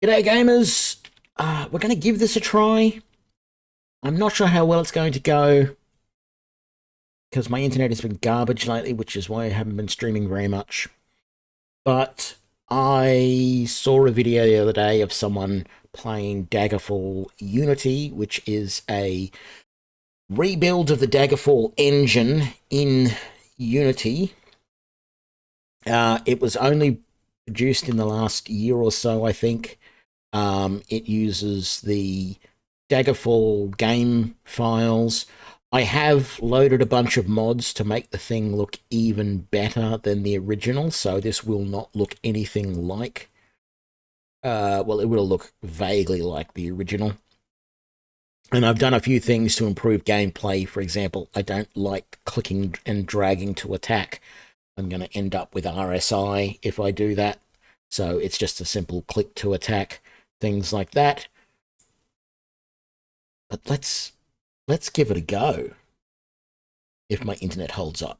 G'day gamers, we're going to give this a try. I'm not sure how well it's going to go because my internet has been garbage lately, which is why I haven't been streaming very much. But I saw a video the other day of someone playing Daggerfall Unity, which is a rebuild of the Daggerfall engine in Unity. It was only produced in the last year or so, I think. It uses the Daggerfall game files. I have loaded a bunch of mods to make the thing look even better than the original, so this will not look anything like... well, it will look vaguely like the original. And I've done a few things to improve gameplay. For example, I don't like clicking and dragging to attack. I'm going to end up with RSI if I do that. So it's just a simple click to attack, things like that. But let's give it a go, if my internet holds up.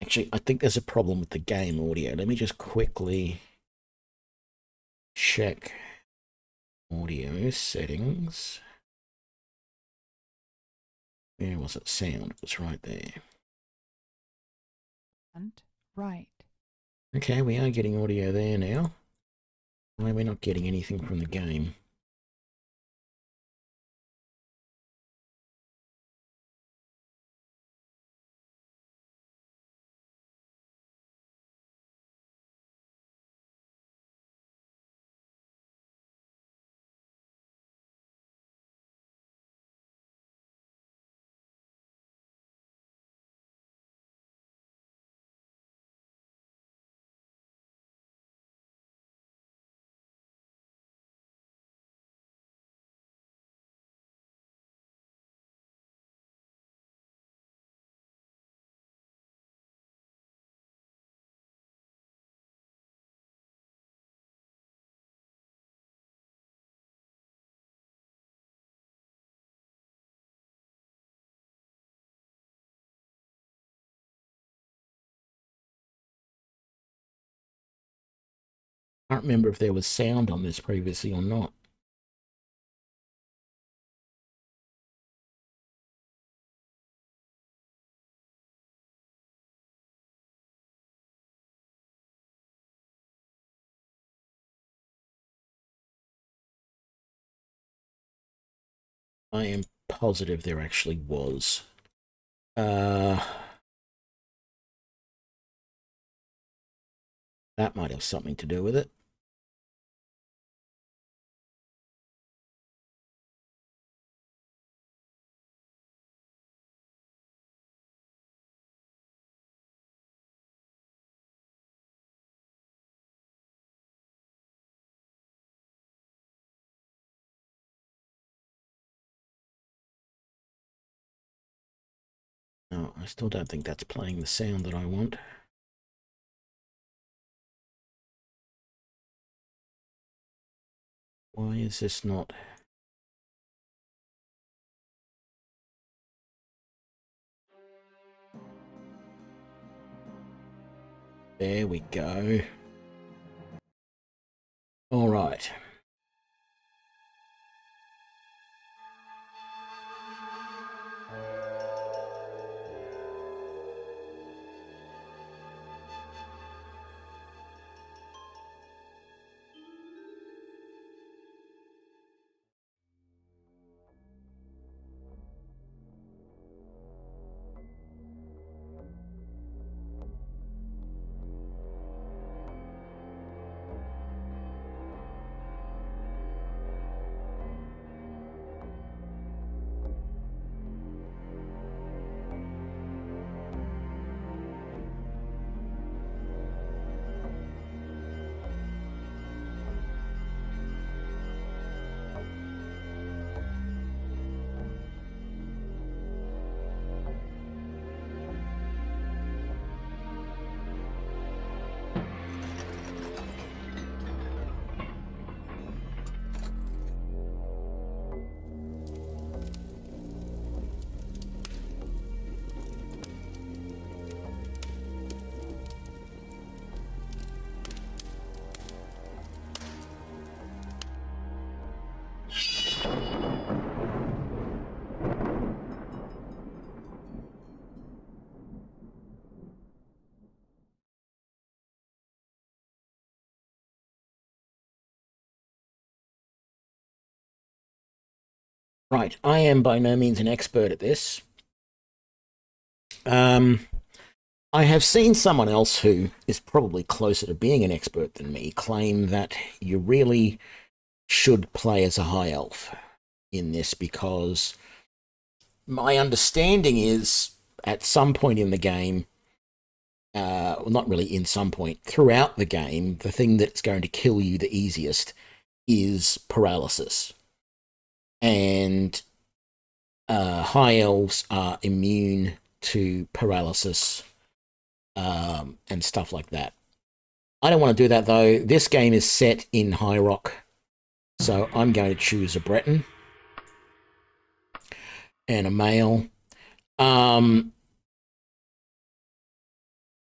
Actually, I think there's a problem with the game audio. Let me just quickly check audio settings. Where was it? Sound. It was right there. And right. Okay, we are getting audio there now. Why are we not getting anything from the game? I can't remember if there was sound on this previously or not. I am positive there actually was. That might have something to do with it. No, I still don't think that's playing the sound that I want. Why is this not... There we go. All right. Right, I am by no means an expert at this. Um, I have seen someone else who is probably closer to being an expert than me claim that you really should play as a high elf in this, because my understanding is at some point in the game, well, not really in some point, throughout the game, the thing that's going to kill you the easiest is paralysis. And high elves are immune to paralysis and stuff like that. I don't want to do that, though. This game is set in High Rock, so I'm going to choose a Breton and a male. Again,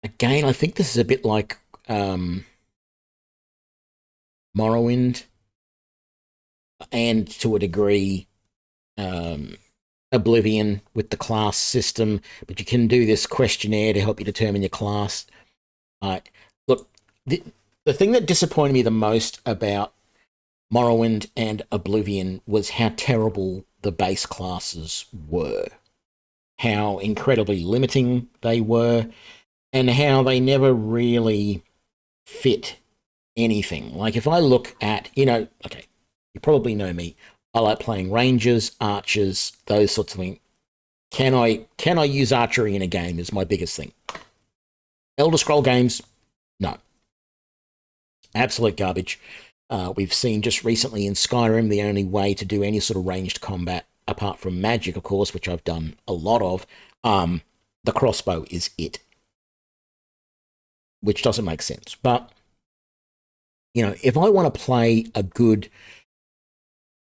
I think this is a bit like Morrowind, and to a degree Oblivion with the class system, but you can do this questionnaire to help you determine your class. Look, the thing that disappointed me the most about Morrowind and Oblivion was how terrible the base classes were, how incredibly limiting they were, and how they never really fit anything. Like if I look at, okay, you probably know me. I like playing rangers, archers, those sorts of things. Can I use archery in a game is my biggest thing. Elder Scroll games, no. Absolute garbage. We've seen just recently in Skyrim, the only way to do any sort of ranged combat, apart from magic, of course, which I've done a lot of, the crossbow is it. Which doesn't make sense. But, if I want to play a good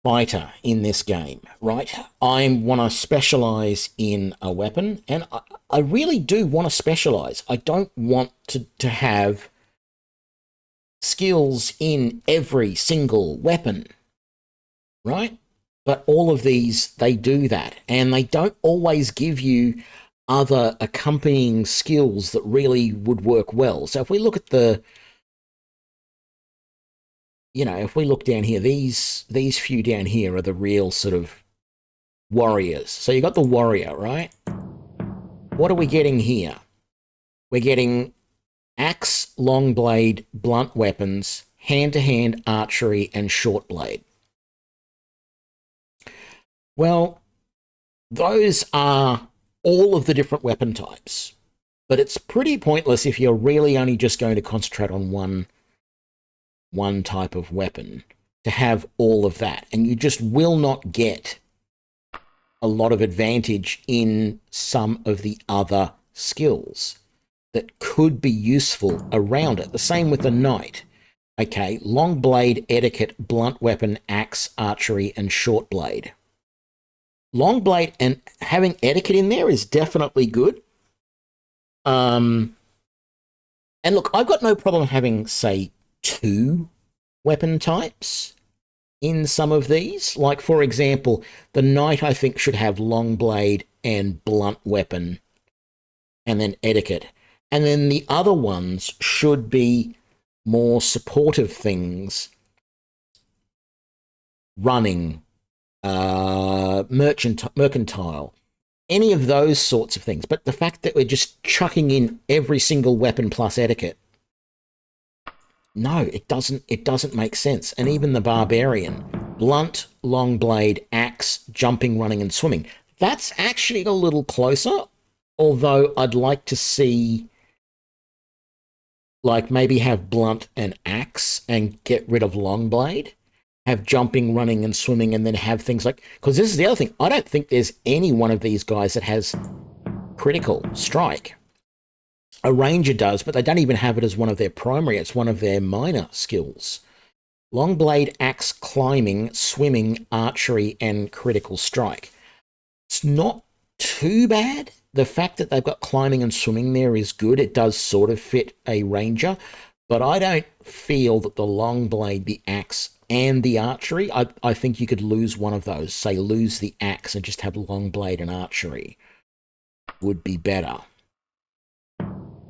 fighter in this game, right, I want to specialize in a weapon, and I really do want to specialize. I don't want to have skills in every single weapon, right? But all of these, they do that, and they don't always give you other accompanying skills that really would work well. So if we look at if we look down here, these few down here are the real sort of warriors. So you got the warrior, right? What are we getting here? We're getting axe, long blade, blunt weapons, hand-to-hand archery, and short blade. Well, those are all of the different weapon types, but it's pretty pointless if you're really only just going to concentrate on one type of weapon to have all of that, and you just will not get a lot of advantage in some of the other skills that could be useful around it. The same with the knight. Okay, long blade, etiquette, blunt weapon, axe, archery, and short blade. Long blade and having etiquette in there is definitely good. And look, I've got no problem having, say, 2 weapon types in some of these. Like, for example, the knight, I think, should have long blade and blunt weapon, and then etiquette. And then the other ones should be more supportive things. Running, mercantile, any of those sorts of things. But the fact that we're just chucking in every single weapon plus etiquette, no, it doesn't make sense. And even the barbarian, blunt, long blade, axe, jumping, running, and swimming, that's actually a little closer. Although I'd like to see, like, maybe have blunt and axe and get rid of long blade. Have jumping, running, and swimming, and then have things like... Because this is the other thing. I don't think there's any one of these guys that has critical strike. A ranger does, but they don't even have it as one of their primary. It's one of their minor skills. Long blade, axe, climbing, swimming, archery, and critical strike. It's not too bad. The fact that they've got climbing and swimming there is good. It does sort of fit a ranger. But I don't feel that the long blade, the axe, and the archery, I think you could lose one of those. Say, lose the axe and just have long blade and archery would be better.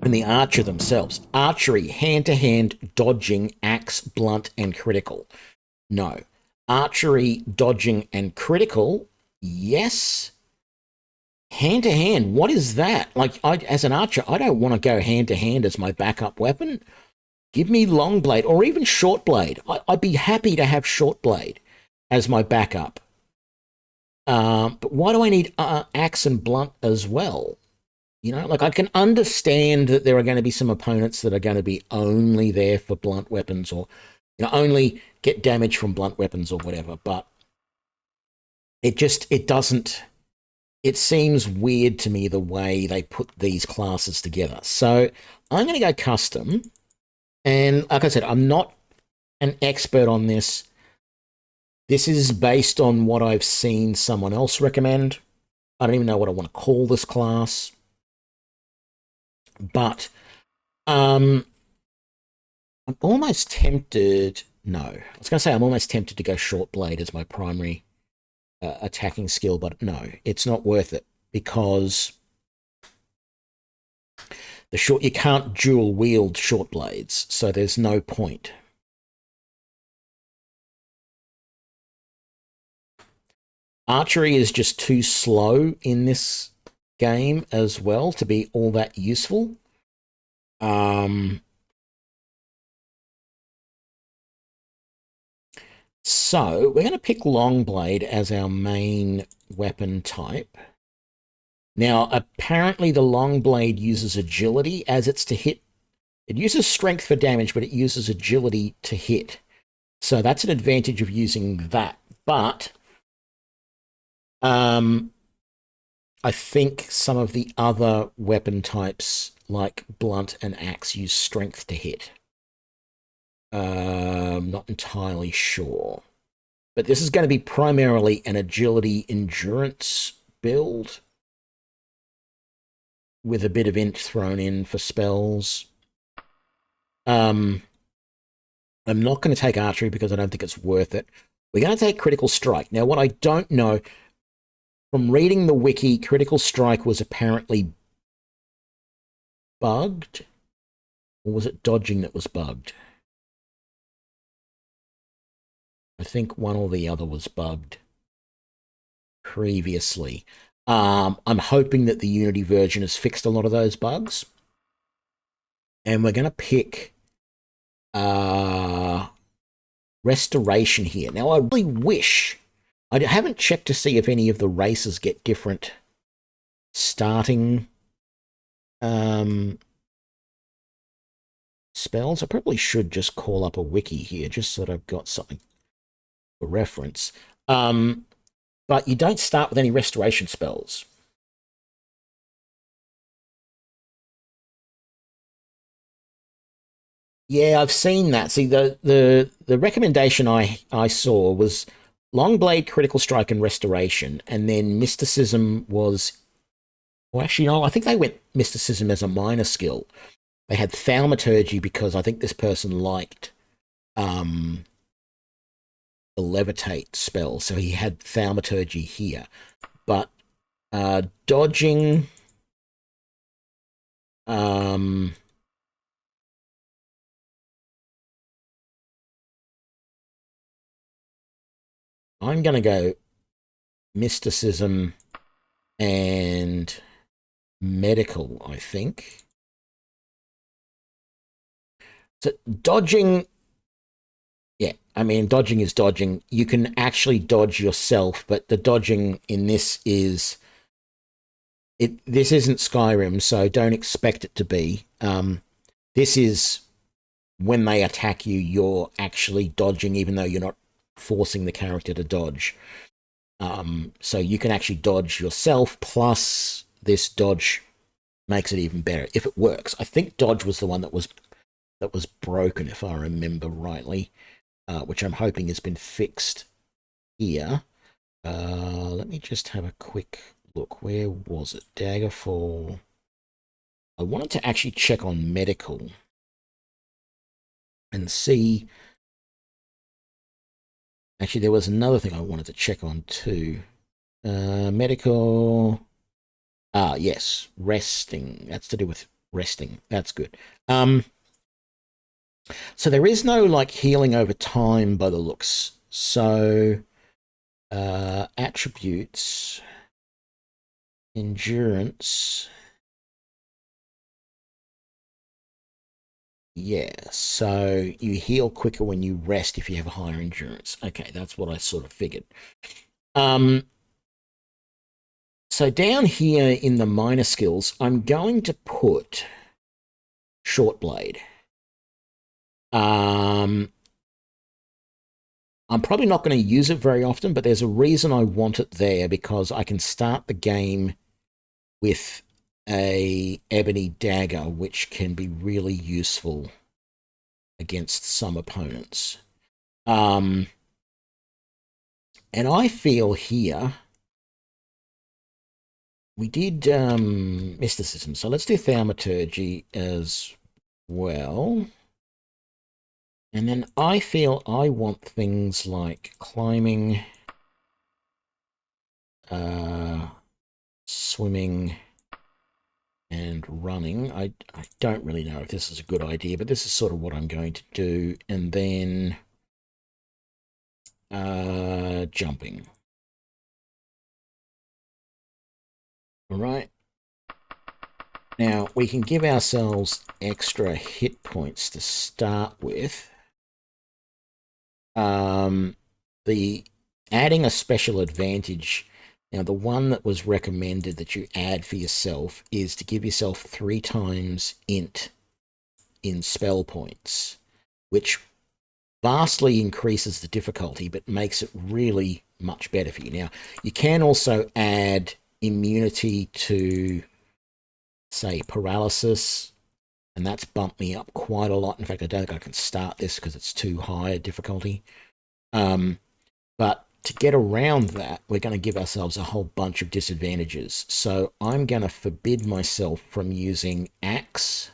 And the archer themselves. Archery, hand-to-hand, dodging, axe, blunt, and critical. No. Archery, dodging, and critical, Yes. Hand to hand, what is that? Like, as an archer, I don't want to go hand to hand as my backup weapon. Give me long blade or even short blade. I'd be happy to have short blade as my backup. But why do I need axe and blunt as well? You know, like I can understand that there are going to be some opponents that are going to be only there for blunt weapons or, you know, only get damage from blunt weapons or whatever. But it doesn't, it seems weird to me the way they put these classes together. So I'm going to go custom. And like I said, I'm not an expert on this. This is based on what I've seen someone else recommend. I don't even know what I want to call this class. But I'm almost tempted. No, I was going to say I'm almost tempted to go short blade as my primary attacking skill, but no, it's not worth it because you can't dual wield short blades, so there's no point. Archery is just too slow in this game as well to be all that useful. So we're going to pick Longblade as our main weapon type. Now, apparently the Longblade uses agility as it's to hit. It uses strength for damage, but it uses agility to hit. So that's an advantage of using that. But I think some of the other weapon types, like blunt and axe, use strength to hit. Not entirely sure. But this is going to be primarily an agility endurance build with a bit of int thrown in for spells. I'm not going to take archery because I don't think it's worth it. We're going to take critical strike. Now, what I don't know, from reading the wiki, critical strike was apparently bugged. Or was it dodging that was bugged? I think one or the other was bugged previously. I'm hoping that the Unity version has fixed a lot of those bugs. And we're going to pick restoration here. Now, I really wish... I haven't checked to see if any of the races get different starting spells. I probably should just call up a wiki here, just so that I've got something for reference. But you don't start with any restoration spells. Yeah, I've seen that. See, the recommendation I saw was Longblade, Critical Strike, and Restoration, and then Mysticism was... Well, actually, no, I think they went Mysticism as a minor skill. They had Thaumaturgy because I think this person liked the Levitate spell, so he had Thaumaturgy here. But dodging... I'm going to go Mysticism and Medical, I think. So dodging, yeah, I mean, dodging is dodging. You can actually dodge yourself, but the dodging in this is... This isn't Skyrim, so don't expect it to be. This is when they attack you, you're actually dodging, even though you're not forcing the character to dodge. So you can actually dodge yourself, plus this dodge makes it even better if it works. I think dodge was the one that was broken, if I remember rightly, which I'm hoping has been fixed here. Let me just have a quick look. Where was it? Daggerfall. I wanted to actually check on medical and see... Actually, there was another thing I wanted to check on too. Medical. Yes, resting. That's to do with resting. That's good. So there is no like healing over time by the looks. So Attributes, endurance. Yeah, so you heal quicker when you rest if you have a higher endurance. Okay, that's what I sort of figured. So down here in the minor skills, I'm going to put short blade. I'm probably not going to use it very often, but there's a reason I want it there, because I can start the game with a ebony dagger, which can be really useful against some opponents. And I feel here we did mysticism, so let's do thaumaturgy as well. And then I feel I want things like climbing, swimming, and running. I don't really know if this is a good idea, but this is sort of what I'm going to do. And then jumping. All right. Now, we can give ourselves extra hit points to start with. The adding a special advantage. Now, the one that was recommended that you add for yourself is to give yourself 3 times int in spell points, which vastly increases the difficulty, but makes it really much better for you. Now, you can also add immunity to, say, paralysis, and that's bumped me up quite a lot. In fact, I don't think I can start this because it's too high a difficulty. But to get around that, we're going to give ourselves a whole bunch of disadvantages. So I'm going to forbid myself from using axe.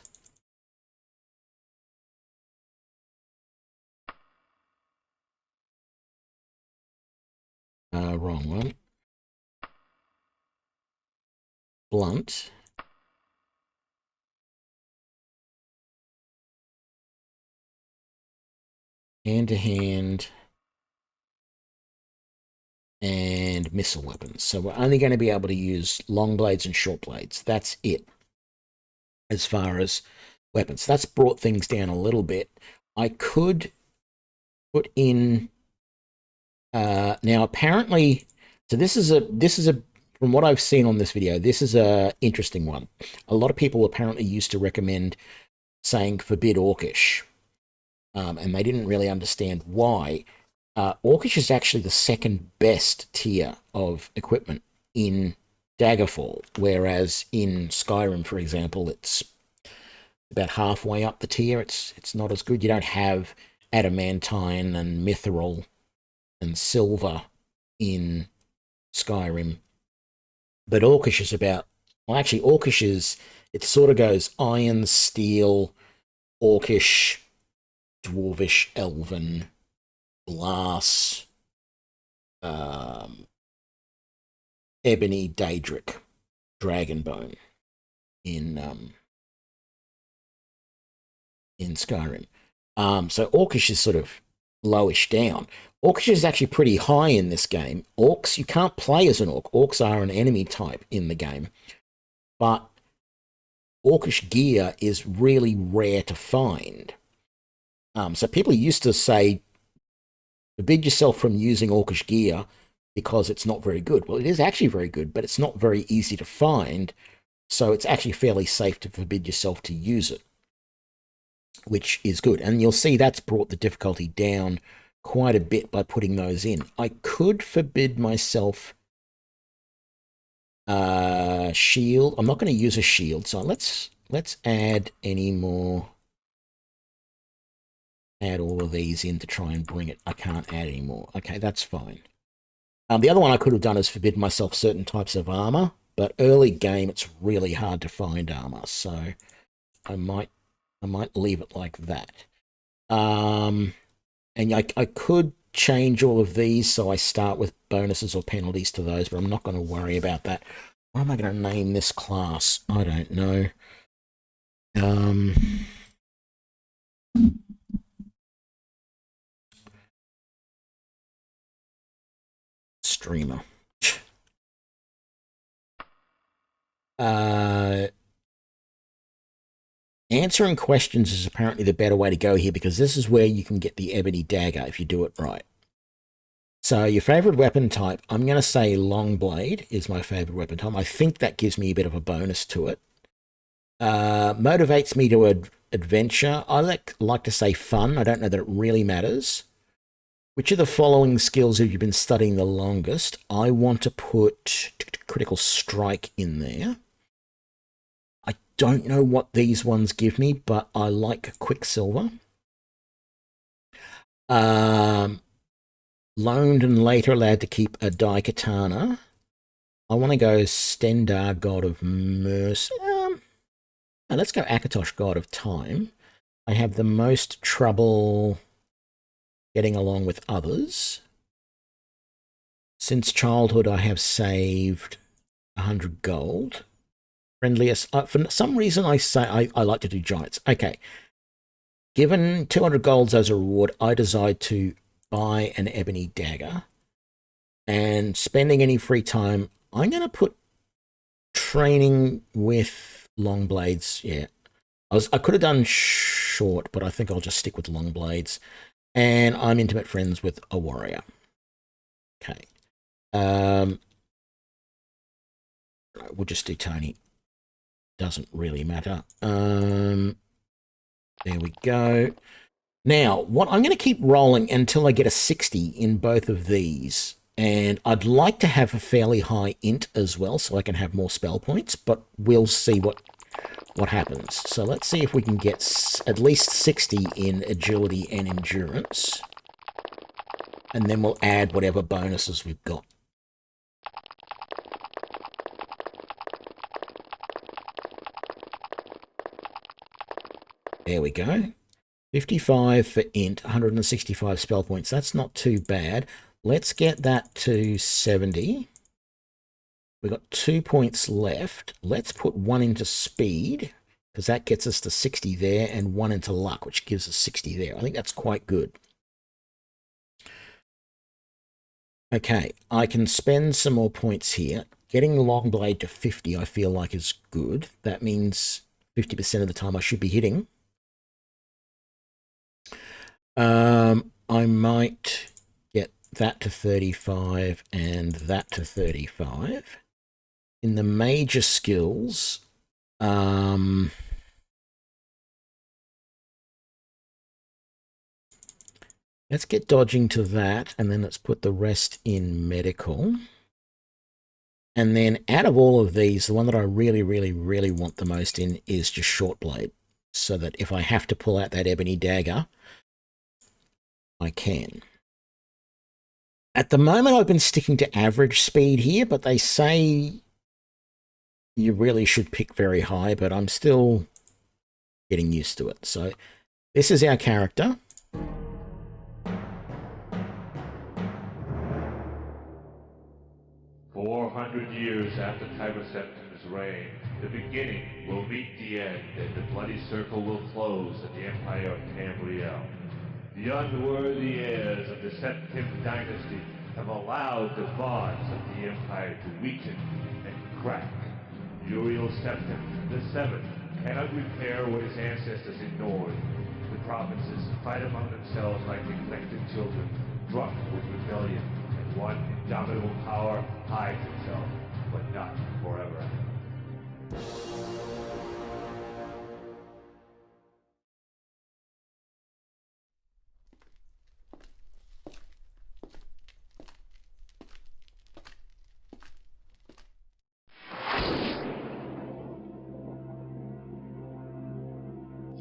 Wrong one. Blunt. Hand-to-hand. And missile weapons. So we're only going to be able to use long blades and short blades. That's it as far as weapons. That's brought things down a little bit. I could put in now apparently, so this is a from what I've seen on this video, this is a interesting one. A lot of people apparently used to recommend saying forbid orcish, and they didn't really understand why. Orcish is actually the second best tier of equipment in Daggerfall, whereas in Skyrim, for example, it's about halfway up the tier. It's not as good. You don't have adamantine and mithril and silver in Skyrim, but Orcish is about, well, actually, Orcish is, it sort of goes iron, steel, Orcish, dwarvish, elven, glass, ebony, daedric, dragonbone in Skyrim. So Orcish is sort of lowish down. Orcish is actually pretty high in this game. Orcs, you can't play as an orc. Orcs are an enemy type in the game. But Orcish gear is really rare to find. So people used to say, forbid yourself from using Orcish gear because it's not very good. Well, it is actually very good, but it's not very easy to find. So it's actually fairly safe to forbid yourself to use it, which is good. And you'll see that's brought the difficulty down quite a bit by putting those in. I could forbid myself shield. I'm not going to use a shield, so let's add any more. Add all of these in to try and bring it. I can't add any more. Okay, that's fine. The other one I could have done is forbid myself certain types of armor, but early game it's really hard to find armor, so I might leave it like that. And I could change all of these so I start with bonuses or penalties to those, but I'm not going to worry about that. What am I going to name this class? I don't know. streamer. Answering questions is apparently the better way to go here, because this is where you can get the ebony dagger if you do it right. So your favorite weapon type, I'm going to say long blade is my favorite weapon type. I think that gives me a bit of a bonus to it. Motivates me to adventure. I like to say fun. I don't know that it really matters. Which of the following skills have you been studying the longest? I want to put critical strike in there. I don't know what these ones give me, but I like Quicksilver. Loaned and later allowed to keep a Daikatana. I want to go Stendar, God of Mercy. Let's go Akatosh, God of Time. I have the most trouble getting along with others. Since childhood, I have saved 100 gold. Friendliest. For some reason, I say I like to do giants. Okay. Given 200 golds as a reward, I decide to buy an ebony dagger. And spending any free time, I'm going to put training with long blades. Yeah. I could have done short, but I think I'll just stick with long blades. And I'm intimate friends with a warrior. Okay. We'll just do Tony. Doesn't really matter. There we go. Now, what I'm going to keep rolling until I get a 60 in both of these. And I'd like to have a fairly high int as well, so I can have more spell points, but we'll see what happens. So let's see if we can get at least 60 in agility and endurance. And then we'll add whatever bonuses we've got. There we go. 55 for int, 165 spell points. That's not too bad. Let's get that to 70. We've got 2 points left. Let's put 1 into speed, because that gets us to 60 there, and 1 into luck, which gives us 60 there. I think that's quite good. Okay, I can spend some more points here. Getting the long blade to 50, I feel like, is good. That means 50% of the time I should be hitting. I might get that to 35 and that to 35. In the major skills, let's get dodging to that, and then let's put the rest in medical. And then out of all of these, the one that I really, really, really want the most in is just short blade, so that if I have to pull out that ebony dagger, I can. At the moment, I've been sticking to average speed here, but they say you really should pick very high, but I'm still getting used to it. So this is our character. Years after Tavern Redon's reign, the beginning will meet the end, and the bloody circle will close at the empire of Daggerfall. The unworthy heirs of the Septim dynasty have allowed the bonds of the empire to weaken and crack. Uriel Septim, the Seventh, cannot repair what his ancestors ignored. The provinces fight among themselves like neglected children, drunk with rebellion, and one indomitable power hides itself, but not forever.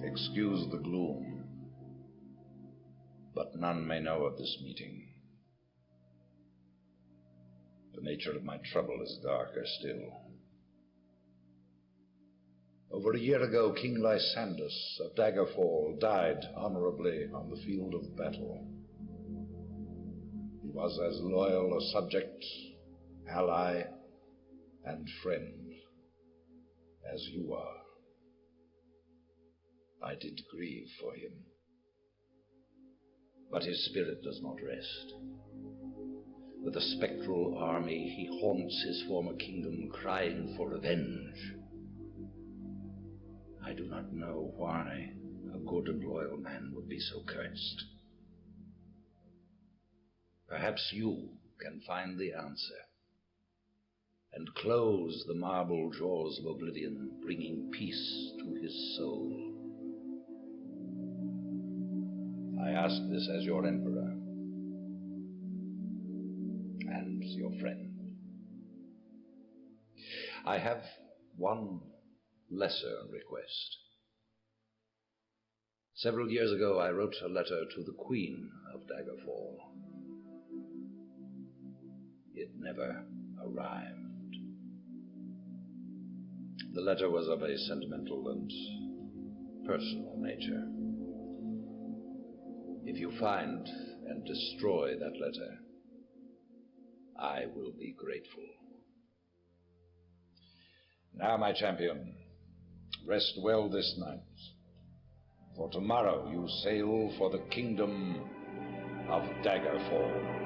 Excuse the gloom, but none may know of this meeting. The nature of my trouble is darker still. Over a year ago, King Lysandus of Daggerfall died honorably on the field of battle. He was as loyal a subject, ally, and friend as you are. I did grieve for him, but his spirit does not rest. With a spectral army, he haunts his former kingdom, crying for revenge. I do not know why a good and loyal man would be so cursed. Perhaps you can find the answer and close the marble jaws of oblivion, bringing peace to his soul. I ask this as your emperor and your friend. I have one lesser request. Several years ago, I wrote a letter to the Queen of Daggerfall. It never arrived. The letter was of a sentimental and personal nature. If you find and destroy that letter, I will be grateful. Now, my champion, rest well this night, for tomorrow you sail for the kingdom of Daggerfall.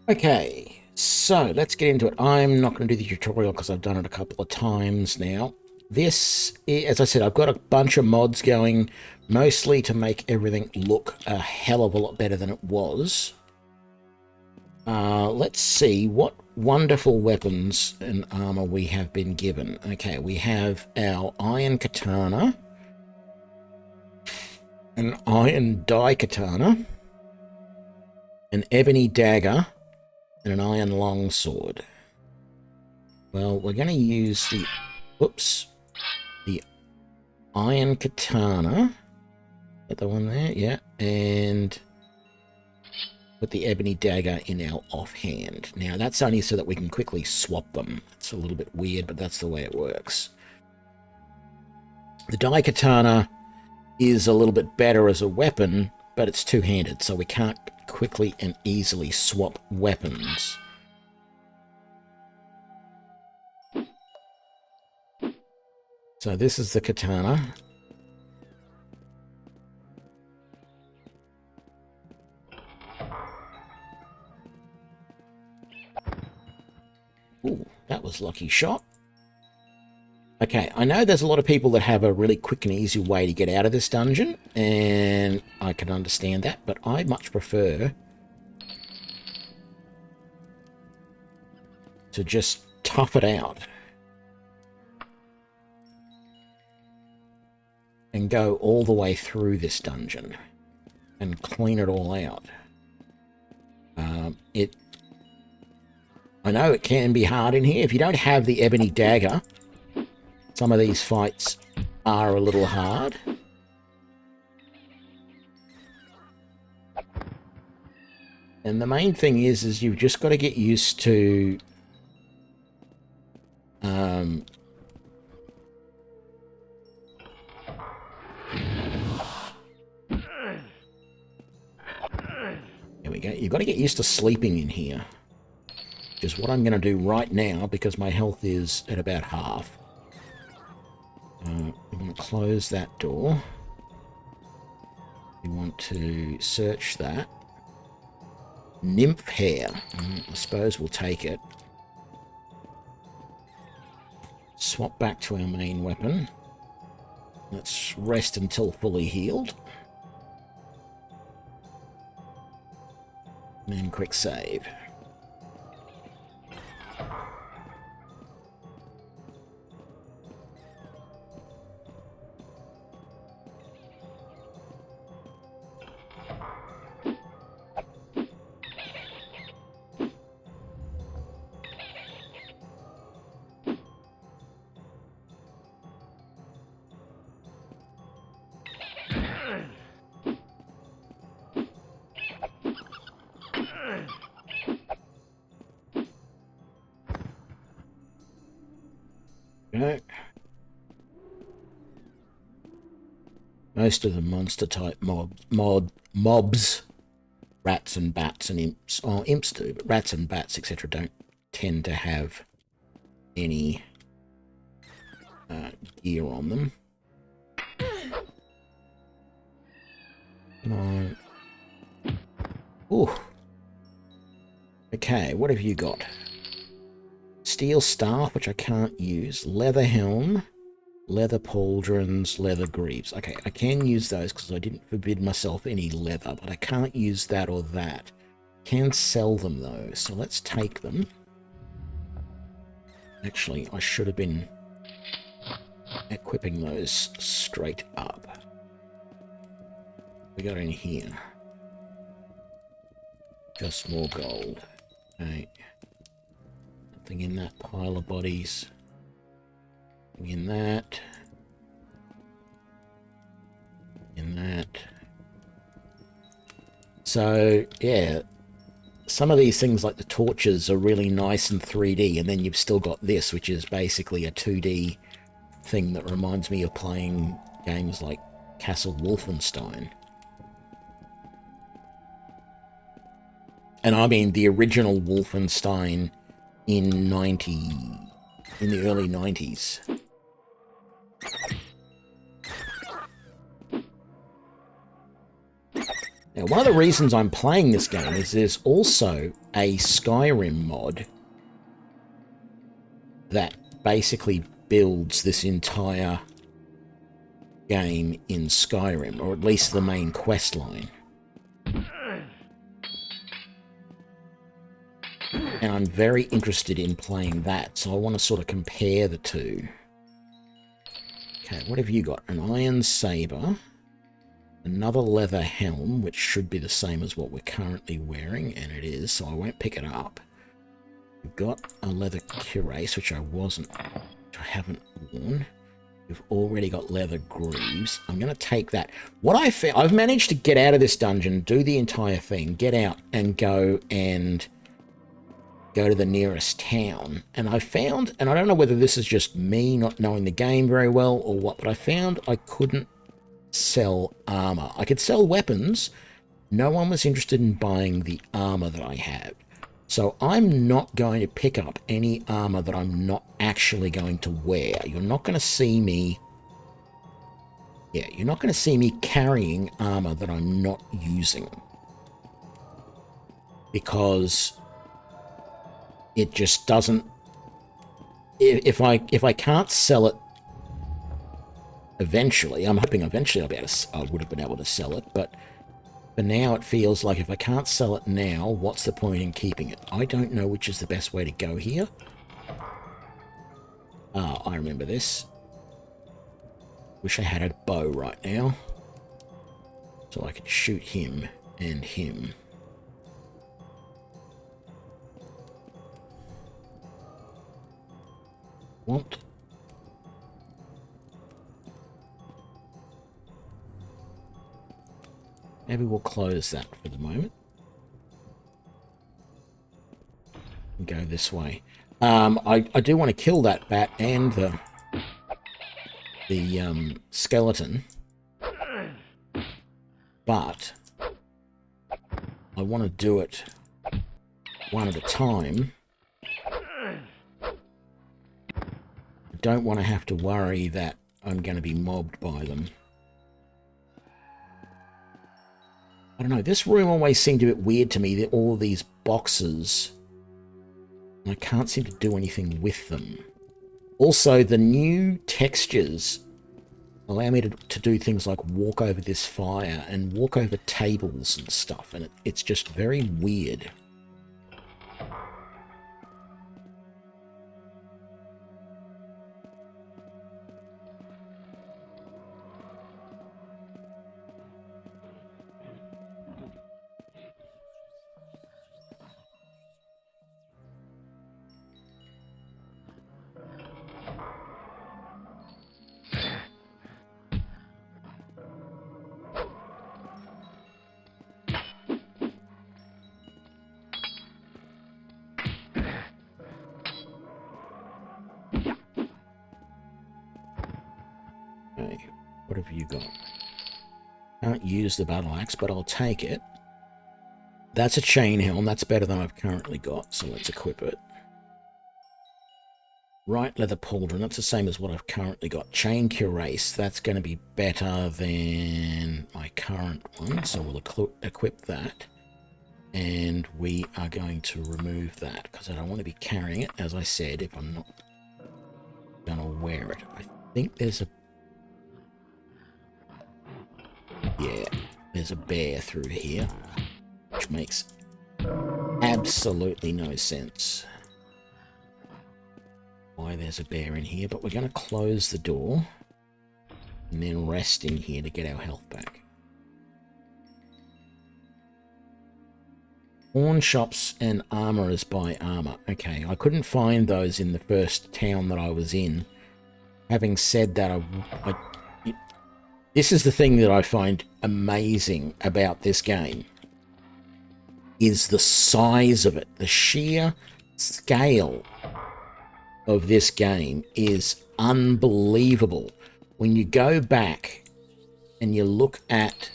Okay, so let's get into it. I'm not going to do the tutorial because I've done it a couple of times now. This, as I said, I've got a bunch of mods going, mostly to make everything look a hell of a lot better than it was. Let's see what wonderful weapons and armor we have been given. Okay, we have our iron katana, an iron die katana, an ebony dagger, and an iron longsword. Well, we're going to use the, the iron katana. Got the one there, yeah, and put the ebony dagger in our offhand. Now, that's only so that we can quickly swap them. It's a little bit weird, but that's the way it works. The die katana is a little bit better as a weapon, but it's two-handed, so we can't quickly and easily swap weapons. So this is the katana. Ooh, that was a lucky shot. Okay, I know there's a lot of people that have a really quick and easy way to get out of this dungeon, and I can understand that, but I much prefer to just tough it out and go all the way through this dungeon and clean it all out. I know it can be hard in here. If you don't have the ebony dagger, some of these fights are a little hard. And the main thing is you've just got to get used to here we go. You've got to get used to sleeping in here, which is what I'm going to do right now because my health is at about half. I'm going to close that door. We want to search that. Nymph hair. I suppose we'll take it. Swap back to our main weapon. Let's rest until fully healed. And then quick save. Okay. Most of the monster type mobs rats and bats and imps. Oh, imps do, but rats and bats, etc., don't tend to have any gear on them. No. Ooh. Okay, what have you got? Steel staff, which I can't use. Leather helm. Leather pauldrons, leather greaves. Okay, I can use those because I didn't forbid myself any leather, but I can't use that or that. Can sell them though, so let's take them. Actually, I should have been equipping those straight up. We got in here. Just more gold. Okay. Nothing in that pile of bodies. In that. In that. So, yeah. Some of these things like the torches are really nice and 3D, and then you've still got this, which is basically a 2D thing that reminds me of playing games like Castle Wolfenstein. And I mean the original Wolfenstein in the early 90s. Now, one of the reasons I'm playing this game is there's also a Skyrim mod that basically builds this entire game in Skyrim, or at least the main quest line. And I'm very interested in playing that, so I want to sort of compare the two. Okay, what have you got? An iron saber. Another leather helm, which should be the same as what we're currently wearing, and it is, so I won't pick it up. We've got a leather cuirass, which I haven't worn. We've already got leather greaves. I'm going to take that. What I found, I've managed to get out of this dungeon, do the entire thing, get out and go to the nearest town. And I found, and I don't know whether this is just me not knowing the game very well or what, but I found I couldn't sell armor. I could sell weapons. No one was interested in buying the armor that I had. So I'm not going to pick up any armor that I'm not actually going to wear. You're not going to see me... Yeah, you're not going to see me carrying armor that I'm not using. Because it just doesn't... If I can't sell it eventually, I'm hoping eventually I would have been able to sell it, but for now it feels like if I can't sell it now, what's the point in keeping it? I don't know which is the best way to go here. Ah, I remember this. Wish I had a bow right now, so I could shoot him and him. What? Maybe we'll close that for the moment. And go this way. I do want to kill that bat and the skeleton. But I want to do it one at a time. I don't want to have to worry that I'm going to be mobbed by them. I don't know, this room always seemed a bit weird to me, that all these boxes, and I can't seem to do anything with them. Also, the new textures allow me to do things like walk over this fire and walk over tables and stuff, and it's just very weird. What have you got? Can't use the battle axe, but I'll take it. That's a chain helm. That's better than I've currently got, so let's equip it. Right leather pauldron. That's the same as what I've currently got. Chain cuirass. That's going to be better than my current one, so we'll equip that. And we are going to remove that because I don't want to be carrying it, as I said, if I'm not going to wear it. I think there's a... Yeah, there's a bear through here, which makes absolutely no sense why there's a bear in here, but we're going to close the door and then rest in here to get our health back. Pawn shops and armorers buy armor. Okay, I couldn't find those in the first town that I was in. Having said that, this is the thing that I find amazing about this game, is the size of it. The sheer scale of this game is unbelievable. When you go back and you look at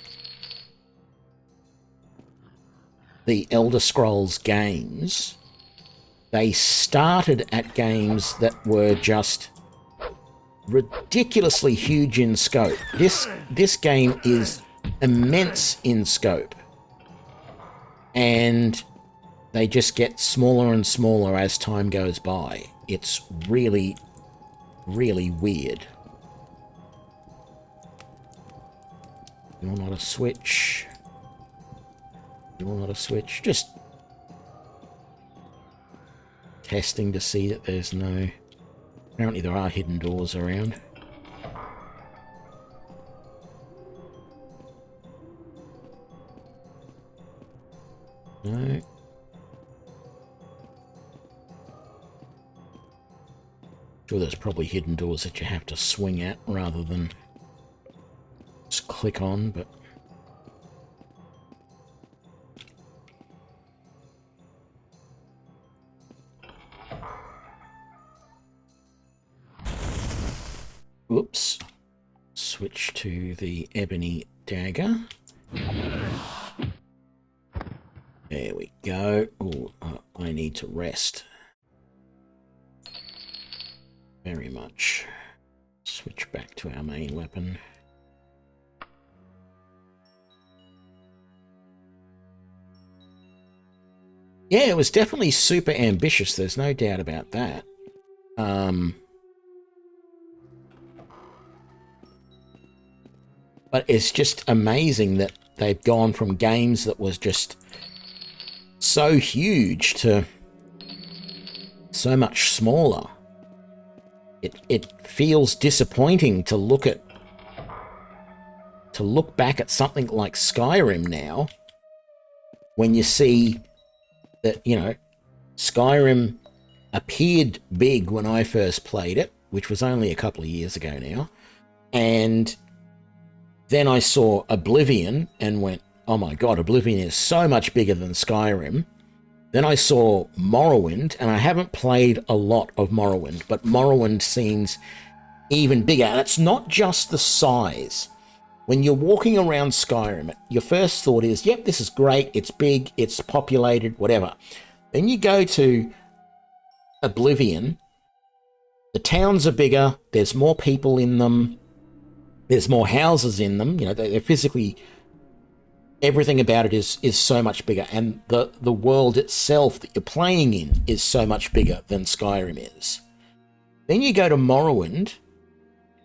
the Elder Scrolls games, they started at games that were just ridiculously huge in scope. This game is immense in scope, and they just get smaller and smaller as time goes by. It's really, really weird. You want to switch? You want to switch? Just testing to see that there's no... Apparently there are hidden doors around. No. Sure, there's probably hidden doors that you have to swing at rather than just click on, but... Oops. Switch to the ebony dagger. There we go. Oh, I need to rest. Very much. Switch back to our main weapon. Yeah, it was definitely super ambitious. There's no doubt about that. But it's just amazing that they've gone from games that was just so huge to so much smaller. It feels disappointing to look back at something like Skyrim now, when you see that, you know, Skyrim appeared big when I first played it, which was only a couple of years ago now, and then I saw Oblivion and went, oh my god, Oblivion is so much bigger than Skyrim. Then I saw Morrowind, and I haven't played a lot of Morrowind, but Morrowind seems even bigger. And it's not just the size. When you're walking around Skyrim, your first thought is, yep, this is great, it's big, it's populated, whatever. Then you go to Oblivion, the towns are bigger, there's more people in them, there's more houses in them, you know, they're physically... Everything about it is so much bigger, and the world itself that you're playing in is so much bigger than Skyrim is. Then you go to Morrowind,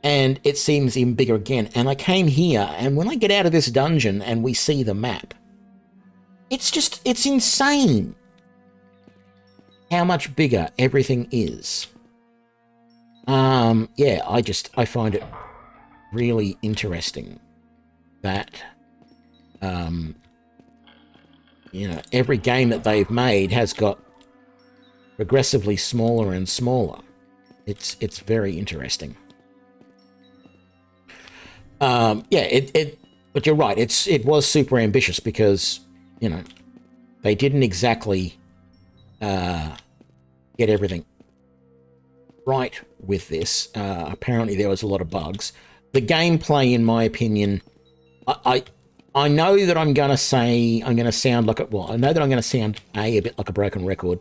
and it seems even bigger again. And I came here, and when I get out of this dungeon and we see the map, it's insane how much bigger everything is. Yeah, I find it really interesting that... you know, every game that they've made has got progressively smaller and smaller. It's very interesting. Yeah, but you're right. It was super ambitious because, you know, they didn't exactly get everything right with this. Apparently there was a lot of bugs. The gameplay, in my opinion, I know that I'm going to sound like I know that I'm going to sound A bit like a broken record,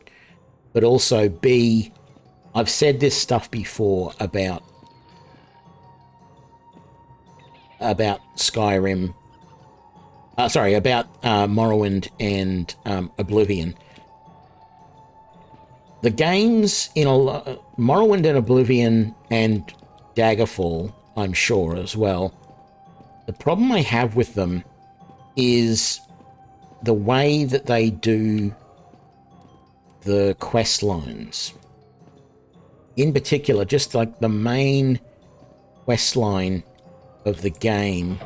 but also B, I've said this stuff before about Skyrim. Sorry, about Morrowind and Oblivion. The games in Morrowind and Oblivion and Daggerfall, I'm sure as well. The problem I have with them is the way that they do the quest lines. In particular, just like the main quest line of the game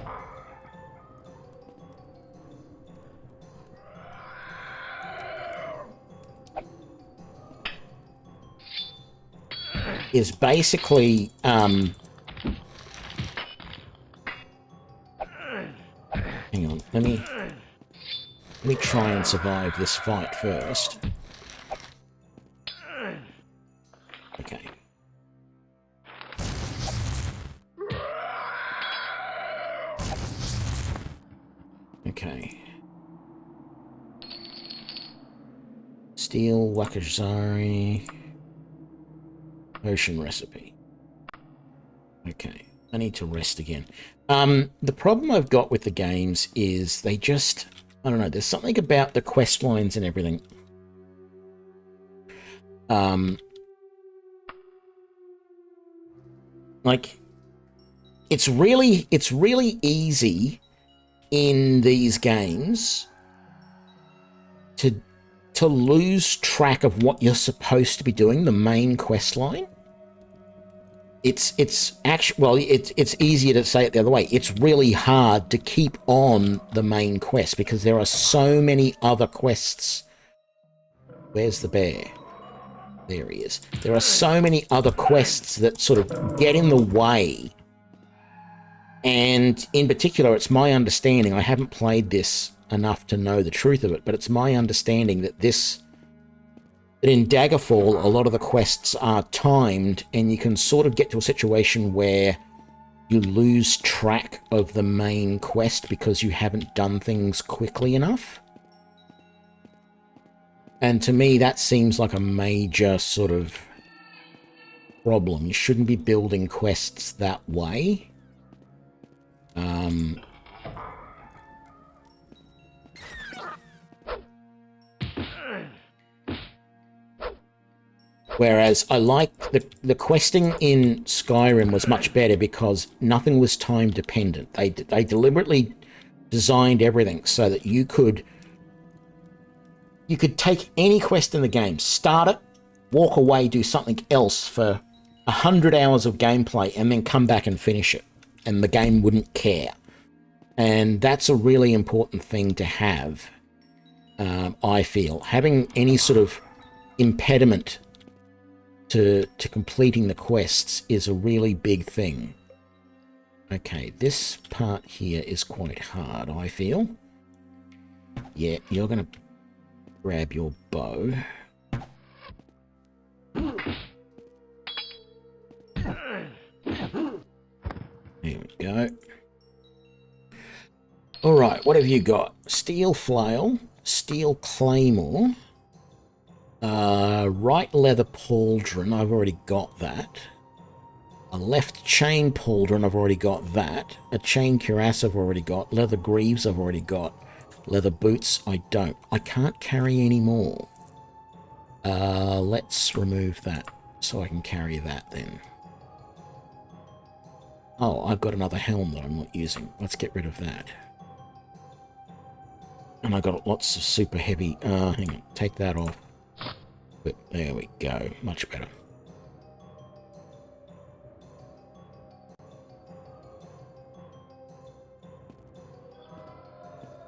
is basically hang on, let me try and survive this fight first. Okay. Okay. Steel Wakazari Ocean recipe. Okay. I need to rest again. The problem I've got with the games is they just, I don't know, there's something about the quest lines and everything. Like, it's really easy in these games to lose track of what you're supposed to be doing, the main quest line. It's actually, well, it's easier to say it the other way. It's really hard to keep on the main quest because there are so many other quests. Where's the bear? There he is. There are so many other quests that sort of get in the way. And in particular, it's my understanding, I haven't played this enough to know the truth of it, but it's my understanding that in Daggerfall, a lot of the quests are timed, and you can sort of get to a situation where you lose track of the main quest because you haven't done things quickly enough. And to me, that seems like a major sort of problem. You shouldn't be building quests that way. Whereas I like the questing in Skyrim was much better because nothing was time dependent. They deliberately designed everything so that you could take any quest in the game, start it, walk away, do something else for 100 hours of gameplay, and then come back and finish it, and the game wouldn't care. And that's a really important thing to have, I feel. Having any sort of impediment to completing the quests is a really big thing. Okay, this part here is quite hard, I feel. Yeah, you're going to grab your bow. There we go. Alright, what have you got? Steel flail, steel claymore, right leather pauldron, I've already got that. A left chain pauldron, I've already got that. A chain cuirass, I've already got. Leather greaves, I've already got. Leather boots, I don't. I can't carry any more. Let's remove that so I can carry that then. Oh, I've got another helm that I'm not using. Let's get rid of that. And I got lots of super heavy. Hang on, take that off. But there we go, much better.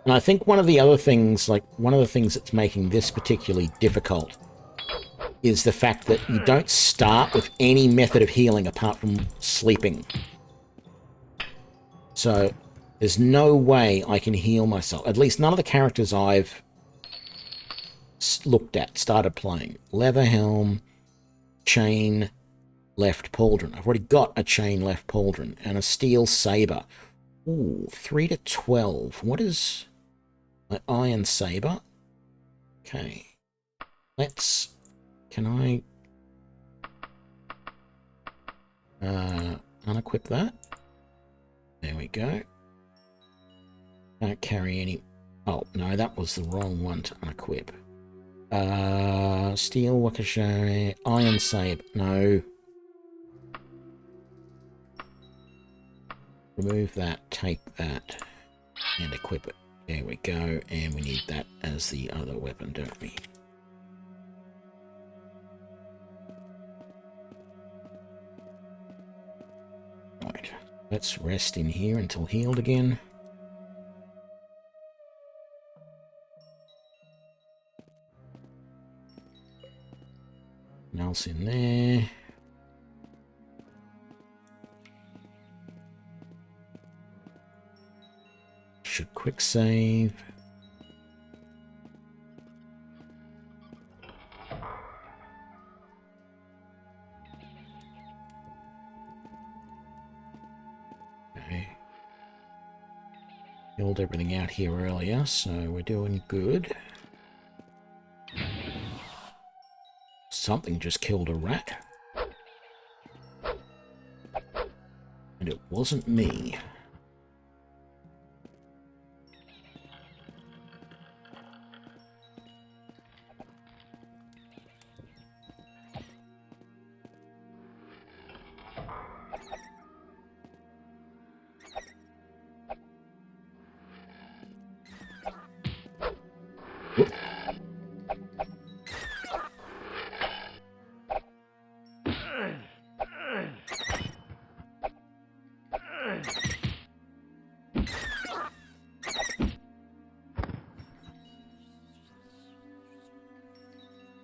And I think one of the other things, that's making this particularly difficult is the fact that you don't start with any method of healing apart from sleeping. So there's no way I can heal myself. At least none of the characters I've looked at, started playing. Leather helm, chain, left pauldron. I've already got a chain left pauldron and a steel saber. Ooh, 3 to 12. What is my iron saber? Okay. Let's... Can I... unequip that? There we go. Can't carry any... Oh, no, that was the wrong one to unequip. Steel Wakashay, iron saber. No. Remove that, take that, and equip it. There we go, and we need that as the other weapon, don't we? Right, let's rest in here until healed again. Nothing else in there. Should quick save. Okay. Killed everything out here earlier, so we're doing good. Something just killed a rat. And it wasn't me.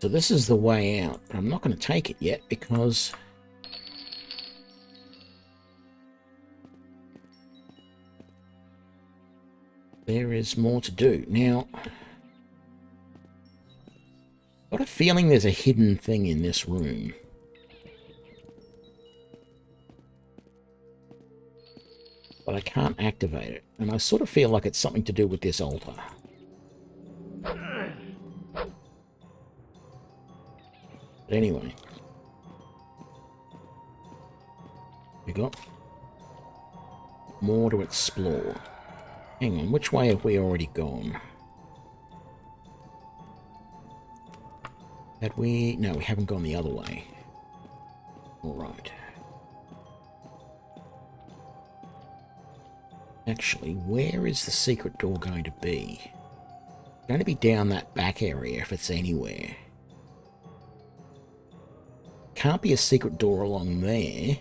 So this is the way out. I'm not going to take it yet because there is more to do. Now, I've got a feeling there's a hidden thing in this room. But I can't activate it. And I sort of feel like it's something to do with this altar. But anyway, we got more to explore. Hang on, which way have we already gone? Had we... No, we haven't gone the other way. Alright. Actually, where is the secret door going to be? It's going to be down that back area if it's anywhere. Can't be a secret door along there,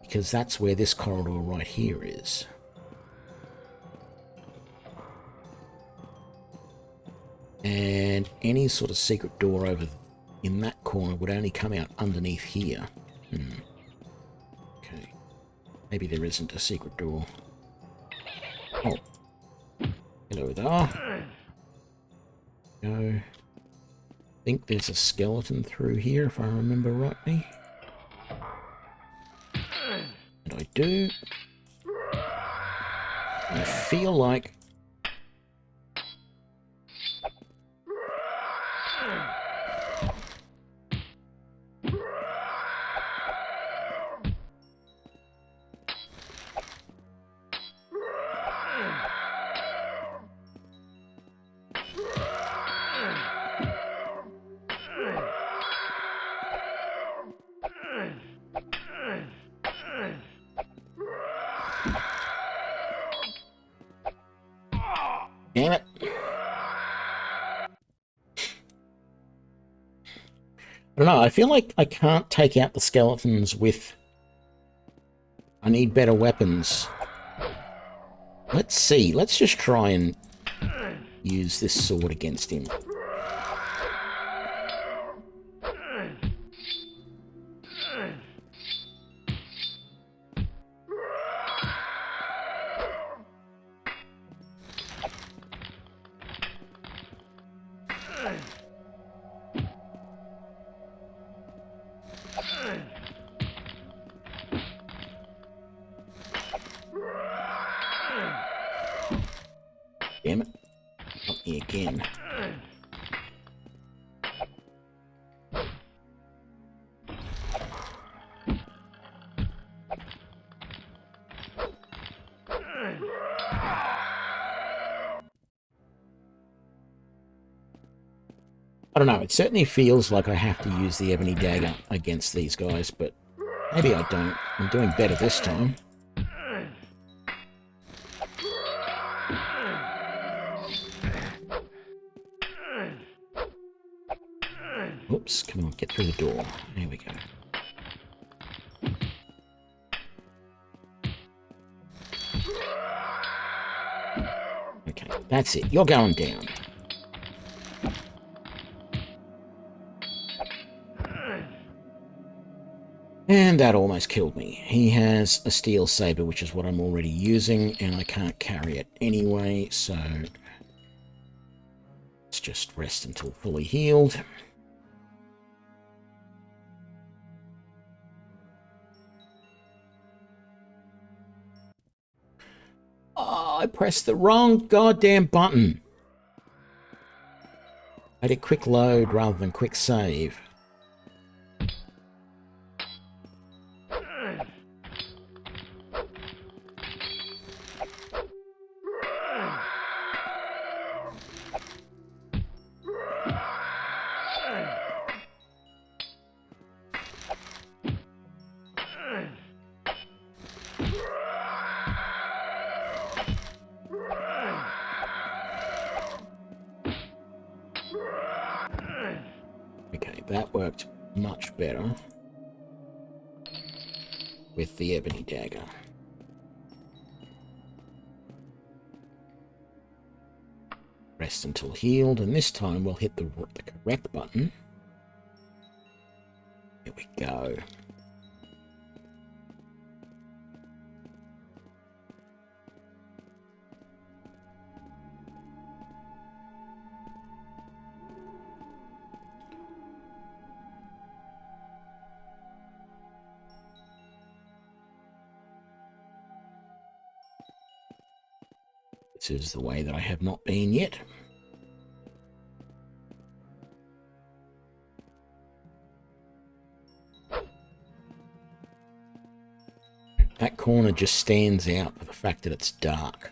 because that's where this corridor right here is. And any sort of secret door over in that corner would only come out underneath here. Okay. Maybe there isn't a secret door. Oh. Hello there. Go. I think there's a skeleton through here, if I remember rightly. And I do. I feel like... Damn it. I don't know, I feel like I can't take out the skeletons with... I need better weapons. Let's see, let's just try and use this sword against him. me again. I don't know, it certainly feels like I have to use the ebony dagger against these guys, but maybe I don't. I'm doing better this time. Oops, come on, get through the door. There we go. Okay, that's it. You're going down. And that almost killed me. He has a steel saber, which is what I'm already using, and I can't carry it anyway, so let's just rest until fully healed. Oh, I pressed the wrong goddamn button. I did quick load rather than quick save. That worked much better with the ebony dagger. Rest until healed, and this time we'll hit the correct button. Here we go. This is the way that I have not been yet. That corner just stands out for the fact that it's dark.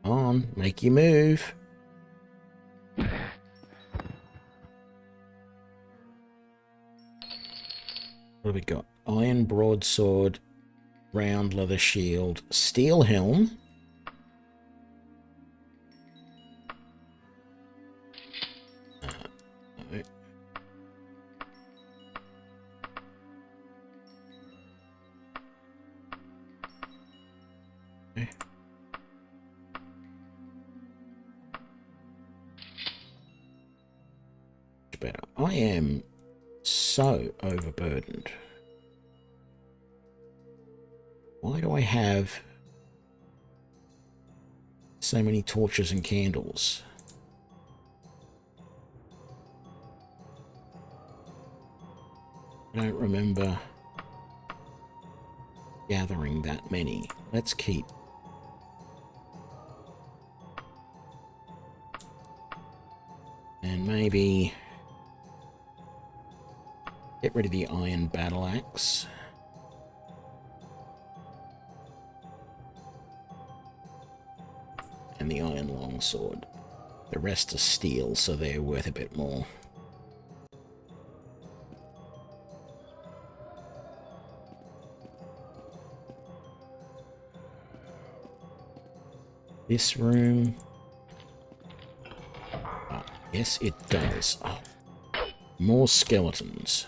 Come on, make you move. What have we got? Iron broadsword, round leather shield, steel helm. No. Okay. Better. I am so overburdened. Why do I have so many torches and candles? I don't remember gathering that many. Let's keep. And maybe get rid of the iron battle axe. And the iron longsword. The rest are steel, so they're worth a bit more. This room. Oh, yes, it does. Oh, more skeletons.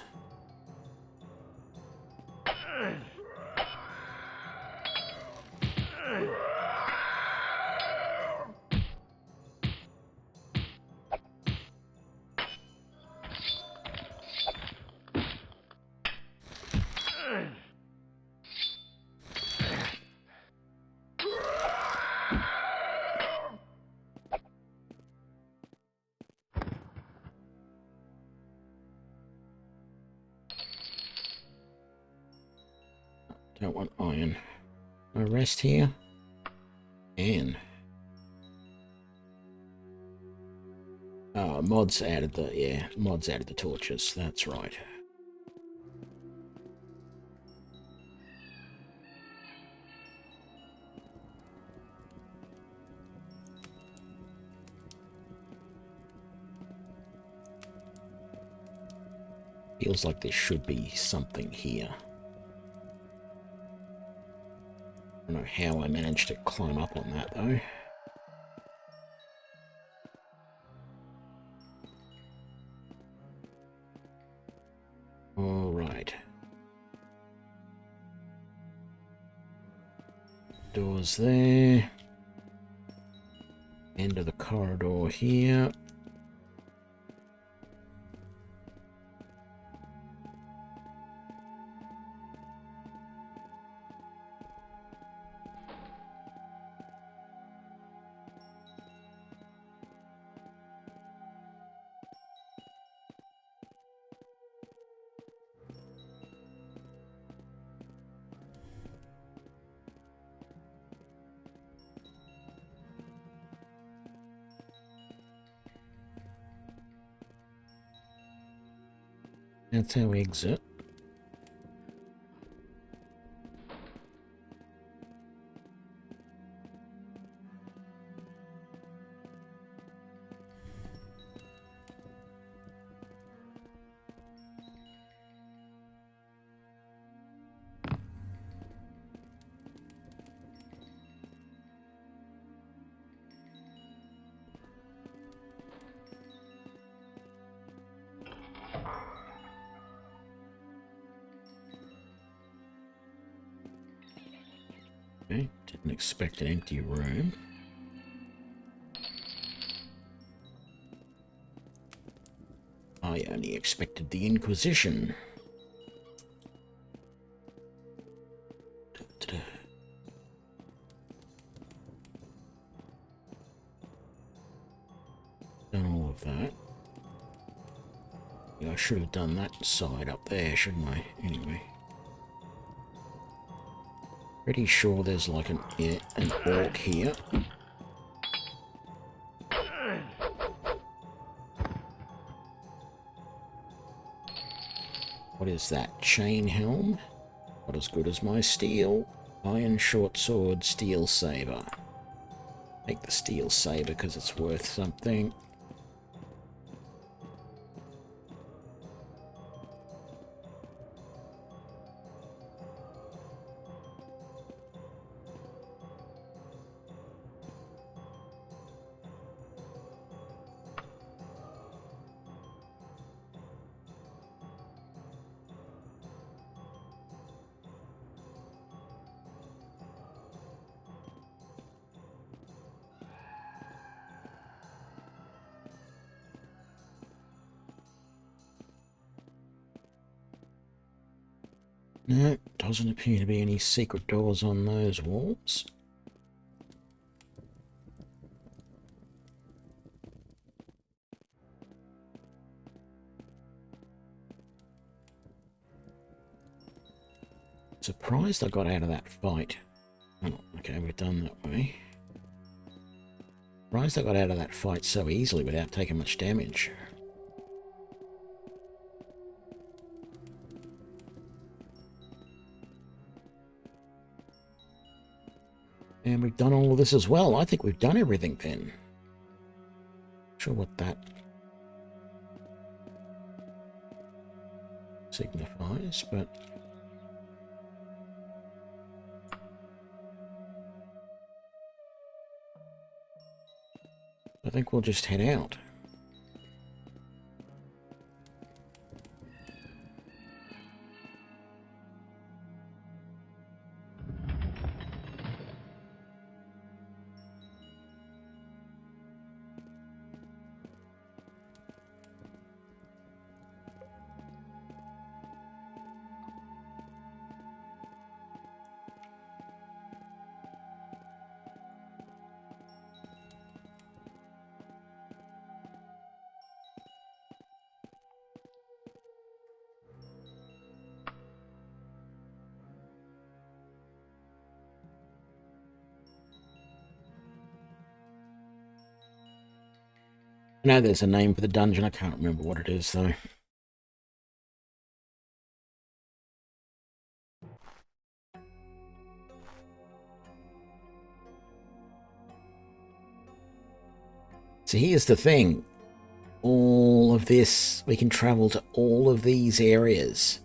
don't want iron. No rest here. And mods added the torches. That's right. Feels like there should be something here. I don't know how I managed to climb up on that though. All right. Doors there. End of the corridor here. That's how we exit. Okay, didn't expect an empty room. I only expected the Inquisition. Done all of that. Yeah, I should have done that side up there, shouldn't I? Anyway. Pretty sure there's like an orc here. What is that? Chain helm? Not as good as my steel. Iron short sword, steel saber. Take the steel saber because it's worth something. No, doesn't appear to be any secret doors on those walls. Surprised I got out of that fight. Oh, okay, we're done that way. Surprised I got out of that fight so easily without taking much damage. And we've done all of this as well. I think we've done everything then. Not sure what that signifies, but I think we'll just head out. I know there's a name for the dungeon. I can't remember what it is, though. So here's the thing. All of this, we can travel to all of these areas.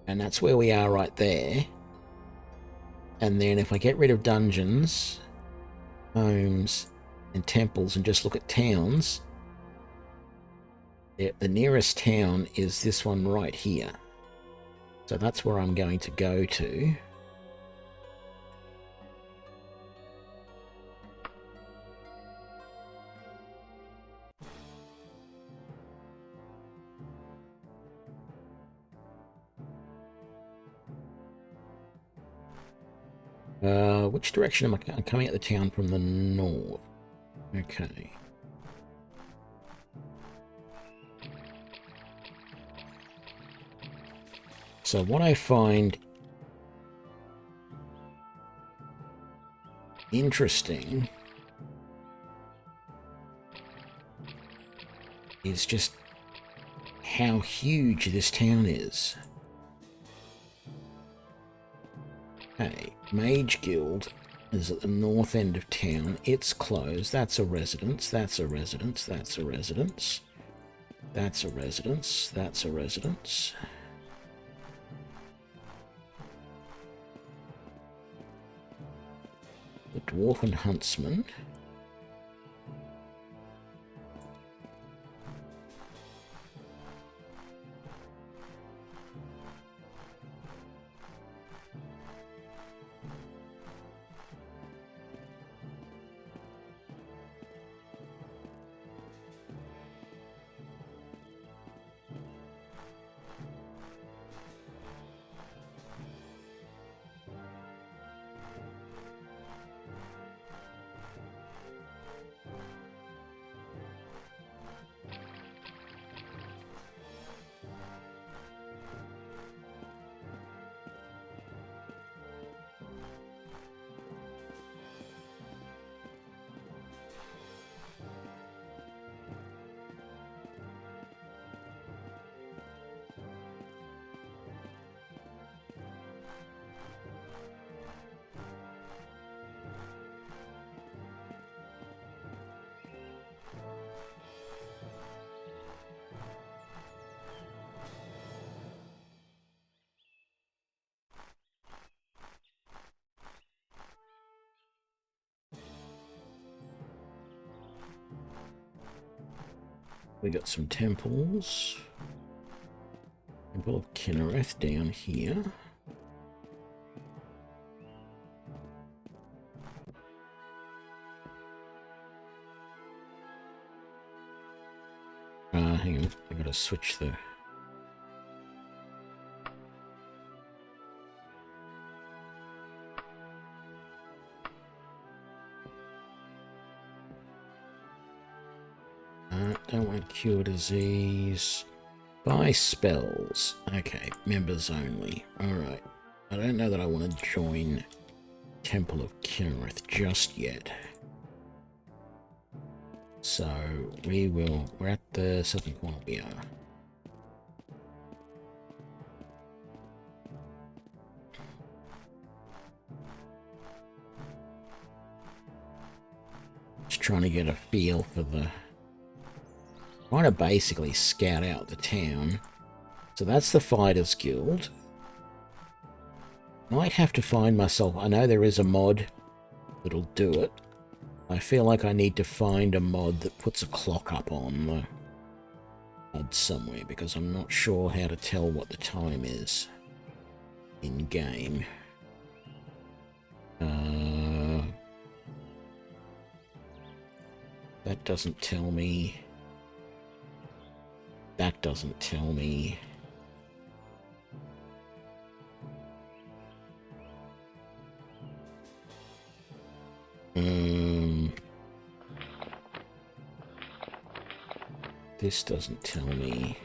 And that's where we are right there. And then if I get rid of dungeons, homes, and temples and just look at towns, the nearest town is this one right here. So that's where I'm going to go to. Which direction am I coming at the town from the north? Okay. So what I find interesting is just how huge this town is. Okay, Mage Guild is at the north end of town. It's closed. That's a residence. That's a residence. That's a residence. That's a residence. That's a residence. The Dwarven Huntsman. We got some temples. Temple of Kinnereth down here. Hang on, I gotta switch the... Don't want cure disease. Buy spells. Okay, members only. Alright. I don't know that I want to join Temple of Kinnereth just yet. So, we're at the southern corner we are. Just trying to get a feel for the... Trying to basically scout out the town. So that's the Fighters Guild. Might have to find myself... I know there is a mod that'll do it. I feel like I need to find a mod that puts a clock up on the HUD somewhere, because I'm not sure how to tell what the time is in-game. That doesn't tell me... That doesn't tell me. This doesn't tell me.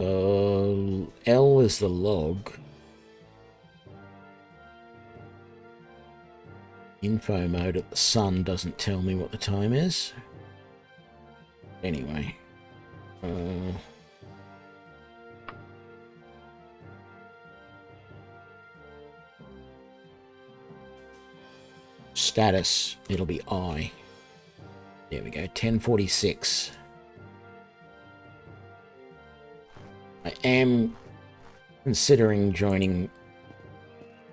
L is the log. Info mode at the sun doesn't tell me what the time is. Anyway. Status, it'll be I. There we go, 10:46. I am considering joining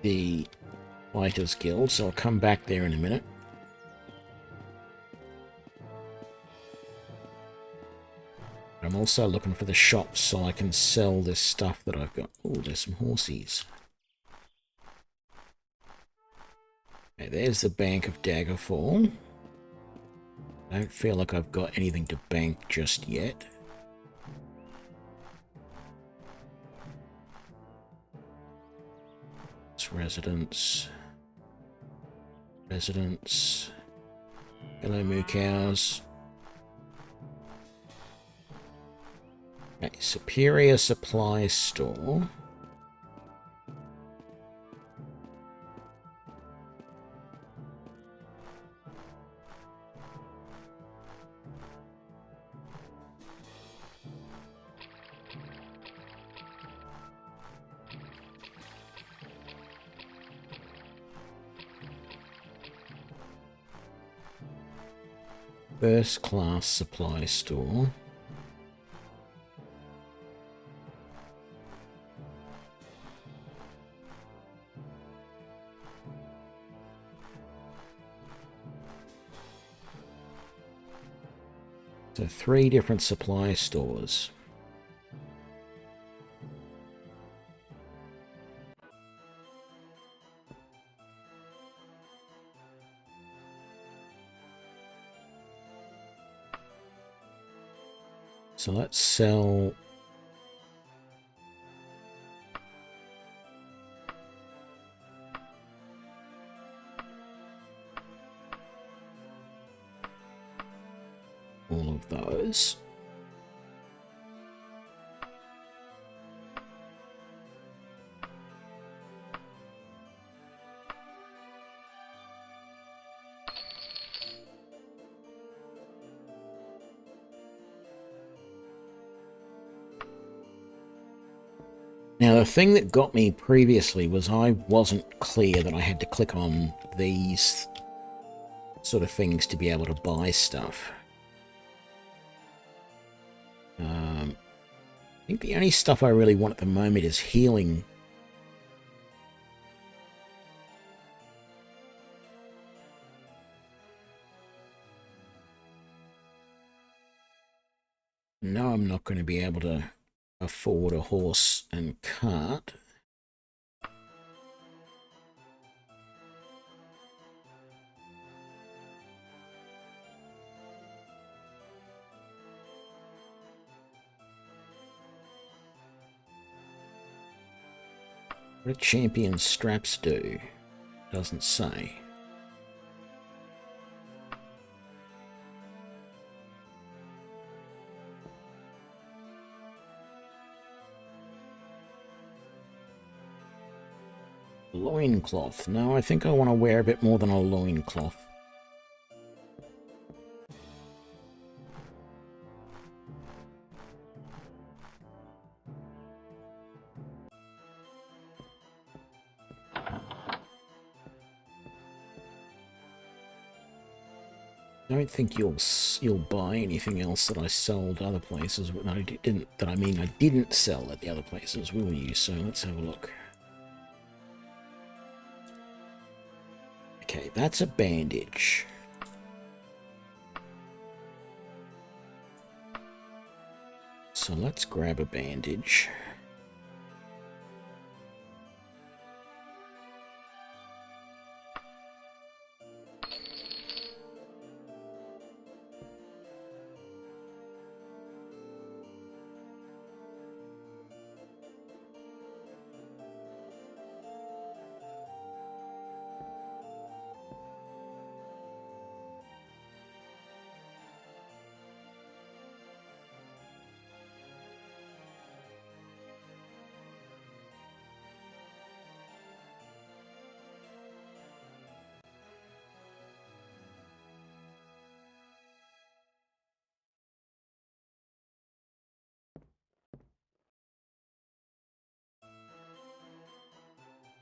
the Fighters Guild, so I'll come back there in a minute. I'm also looking for the shops so I can sell this stuff that I've got. Oh, there's some horsies. Okay, there's the Bank of Daggerfall. I don't feel like I've got anything to bank just yet. It's residence. Residence. Hello, moo cows. Okay, Superior Supply Store. First Class Supply Store. So 3 different supply stores. So let's sell all of those. Now, the thing that got me previously was I wasn't clear that I had to click on these sort of things to be able to buy stuff. I think the only stuff I really want at the moment is healing. No, I'm not going to be able to afford a horse and cart. What do champion straps do? Doesn't say. Loincloth. No, I think I want to wear a bit more than a loincloth. I don't think you'll buy anything else that I sold other places. No, I didn't. I didn't sell at the other places, will you? So let's have a look. Okay, that's a bandage. So let's grab a bandage.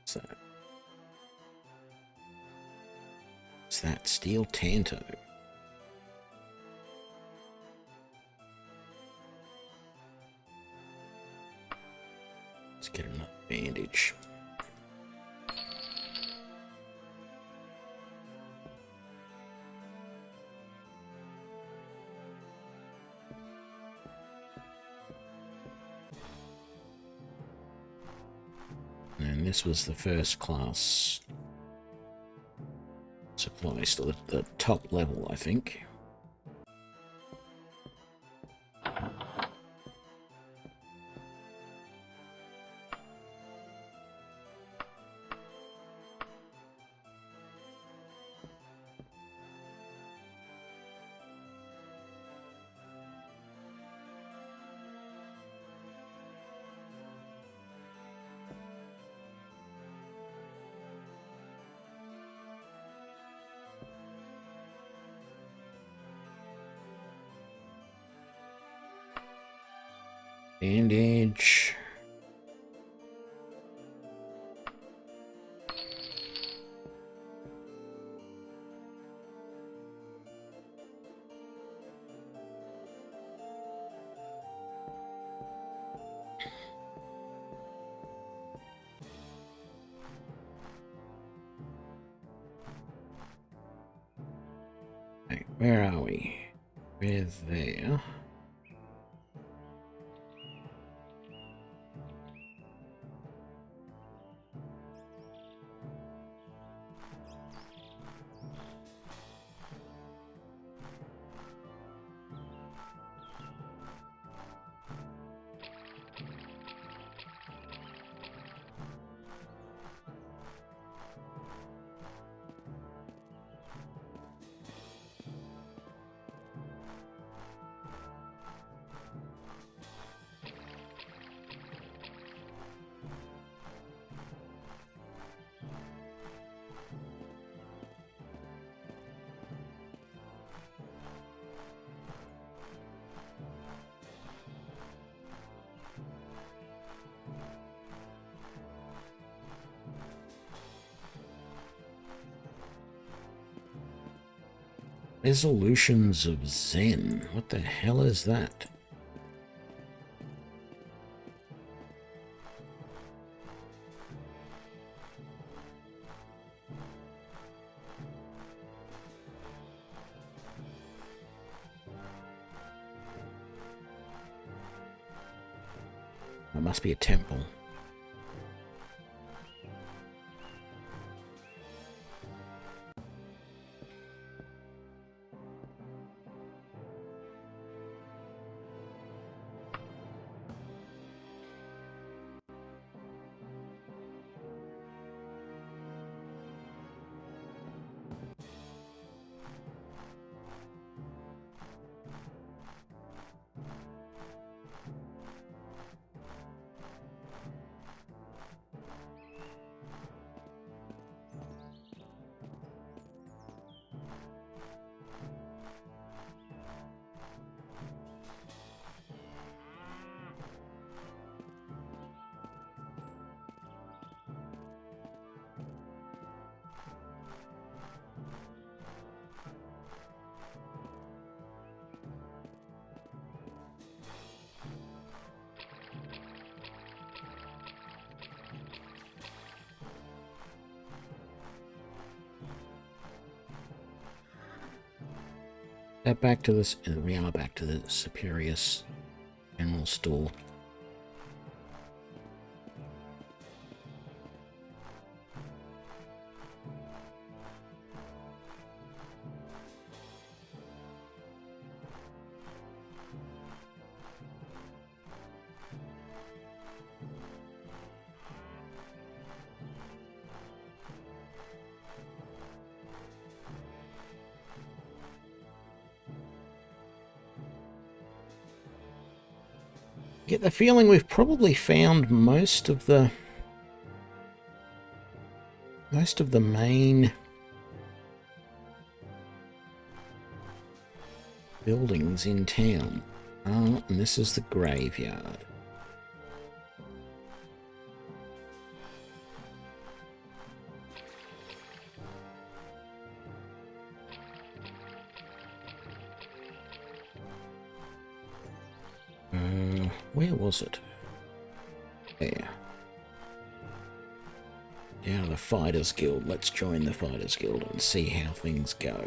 So, what's that? Steel Tanto. Let's get another bandage. And this was the first class supply, still at the top level, I think. Bandage. Right, where are we? We're there. Resolutions of Zen. What the hell is that? It must be a temple. Back to this. We are back to the Superior General Store. Get the feeling we've probably found most of the main buildings in town. Oh, and this is the graveyard. Where was it? There. Down to the Fighters Guild. Let's join the Fighters Guild and see how things go.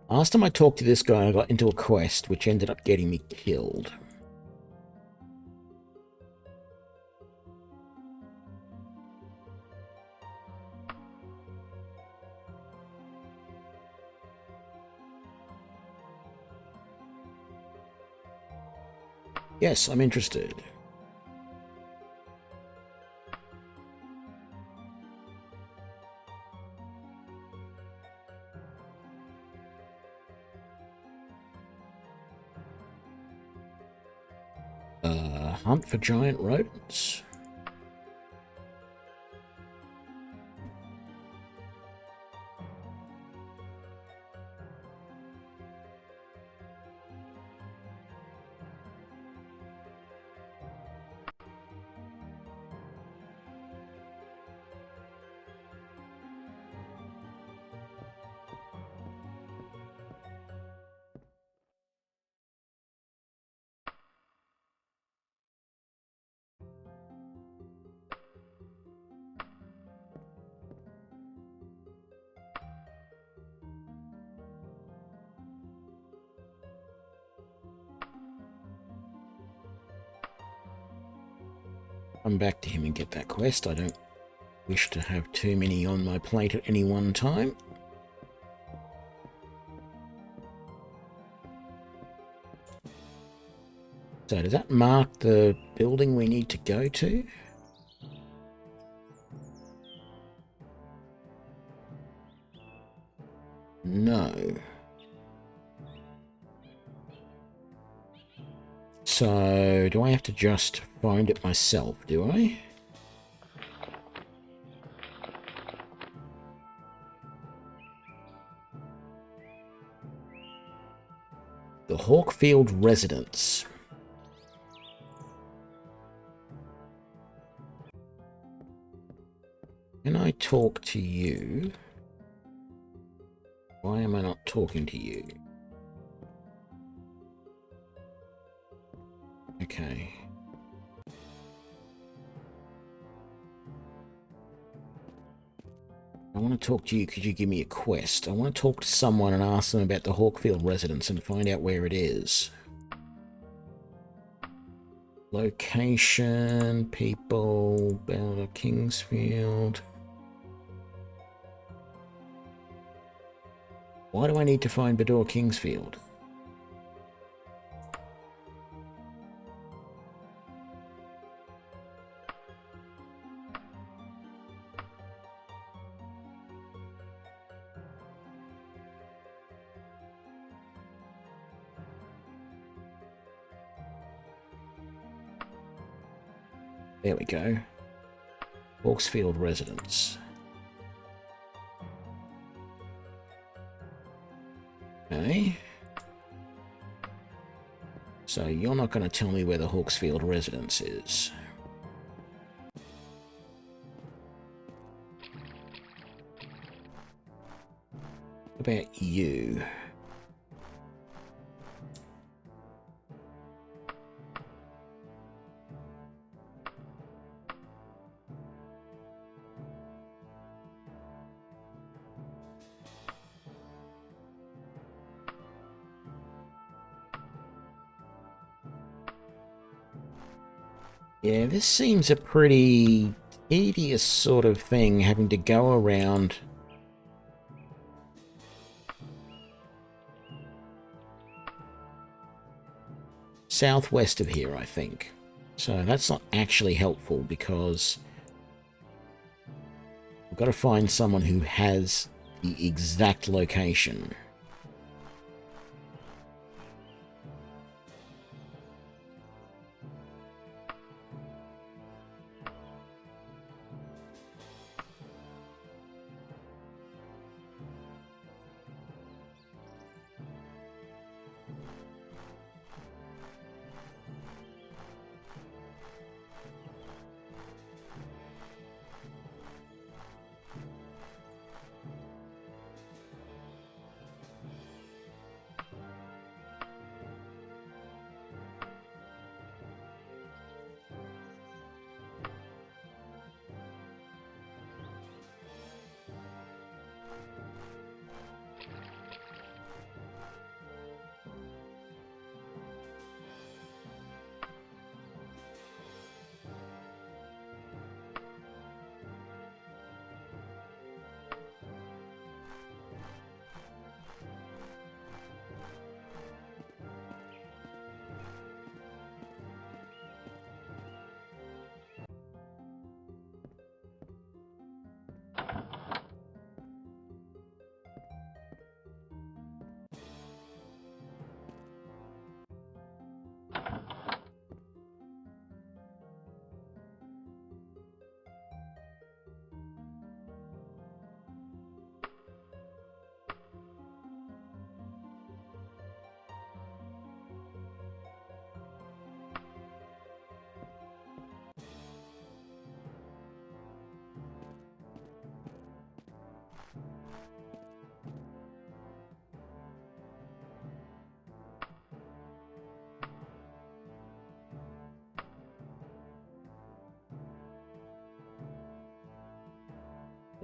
Last time I talked to this guy, I got into a quest which ended up getting me killed. Yes, I'm interested. Hunt for giant rodents. Come back to him and get that quest. I don't wish to have too many on my plate at any one time. So does that mark the building we need to go to? No. So do I have to just find it myself, do I? The Hawkfield Residence. Can I talk to you? Why am I not talking to you? Okay. I want to talk to you. Could you give me a quest? I want to talk to someone and ask them about the Hawkfield Residence and find out where it is. Location, people, Bella Kingsfield. Why do I need to find Bador Kingsfield? There we go. Hawksfield Residence. Okay. So you're not going to tell me where the Hawksfield Residence is. What about you? Yeah, this seems a pretty tedious sort of thing, having to go around. Southwest of here, I think. So that's not actually helpful because we've got to find someone who has the exact location.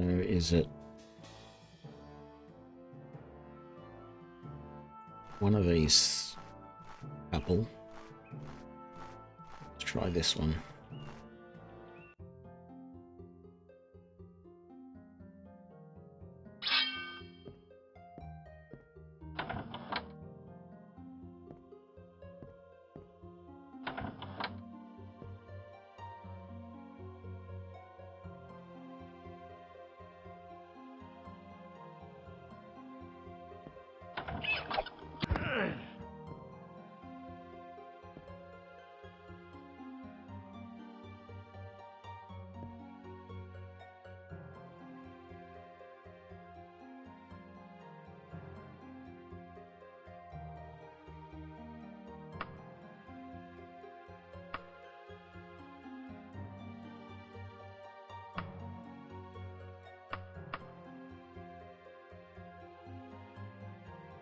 Is it one of these couple? Let's try this one.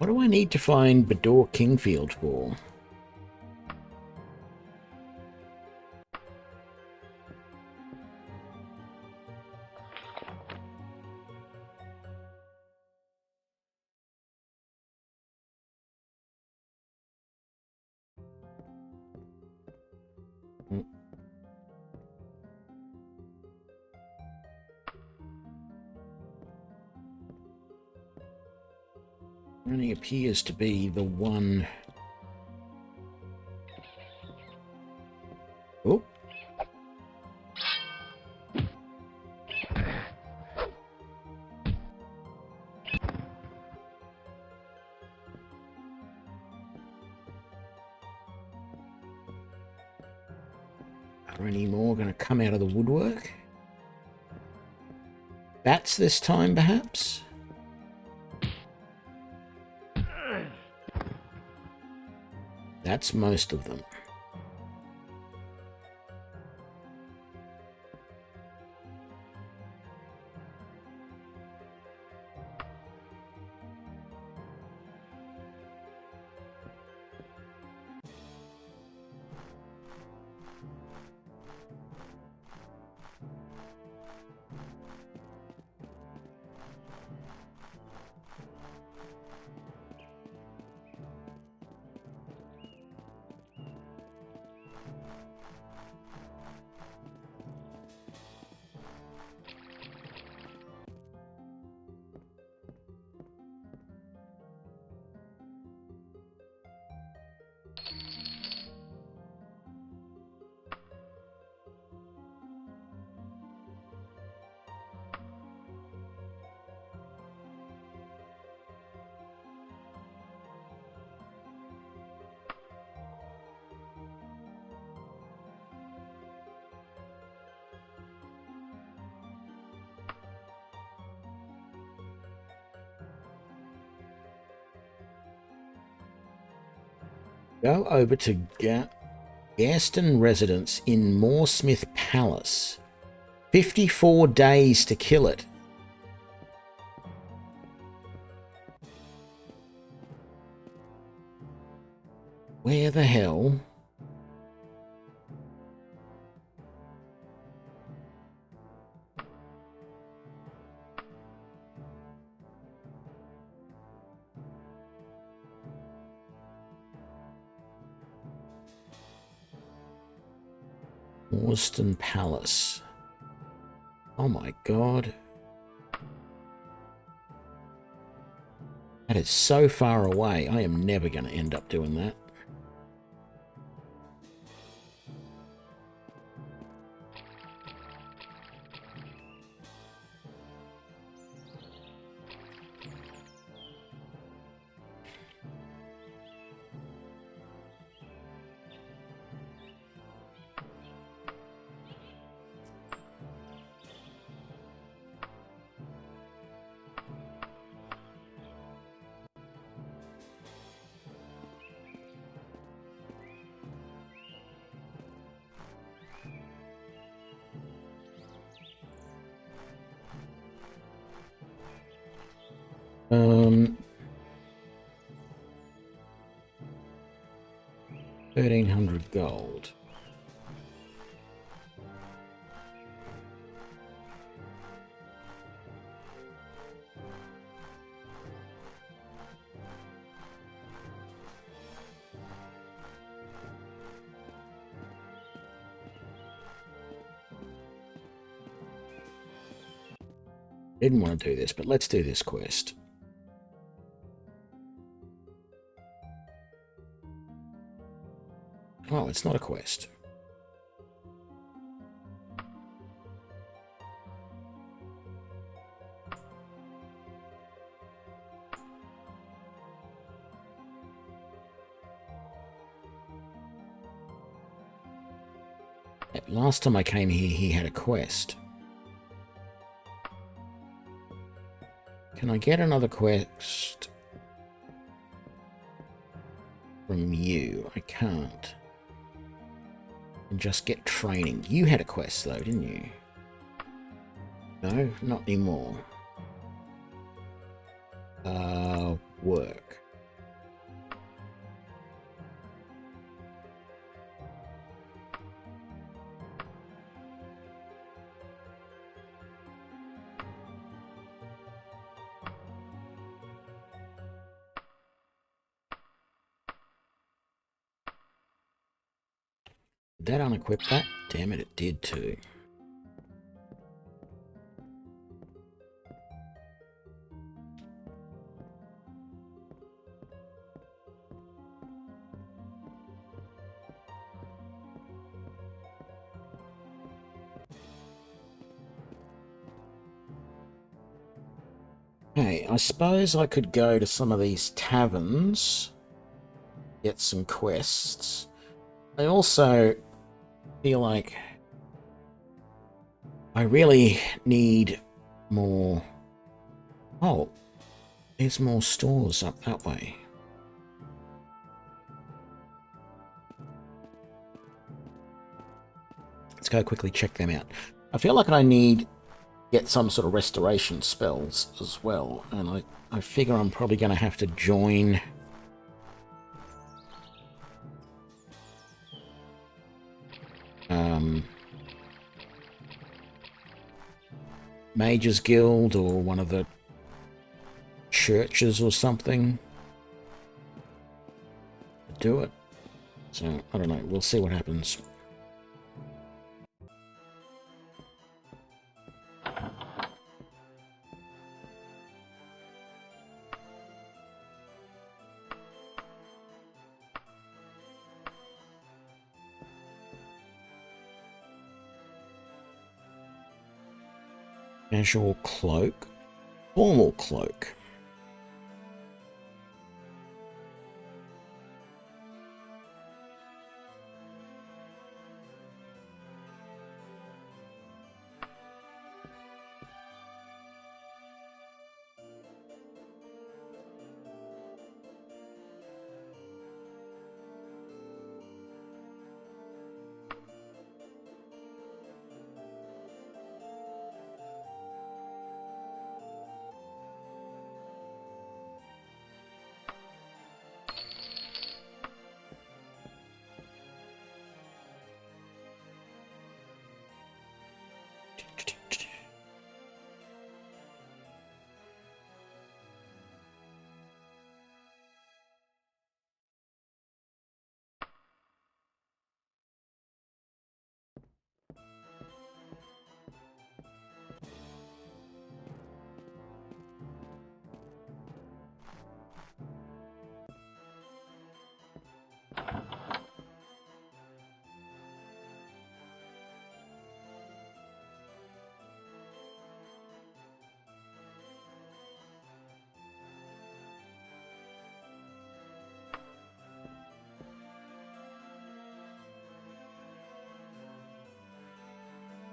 What do I need to find Bador Kingfield for? Only appears to be the one. Oh. Are any more going to come out of the woodwork? Bats this time, perhaps? That's most of them. Go over to Gaston residence in Mooresmith Palace. 54 days to kill it. Where the hell? Mooreston Palace. Oh my god. That is so far away. I am never going to end up doing that. Um, 1,300 gold. Didn't want to do this, but let's do this quest. Oh, it's not a quest. Last time I came here, he had a quest. Can I get another quest from you? I can't. And just get training. You had a quest though, didn't you? No, not anymore. Work. Did that unequip that? Damn it, it did too. Hey, I suppose I could go to some of these taverns, get some quests. I also feel like I really need more... Oh, there's more stores up that way. Let's go quickly check them out. I feel like I need... get some sort of restoration spells as well, and I figure I'm probably going to have to join Mage's Guild or one of the churches or something to do it. So I don't know, we'll see what happens. Casual cloak, formal cloak.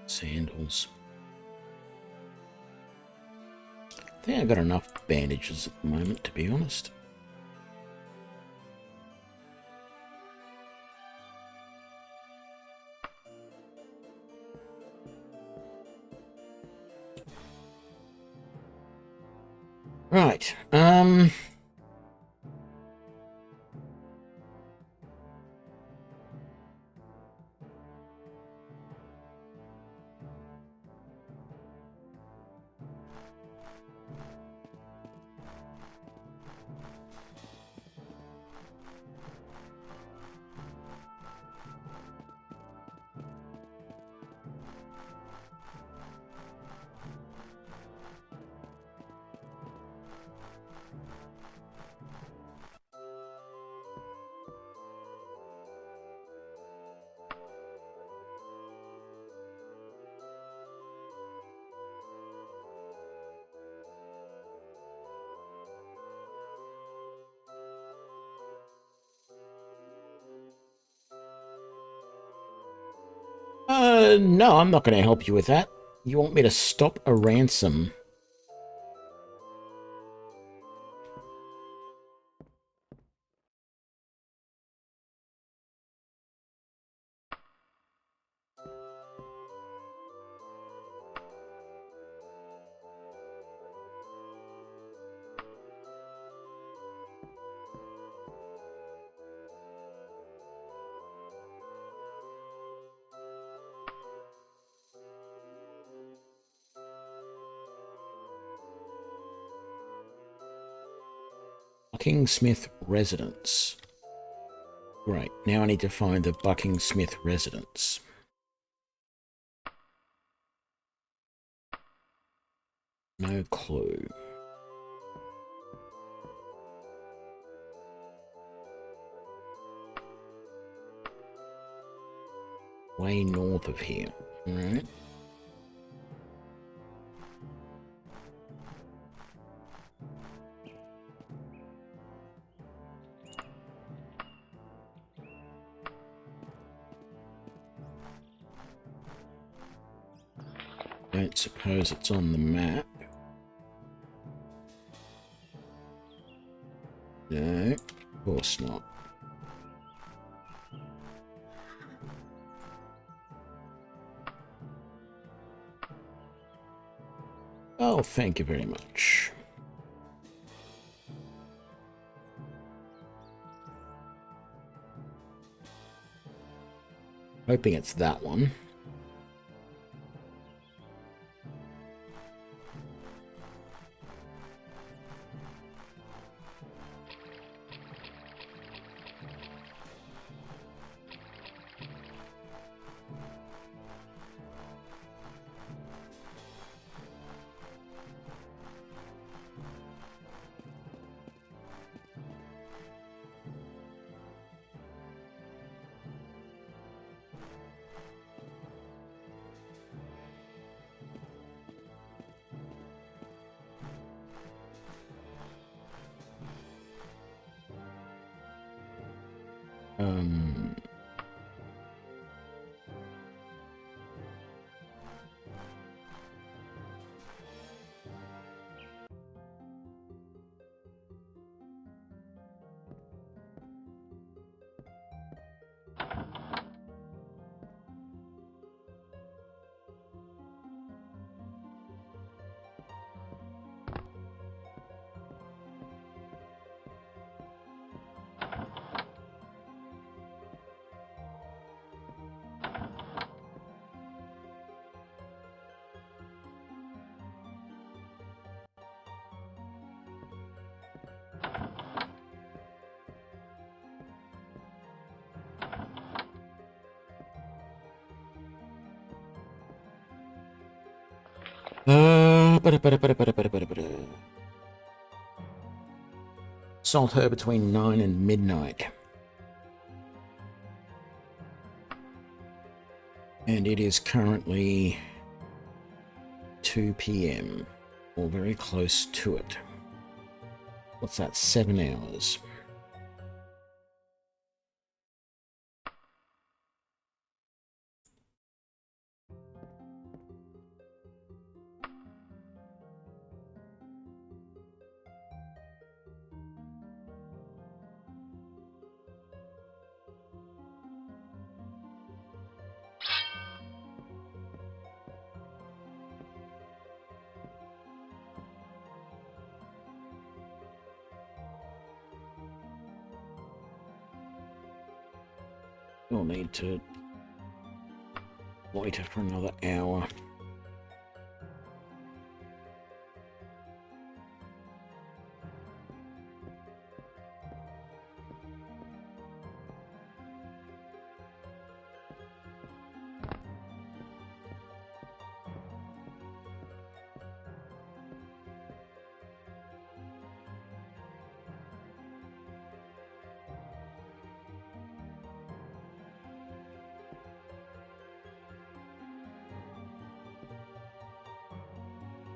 Sandals. I think I've got enough bandages at the moment, to be honest. Right, No, I'm not going to help you with that. You want me to stop a ransom? Buckingsmith residence. Right, now I need to find the Buckingsmith residence. No clue. Way north of here. Alright. Don't suppose it's on the map. No, of course not. Oh, thank you very much. Hoping it's that one. Salt her between 9 and midnight. And it is currently 2 p.m. or very close to it. What's that? 7 hours. We'll need to loiter for another hour.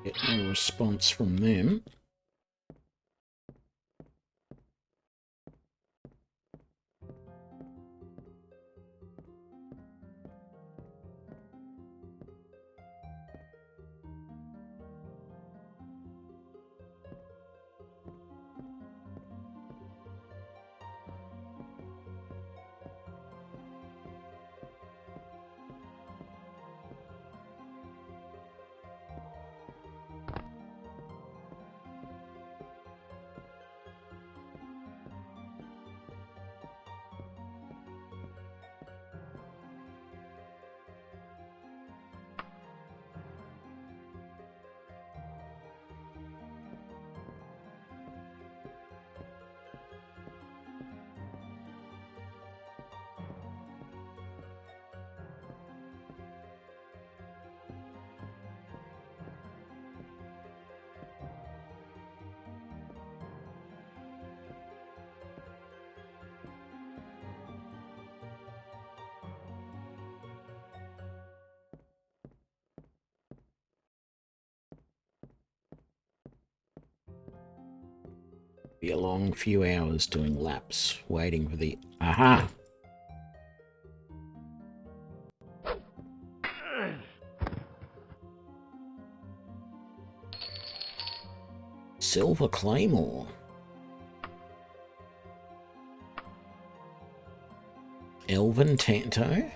Get no response from them. Be a long few hours doing laps, waiting for the... Aha! Silver Claymore. Elven Tanto.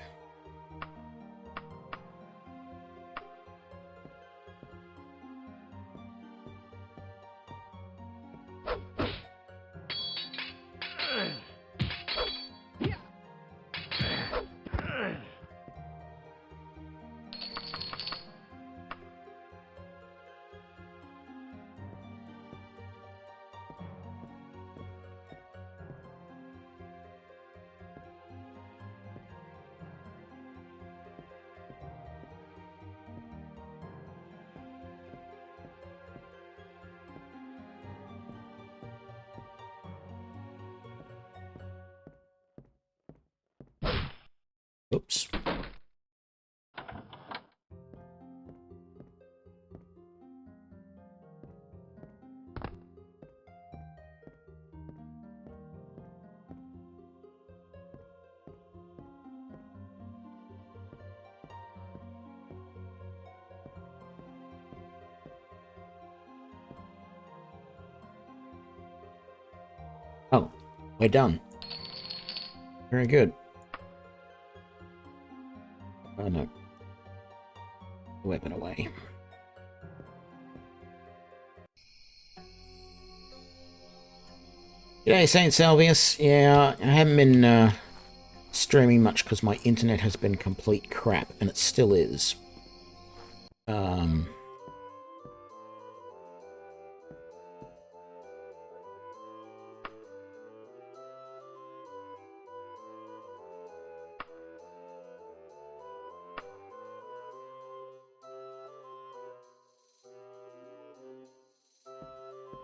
Oops. Oh, we're done. Very good. Oh no. Weapon away. G'day, Saint Salvius. Yeah, I haven't been streaming much because my internet has been complete crap, and it still is.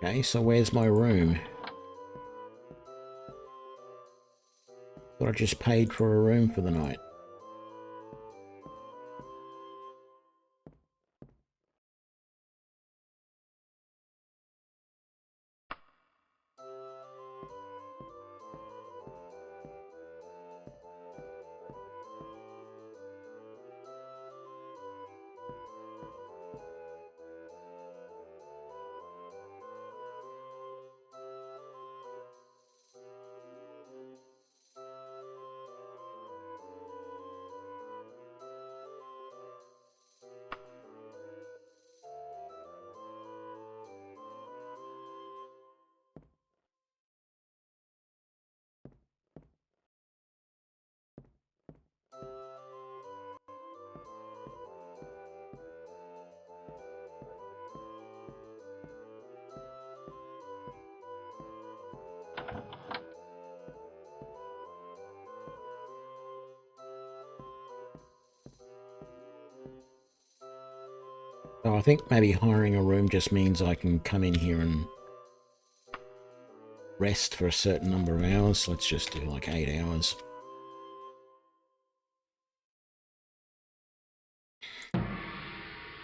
Okay, so where's my room? Thought I just paid for a room for the night. So I think maybe hiring a room just means I can come in here and rest for a certain number of hours. Let's just do like 8 hours.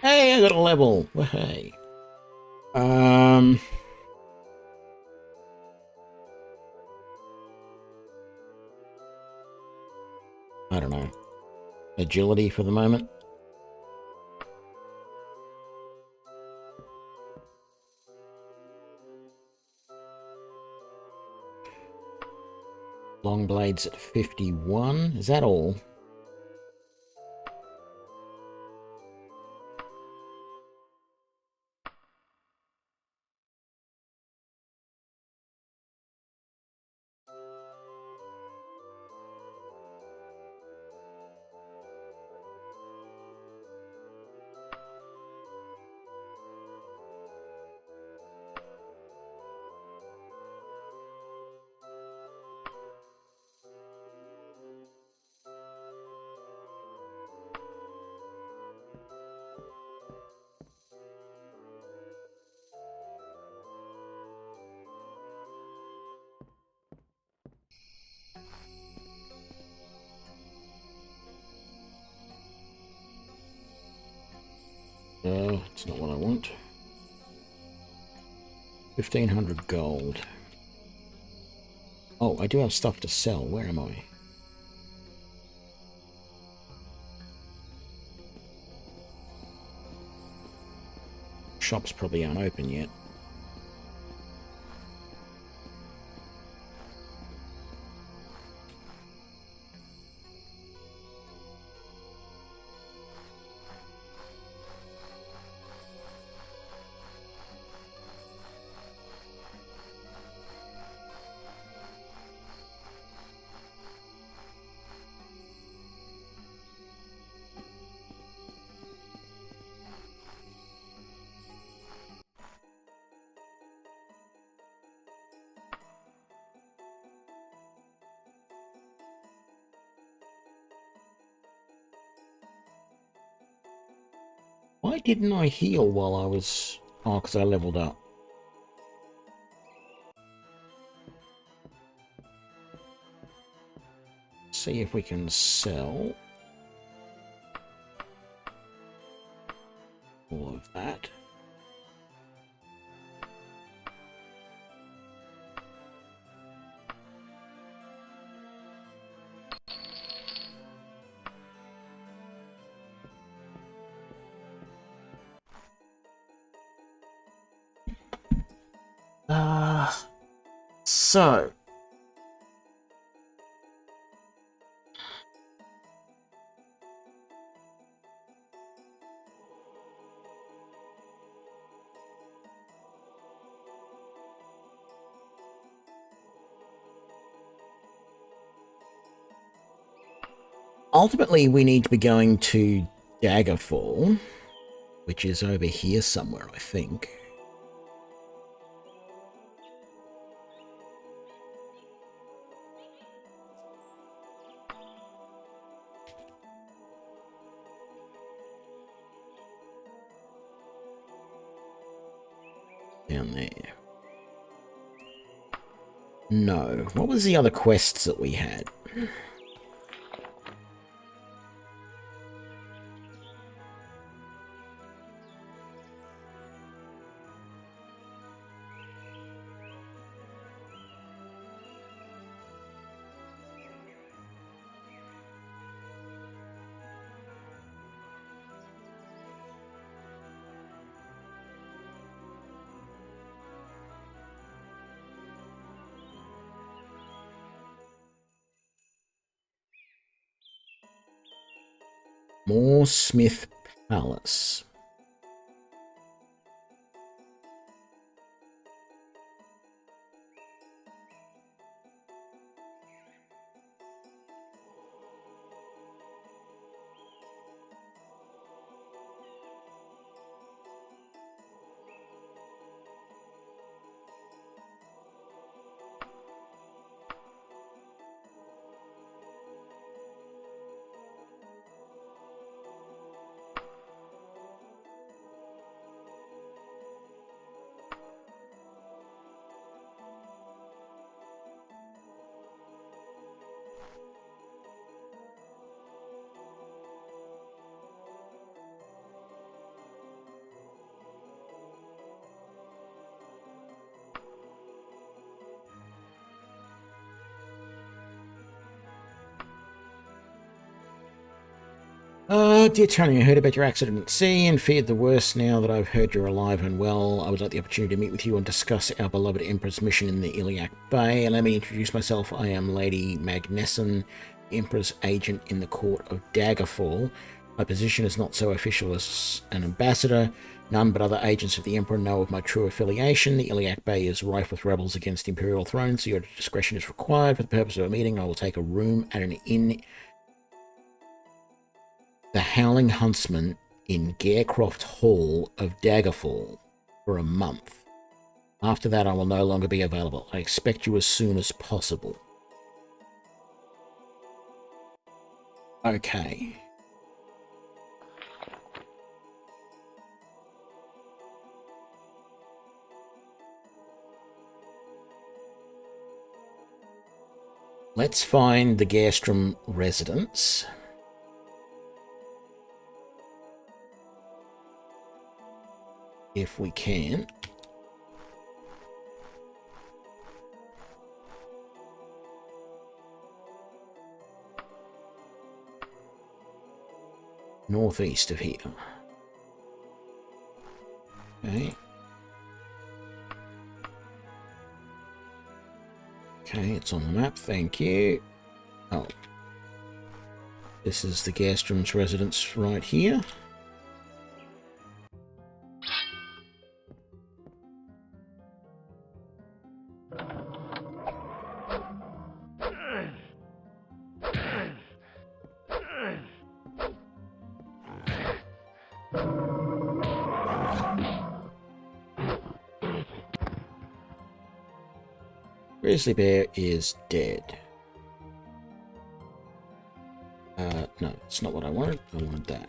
Hey, I got a level. Hey. I don't know. Agility for the moment. Long blades at 51. Is that all? No, it's not what I want. 1,500 gold. Oh, I do have stuff to sell. Where am I? Shops probably aren't open yet. Why didn't I heal while I was... Oh, because I leveled up. See if we can sell all of that. So ultimately we need to be going to Daggerfall, which is over here somewhere, I think. Down there. No. What was the other quests that we had? More Smith Palace. Dear Tony, I heard about your accident at sea and feared the worst. Now that I've heard you're alive and well, I would like the opportunity to meet with you and discuss our beloved Emperor's mission in the Iliac Bay. And let me introduce myself. I am Lady Magnesson, Emperor's agent in the court of Daggerfall. My position is not so official as an ambassador. None but other agents of the Emperor know of my true affiliation. The Iliac Bay is rife with rebels against Imperial thrones, so your discretion is required. For the purpose of a meeting, I will take a room at an inn, the Howling Huntsman, in Garecroft Hall of Daggerfall, for a month. After that, I will no longer be available. I expect you as soon as possible. Okay. Let's find the Gerstrom residence. If we can. northeast of here. Okay. Okay, it's on the map, thank you. Oh. This is the Gastrom's residence right here. Grizzly bear is dead. No, it's not what I wanted. I wanted that.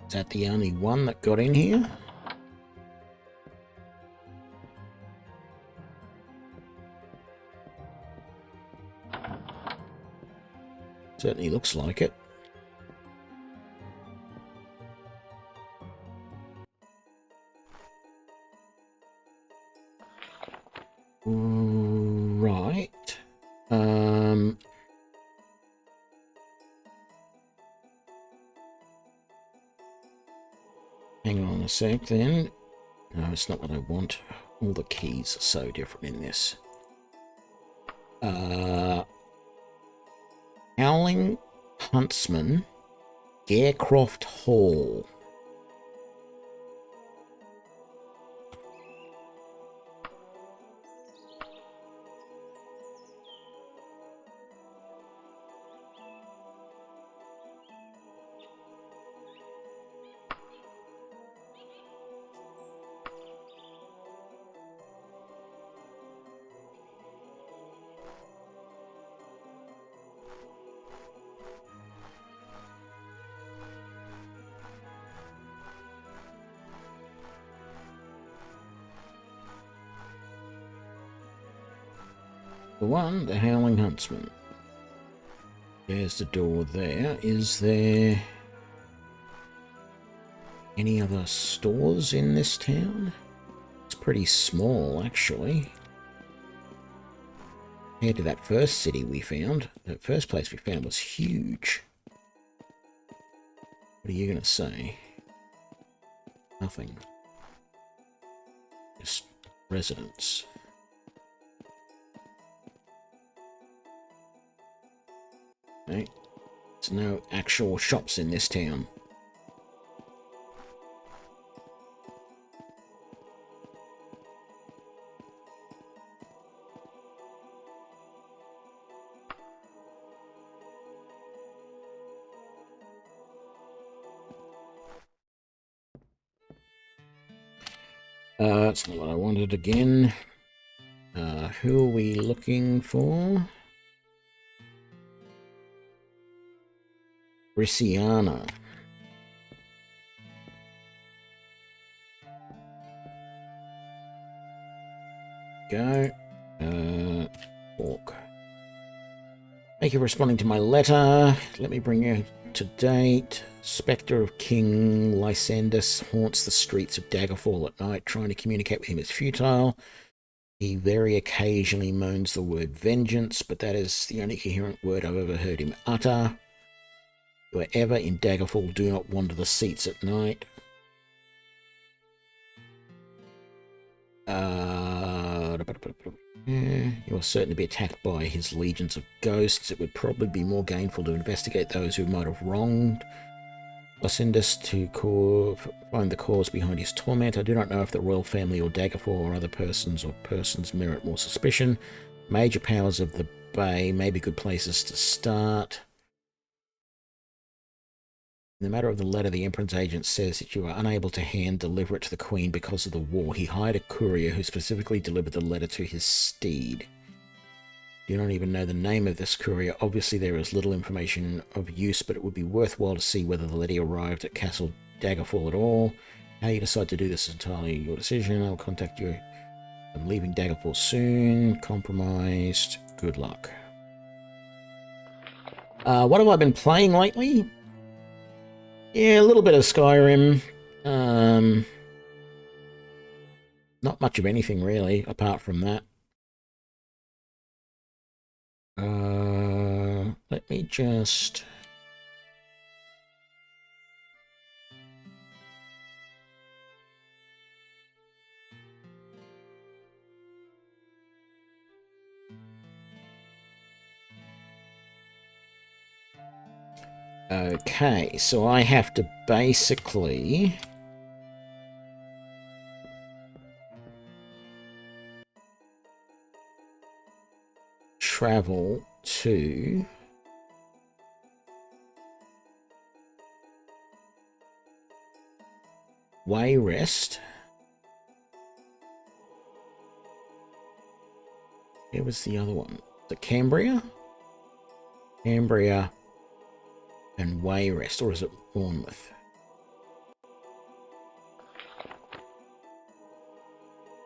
Is that the only one that got in here? Certainly looks like it. Right. Hang on a sec then. No, it's not what I want. All the keys are so different in this. Howling Huntsman, Garecroft Hall. The one, the Howling Huntsman. There's the door there. Is there any other stores in this town? It's pretty small, actually. Compared to that first city we found. That first place we found was huge. What are you going to say? Nothing. Just residents. Okay. There's no actual shops in this town. That's not what I wanted again. Who are we looking for? Brisiana. Go. Walk. Thank you for responding to my letter. Let me bring you to date. Spectre of King Lysandus haunts the streets of Daggerfall at night. Trying to communicate with him is futile. He very occasionally moans the word vengeance, but that is the only coherent word I've ever heard him utter. If you are ever in Daggerfall, do not wander the seats at night. You are certain to be attacked by his legions of ghosts. It would probably be more gainful to investigate those who might have wronged Lysandus to find the cause behind his torment. I do not know if the royal family or Daggerfall or other persons merit more suspicion. Major powers of the Bay may be good places to start. In the matter of the letter, the Emperor's agent says that you are unable to hand-deliver it to the Queen because of the war. He hired a courier who specifically delivered the letter to his steed. You don't even know the name of this courier. Obviously, there is little information of use, but it would be worthwhile to see whether the letter arrived at Castle Daggerfall at all. How you decide to do this is entirely your decision. I'll contact you. I'm leaving Daggerfall soon. Compromised. Good luck. What have I been playing lately? Yeah, a little bit of Skyrim. Not much of anything really, apart from that. Let me just... Okay, so I have to basically... travel to... Wayrest. Where was the other one? The Cambria? Cambria and Wayrest, or is it Bournemouth?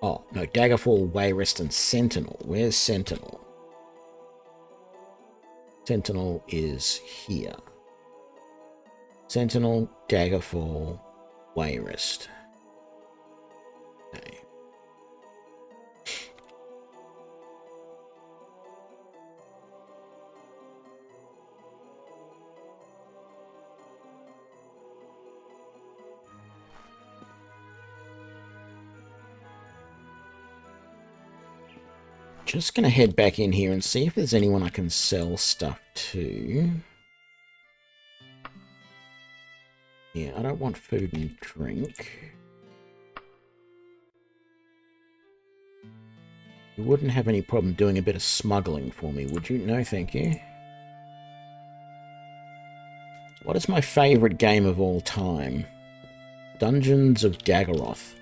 Oh, no, Daggerfall, Wayrest, and Sentinel. Where's Sentinel? Sentinel is here. Sentinel, Daggerfall, Wayrest. Okay. Just going to head back in here and see if there's anyone I can sell stuff to. Yeah, I don't want food and drink. You wouldn't have any problem doing a bit of smuggling for me, would you? No, thank you. What is my favorite game of all time? Dungeons of Daggeroth.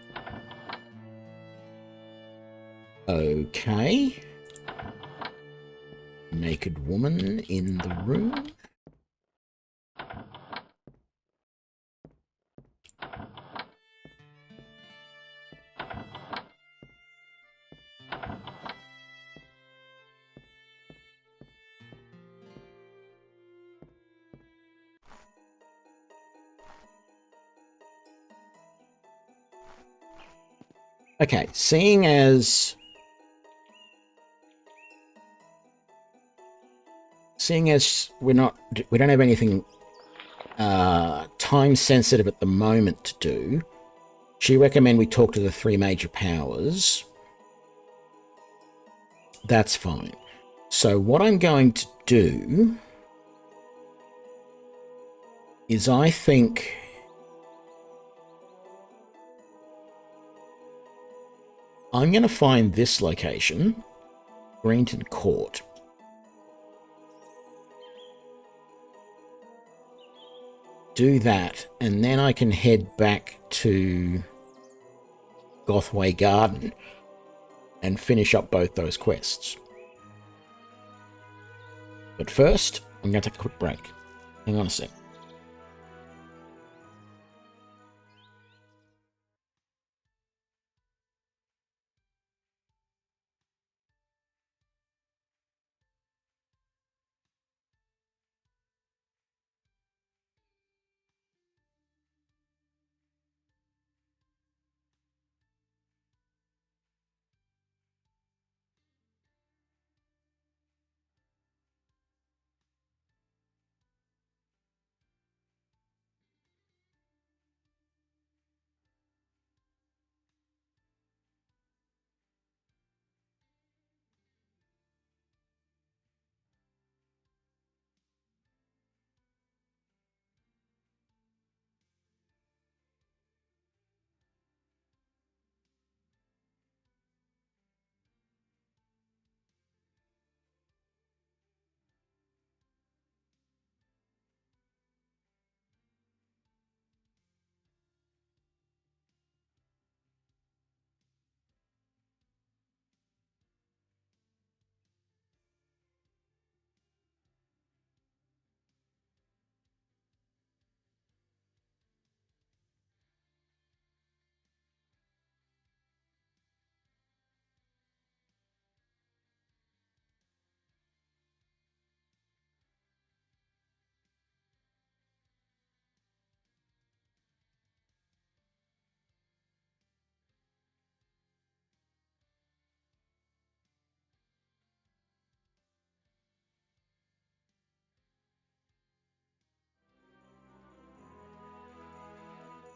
Okay. Naked woman in the room. Okay, seeing as we don't have anything time sensitive at the moment to do, she recommended we talk to the three major powers. That's fine. So what I'm going to do is I think I'm going to find this location, Greenton Court. Do that, and then I can head back to Gothway Garden and finish up both those quests. But first, I'm going to take a quick break. Hang on a sec.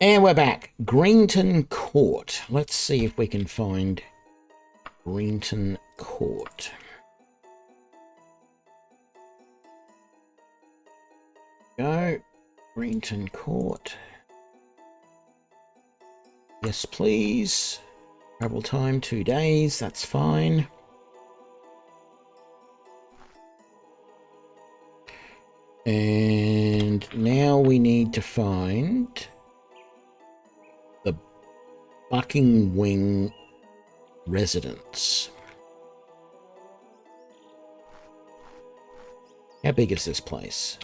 And we're back. Greenton Court. Let's see if we can find Greenton Court. Go. Greenton Court. Yes, please. Travel time 2 days. That's fine. And now we need to find the Bucking Wing residence. How big is this place?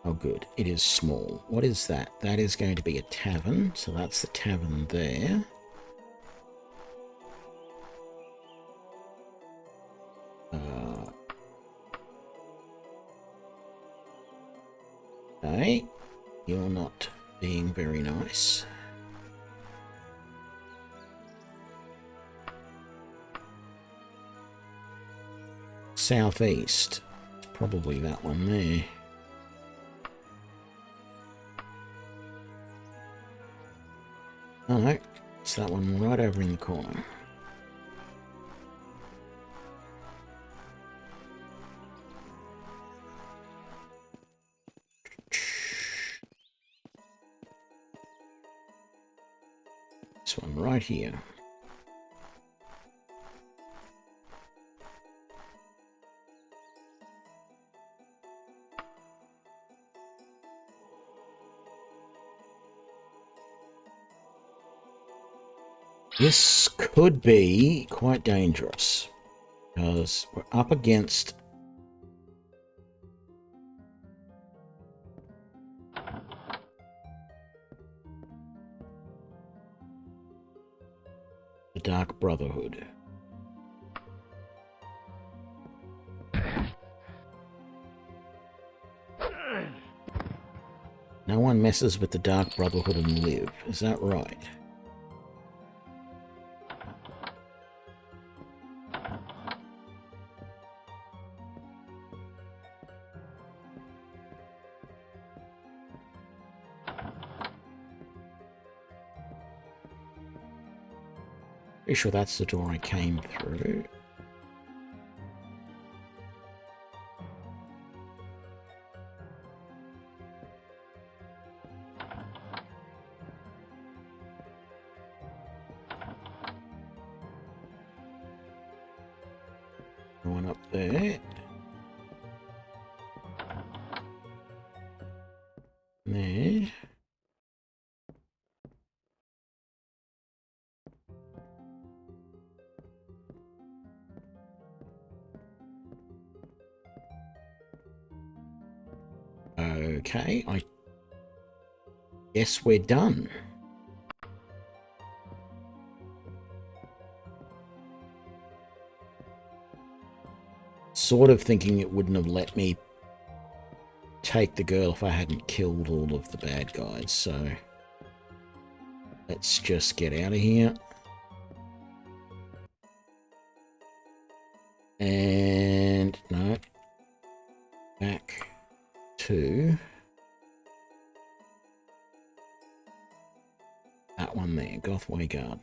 Oh, good. It is small. What is that? That is going to be a tavern. So that's the tavern there. Okay. You're not being very nice. Southeast. Probably that one there. Oh no, it's that one right over in the corner. This one right here. This could be quite dangerous because we're up against the Dark Brotherhood. No one messes with the Dark Brotherhood and live. Is that right? Pretty sure that's the door I came through. One up there. There. Okay, I guess we're done. Sort of thinking it wouldn't have let me take the girl if I hadn't killed all of the bad guys, so let's just get out of here. And no, back to that one there, Gothway Garden.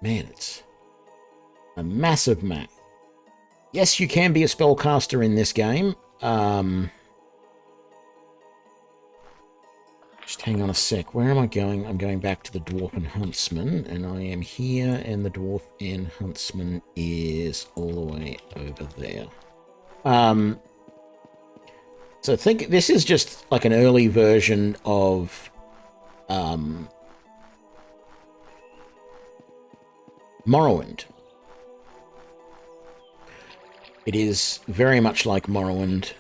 Man, it's a massive map. Yes, you can be a spellcaster in this game. Just hang on a sec. Where am I going? I'm going back to the Dwarf and Huntsman, and I am here, and the Dwarf and Huntsman is all the way over there. So I think this is just like an early version of Morrowind. It is very much like Morrowind,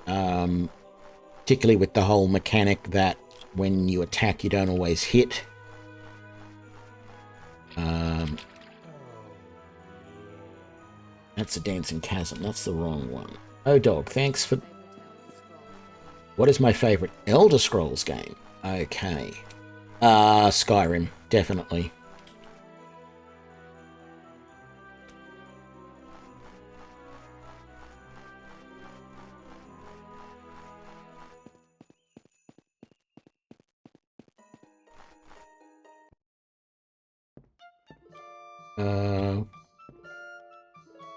particularly with the whole mechanic that when you attack, you don't always hit. That's a Dancing Chasm. That's the wrong one. Oh, dog, thanks for... What is my favorite Elder Scrolls game? Okay. Skyrim, definitely.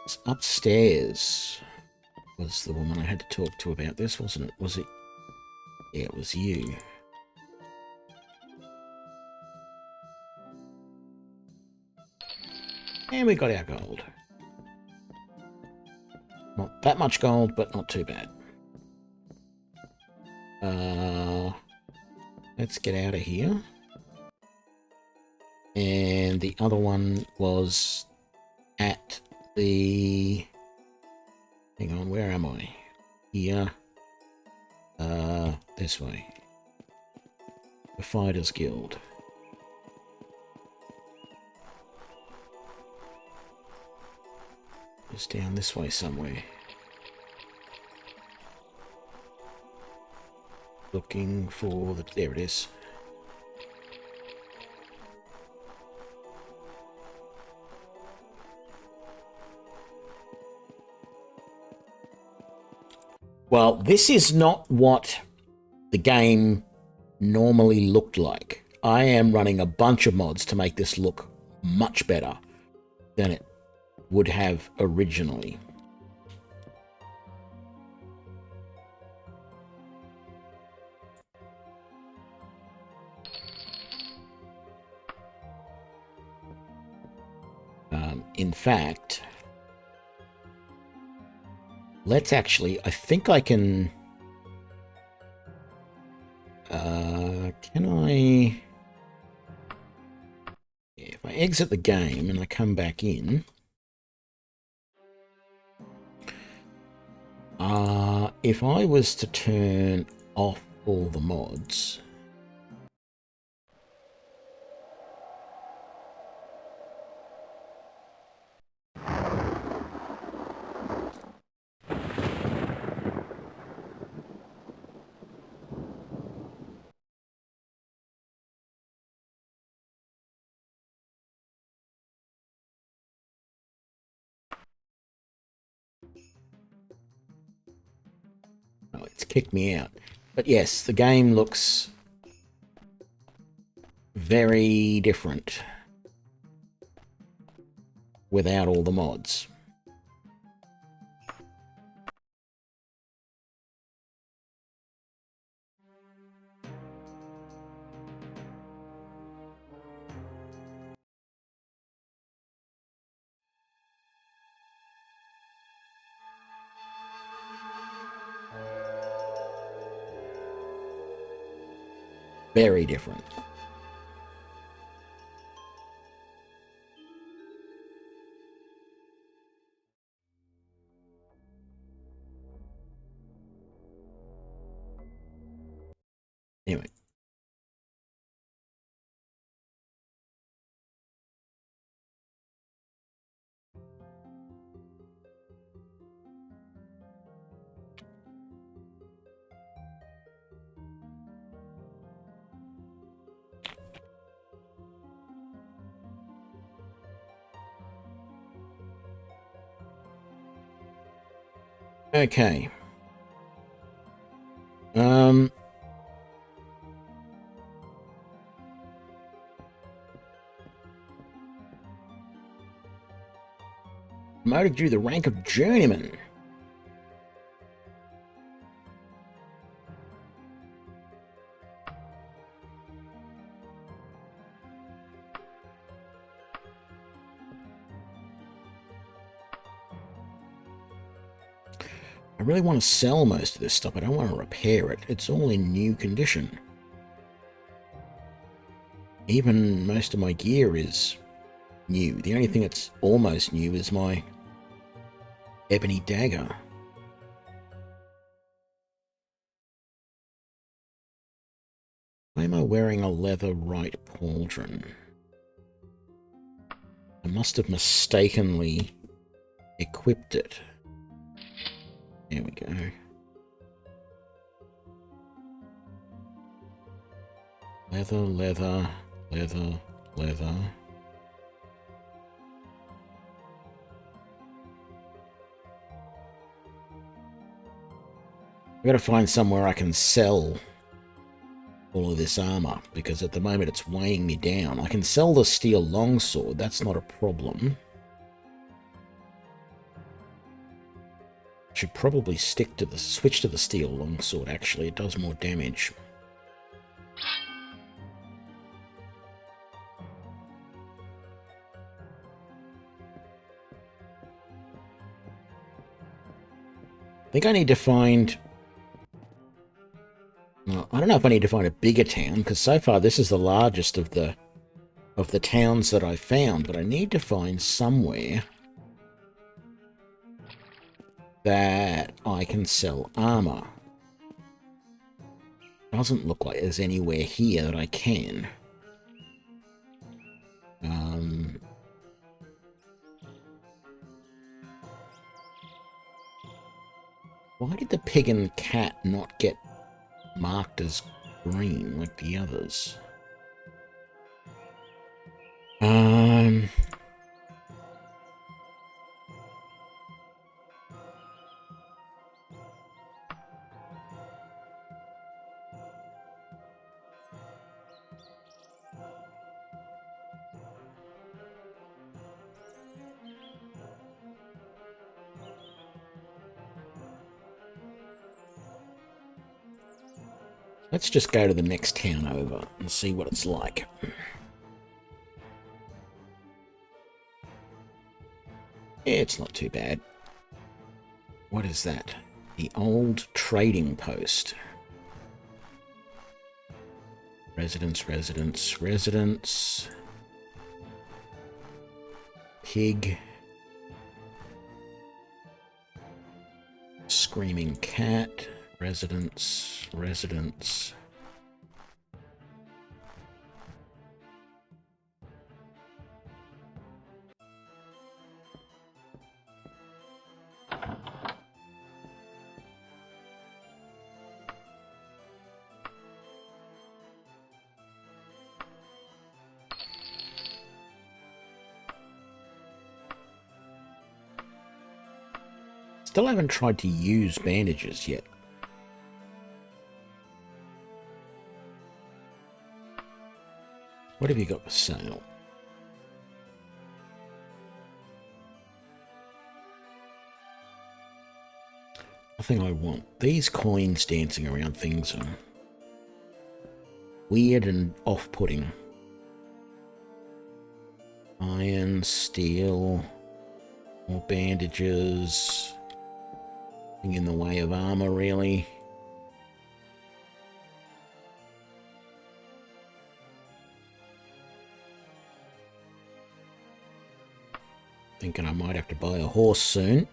It's upstairs was the woman I had to talk to about this, wasn't it? Was it? Yeah, it was you. And we got our gold. Not that much gold, but not too bad. Let's get out of here. And the other one was at the... Hang on, where am I? Here. This way. The Fighters Guild. Just down this way somewhere. Looking for the... There it is. Well, this is not what the game normally looked like. I am running a bunch of mods to make this look much better than it would have originally. In fact, let's actually, I think I can... can I... Yeah, if I exit the game and I come back in... if I was to turn off all the mods... Oh, it's kicked me out. But yes, the game looks very different without all the mods. Very different. Anyway. Okay. Promoted you to the rank of journeyman. I really want to sell most of this stuff. I don't want to repair it. It's all in new condition. Even most of my gear is new. The only thing that's almost new is my ebony dagger. Why am I wearing a leather right pauldron? I must have mistakenly equipped it. There we go. Leather, leather, leather, leather. I've got to find somewhere I can sell all of this armor, because at the moment it's weighing me down. I can sell the steel longsword, that's not a problem. Should probably switch to the steel longsword, actually. It does more damage. I think I need to find... Well, I don't know if I need to find a bigger town, because so far this is the largest of the towns that I've found, but I need to find somewhere that I can sell armor. Doesn't look like there's anywhere here that I can. Why did the pig and cat not get marked as green like the others? Let's just go to the next town over and see what it's like. It's not too bad. What is that? The old trading post. Residence, residence, residence. Pig. Screaming cat. Residence, residence. Still haven't tried to use bandages yet. What have you got for sale? Nothing I want. These coins dancing around things are weird and off-putting. Iron, steel, more bandages. Nothing in the way of armor, really. Thinking I might have to buy a horse soon.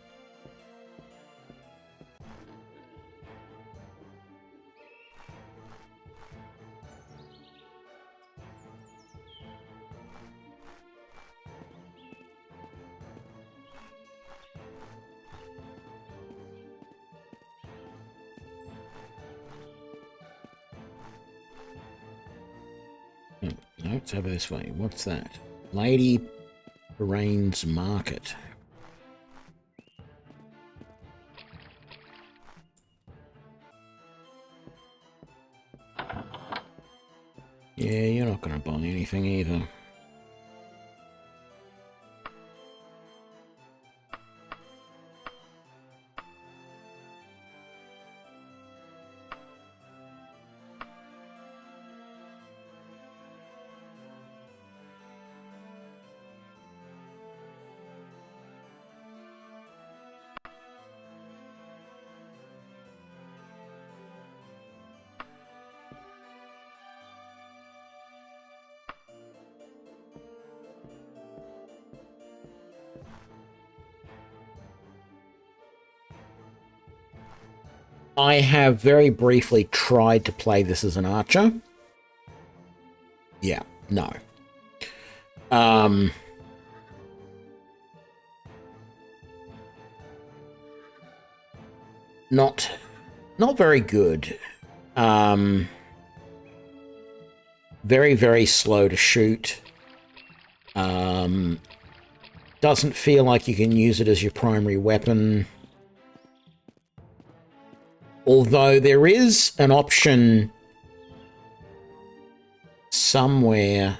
No, it's over this way. What's that? Lady Rain's Market. Yeah, you're not going to buy anything either. I have very briefly tried to play this as an archer. Yeah, no. Not very good. Very, very slow to shoot. Doesn't feel like you can use it as your primary weapon. Although there is an option somewhere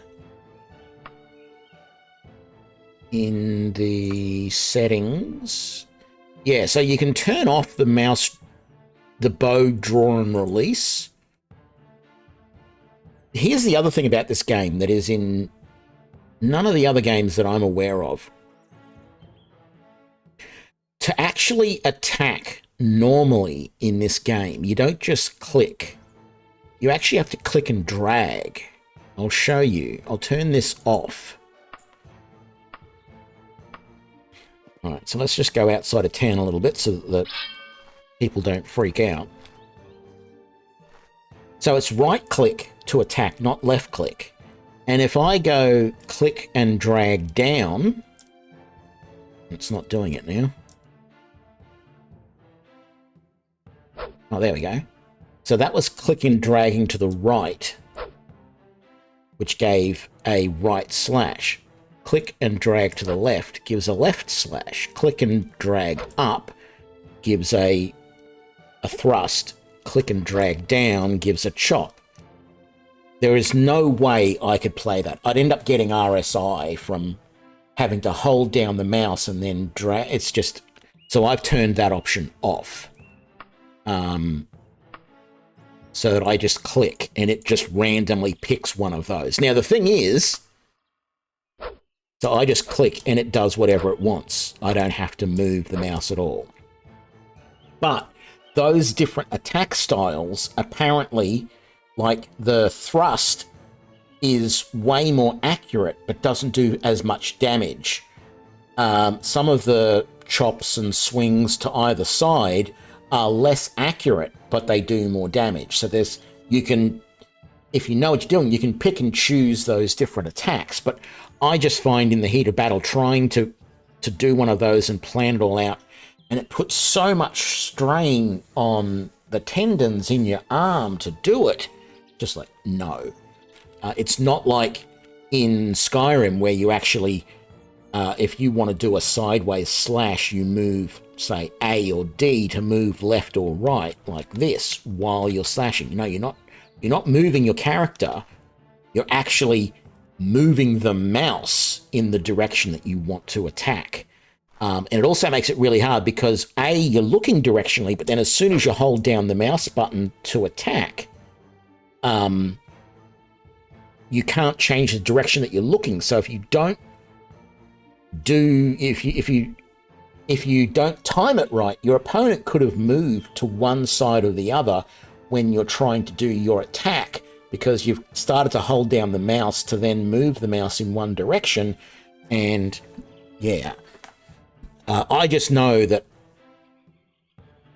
in the settings. Yeah, so you can turn off the mouse, the bow, draw, and release. Here's the other thing about this game that is in none of the other games that I'm aware of. To actually attack normally in this game, you don't just click. You actually have to click and drag. I'll show you. I'll turn this off. All right, so let's just go outside of town a little bit so that people don't freak out. So it's right click to attack, not left click. And if I go click and drag down, it's not doing it now. Oh, there we go. So that was click and dragging to the right, which gave a right slash. Click and drag to the left gives a left slash. Click and drag up gives a thrust. Click and drag down gives a chop. There is no way I could play that. I'd end up getting RSI from having to hold down the mouse and then drag. It's just... So I've turned that option off. So that I just click and it just randomly picks one of those. Now, the thing is... So I just click and it does whatever it wants. I don't have to move the mouse at all. But those different attack styles, apparently, like the thrust is way more accurate but doesn't do as much damage. Some of the chops and swings to either side are less accurate, but they do more damage. So there's, you can, if you know what you're doing, you can pick and choose those different attacks. But I just find in the heat of battle, trying to do one of those and plan it all out, and it puts so much strain on the tendons in your arm to do it. Just like, no. It's not like in Skyrim where you actually, if you want to do a sideways slash, you move, say, A or D to move left or right like this while you're slashing. You know, you're not moving your character. You're actually moving the mouse in the direction that you want to attack. And it also makes it really hard because, A, you're looking directionally, but then as soon as you hold down the mouse button to attack, you can't change the direction that you're looking. So if you don't if you don't time it right, your opponent could have moved to one side or the other when you're trying to do your attack, because you've started to hold down the mouse to then move the mouse in one direction. And yeah, I just know that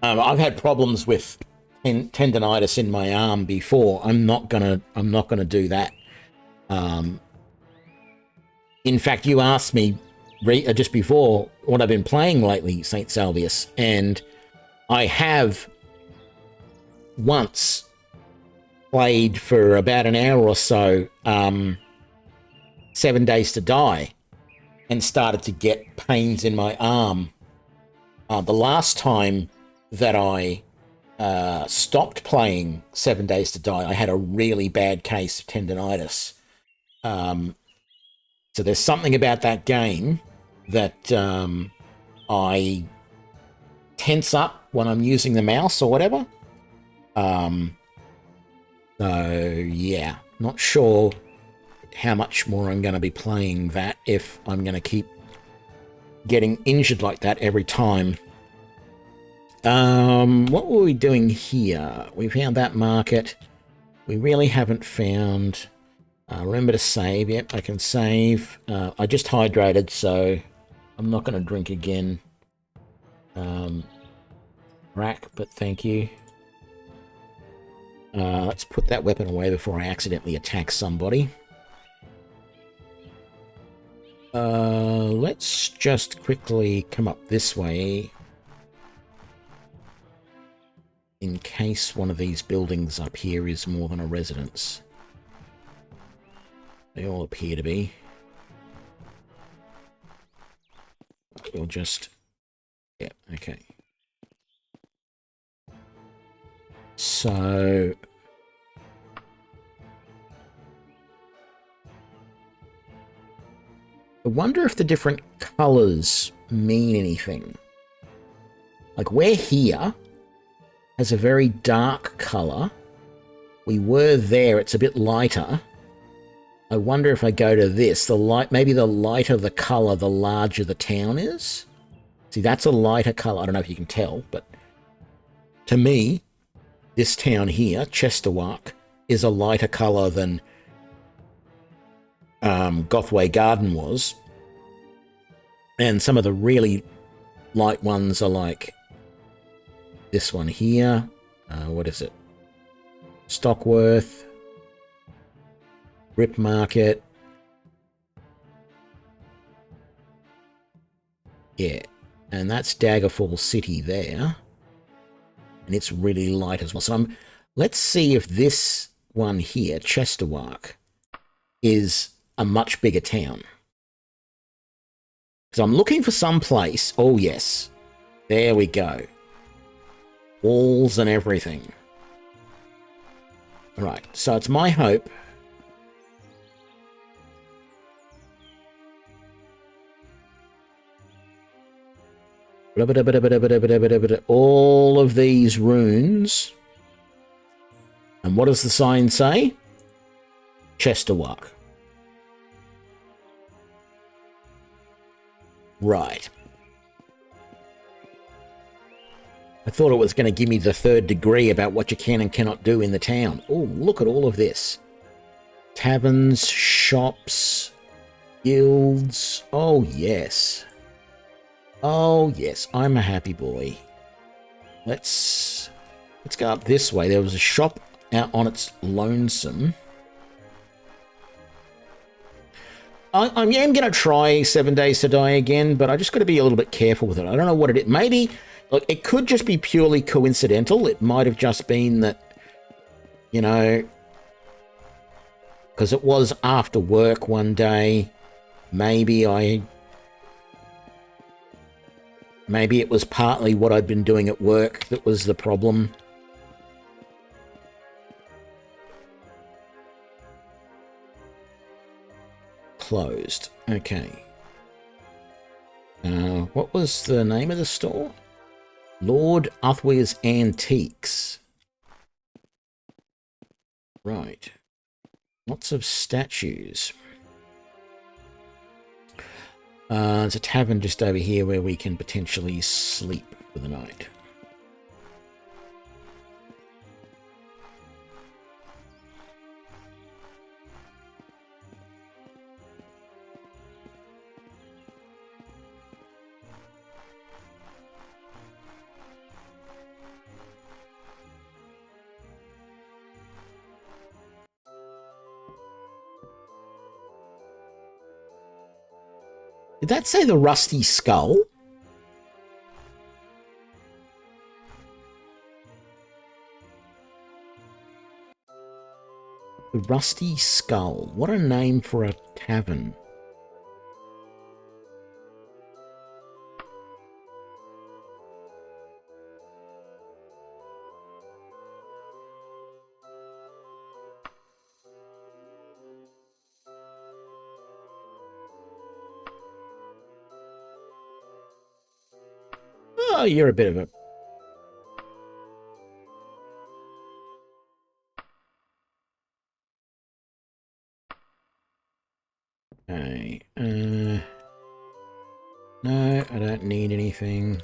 I've had problems with tendonitis in my arm before. I'm not gonna do that. In fact, you asked me just before what I've been playing lately, St. Salvius, and I have once played for about an hour or so 7 Days to Die and started to get pains in my arm. The last time that I stopped playing 7 Days to Die, I had a really bad case of tendonitis. So there's something about that game that I tense up when I'm using the mouse or whatever. So yeah, not sure how much more I'm going to be playing that if I'm going to keep getting injured like that every time. What were we doing here? We found that market. We really haven't found... remember to save. Yep, I can save. I just hydrated, so I'm not going to drink again. Rack, but thank you. Let's put that weapon away before I accidentally attack somebody. Let's just quickly come up this way in case one of these buildings up here is more than a residence. They all appear to be. We'll just... yeah, okay. So... I wonder if the different colours mean anything. Like, we're here has a very dark colour. We were there, it's a bit lighter. I wonder if I go to this, maybe the lighter the colour, the larger the town is. See, that's a lighter colour. I don't know if you can tell, but to me, this town here, Chesterwark, is a lighter colour than Gothway Garden was. And some of the really light ones are like this one here. What is it? Stockworth. Rip Market. Yeah. And that's Daggerfall City there. And it's really light as well. So let's see if this one here, Chesterwark, is a much bigger town. Because I'm looking for some place. Oh, yes. There we go. Walls and everything. Right. So it's my hope. All of these runes. And what does the sign say? Chesterwark. Right. I thought it was going to give me the 3rd degree about what you can and cannot do in the town. Oh, look at all of this. Taverns, shops, guilds. Oh, yes. Oh, yes. I'm a happy boy. Let's go up this way. There was a shop out on its lonesome. I am going to try 7 Days to Die again, but I just got to be a little bit careful with it. I don't know what it is. Maybe, look, it could just be purely coincidental. It might have just been that, you know, because it was after work one day. Maybe it was partly what I'd been doing at work that was the problem. Closed. Okay. What was the name of the store? Lord Uthwere's Antiques. Right. Lots of statues. There's a tavern just over here where we can potentially sleep for the night. Did that say the Rusty Skull? The Rusty Skull. What a name for a tavern. Oh, you're a bit of a... Okay, no, I don't need anything.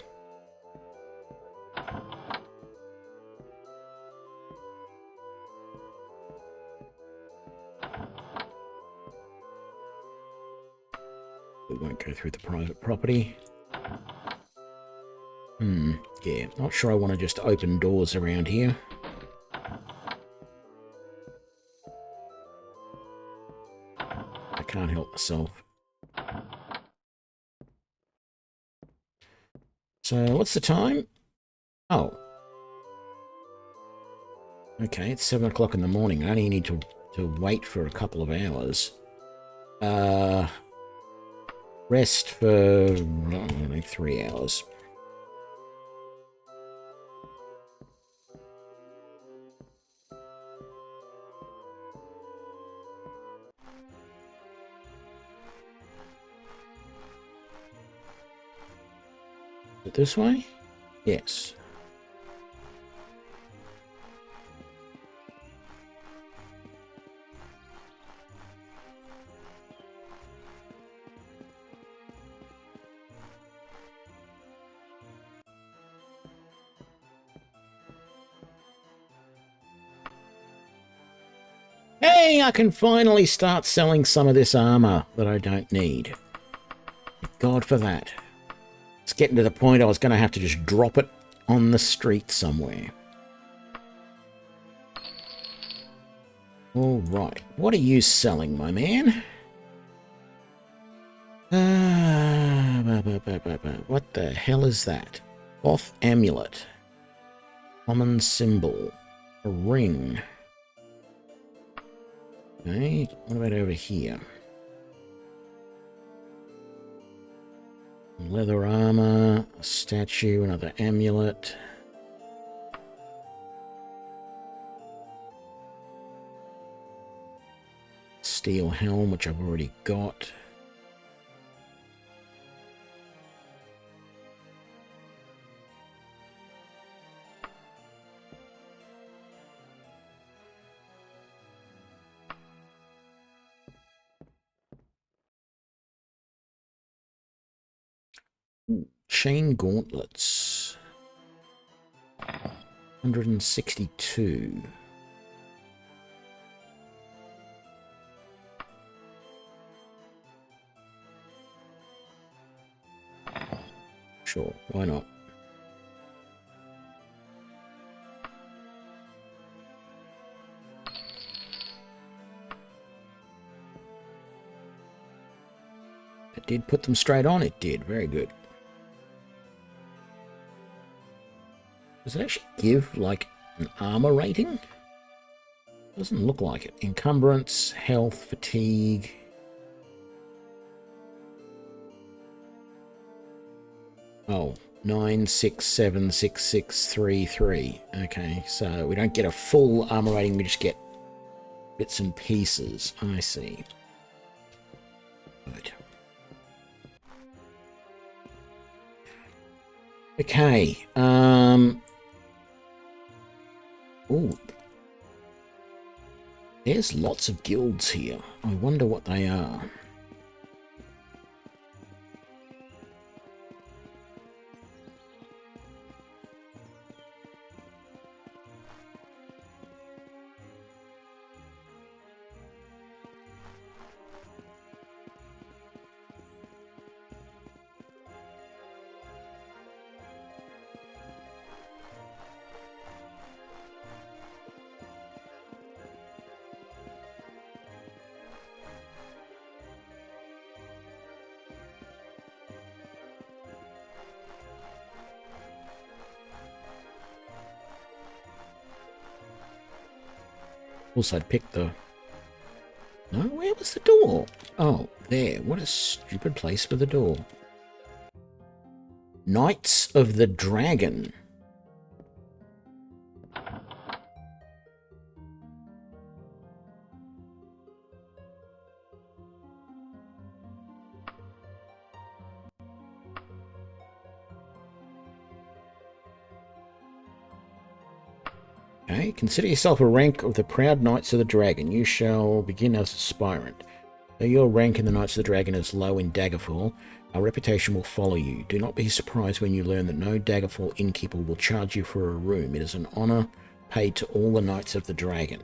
We won't go through the private property. Yeah, not sure I want to just open doors around here. I can't help myself. So, what's the time? Oh. Okay, it's 7 o'clock in the morning. I only need to wait for a couple of hours. Rest for, I don't know, 3 hours. it this way? Yes. Hey, I can finally start selling some of this armor that I don't need. Thank God for that. It's getting to the point I was going to have to just drop it on the street somewhere. All right. What are you selling, my man? What the hell is that? Cloth amulet. Common symbol. A ring. Okay, what about over here? Leather armor, a statue, another amulet. Steel helm, which I've already got. Chain gauntlets. 162. Sure, why not? It did put them straight on, it did. Very good. Does it actually give, like, an armor rating? Doesn't look like it. Encumbrance, health, fatigue. Oh, 9676633. Okay, so we don't get a full armor rating, we just get bits and pieces. I see. Right. Okay, ooh. There's lots of guilds here. I wonder what they are. Also, I'd pick the... No, where was the door? Oh, there. What a stupid place for the door. Knights of the Dragon. Okay, consider yourself a rank of the proud Knights of the Dragon. You shall begin as aspirant. Though your rank in the Knights of the Dragon is low in Daggerfall, our reputation will follow you. Do not be surprised when you learn that no Daggerfall innkeeper will charge you for a room. It is an honour paid to all the Knights of the Dragon.